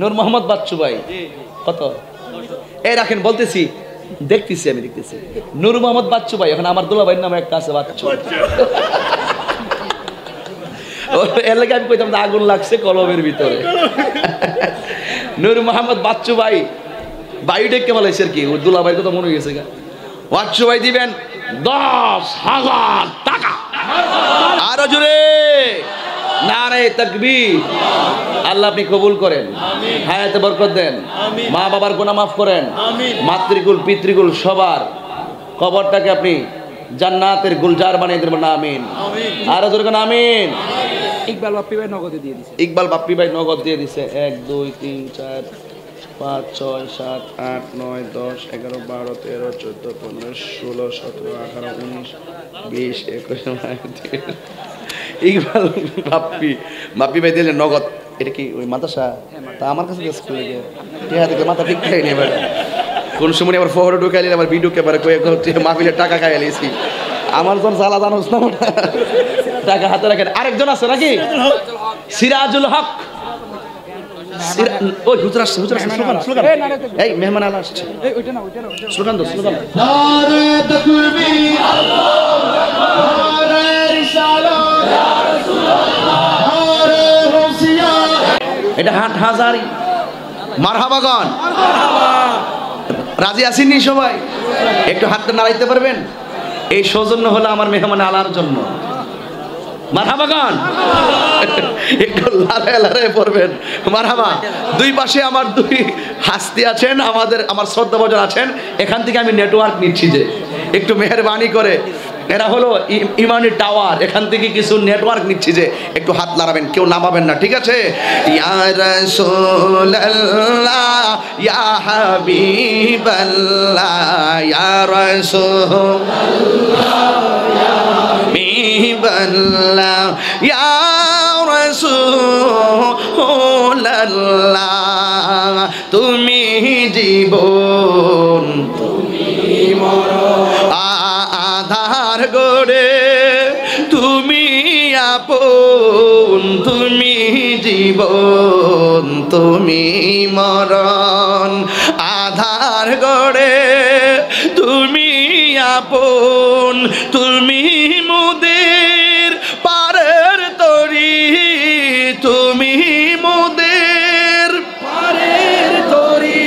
নূর মোহাম্মদ বাচ্চু ভাই। কত? এই রাখেন, বলতেছি, দেখতেছি, আমি দেখতেছি। নূর মোহাম্মদ বাচ্চু ভাই। এখন আমার দুলা ভাইয়ের নামে একটা আছে বাচ্চু। এর লাগে আমি কইতাম আগুন লাগছে কলমের ভিতরে। নূর মোহাম্মদ বাচ্চু ভাই, বায়ুটেককে বলেছে আর কি, দুলা ভাইয়ের কথা মনে হয়ে গেছে। বাচ্চু ভাই দিবেন 10,000 টাকা। আরো জোরে নারে তাকবীর। আল্লাহ আপনি কবুল করেন, হায়াতে বরকত দেন, মা বাবার গুনাহ মাফ করেন, মাতৃকুল পিতৃকুল সবার কবরটাকে আপনি জান্নাতের গুলজার বানিয়ে দেবেন। আমিন। আরো জোরে কোন আমিন। ইকবাল বাপ্পি ভাই নগদে দিয়ে দিছে। ইকবাল বাপ্পি ভাই নগদ দিয়ে দিছে। 1 2 3 4 5 6 7 8 9 10 11 12 13 14 15 16 17 18 19 20 21 ইকবাল বাপ্পি ভাই দিলেন নগদ। এটা কি ওই মাদ্রাসা? তা আমার কাছে স্কুলে গিয়ে মাথা ঠিক খাই নি। এবার কোন সময় আবার ফহরে ঢুকাইলেন, আবার ভিডিওকে এবার মাহফিলের টাকা খাইয়া লিয়েছি। আমার জন জ্বালা জানোস না, টাকা হাতে রাখেন। আরেকজন আছে নাকি? সিরাজুল হক ওই হুজুর আসছে, হুজুর আসছে, স্লোগান স্লোগান, এই মেহমান আলা আসছে, এই ওইটা না ওইটা না স্লোগান দাও, স্লোগান। নারে তাকবীর নারে রিসালাত ইয়া রাসূলুল্লাহ নারে হুসিয়া। এটা হাট হাজারি মারহাবাগন, রাজি আসেননি সবাই? একটু হাতটা নাড়াইতে পারবেন? এই সৌজন্য হলো আমার মেহমান আলার জন্য। মারহাবাগন, একটু লাড়ায় লাড়ায় পড়বেন। মারহাবা। দুই পাশে আমার দুই হাস্তি আছেন, আমার শ্রদ্ধাভাজন আছেন। এখান থেকে আমি নেটওয়ার্ক নিচ্ছি, যে একটু মেহরবানি করে, এরা হলো ইমানি টাওয়ার, এখান থেকে কিছু নেটওয়ার্ক নিচ্ছি, যে একটু হাত লাগাবেন, কেউ নামাবেন না, ঠিক আছে? ইয়া রাসূলুল্লাহ ইয়া হাবিবাল্লাহ ইয়া রাসূলুল্লাহ ইয়া হাবিবাল্লাহ ইয়া রাসূলুল্লাহ, তুমি জীবন তুমি মরণ, আধার গড়ে তুমি আপন, তুমি জীবন তুমি মরণ, আধার গড়ে তুমি আপন, তুমি মোদের পারের তরি, তুমি মোদের পারের তরি,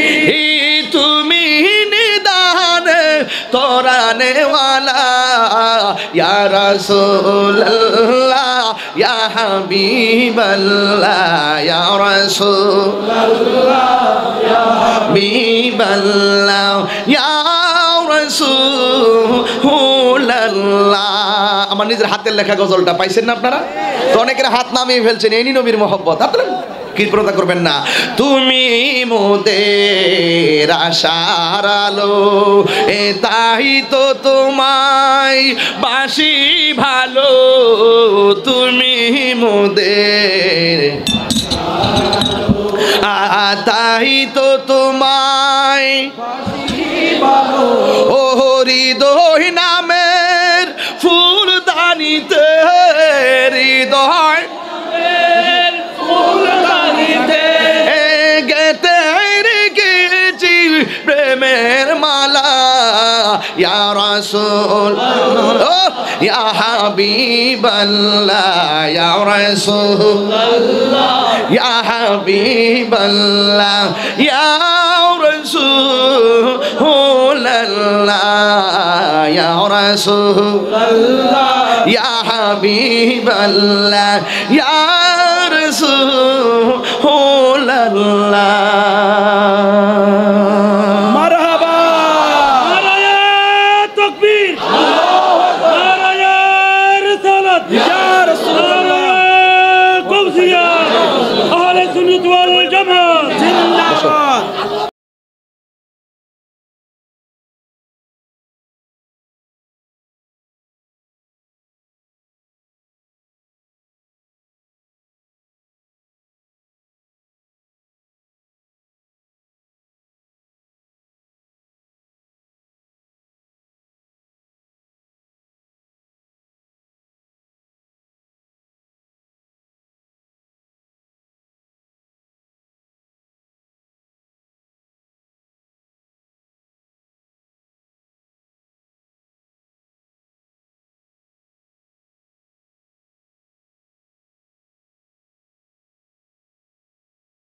তুমি নিদানে তোরানে ওয়ালা ইয়া রাসূলুল্লাহ ইয়া হাবিবাল্লাহ ইয়া রাসূলুল্লাহ ইয়া হাবিবাল্লাহ ইয়া রাসূলুল্লাহ। আমার নিজের হাতের লেখা গজলটা পাইছেন না আপনারা? তো অনেকের হাত নামিয়ে ফেলছেন, এই নবীর মহব্বত। আপনারা কৃপণতা করবেন না। তুমি মোদের আশার আলো, এ তাই তো তোমায় বাসি ভালো, তুমি মোদের তাই তো তোমায় ও হৃদয় নামের ফুলদানিতে, হৃদয় ফুলদানিতে গেতে রেখেছি প্রেমের মালা ইয়া রাসূলুল্লাহ ইয়া হাবিবাল্লাহ ইয়া রাসূলুল্লাহ ইয়া হাবিবাল্লাহ ইয়া রাসূলুল্লাহ ইয়া রাসূলুল্লাহ ইয়া হাবিবাল্লাহ ইয়া রাসূলুল্লাহ।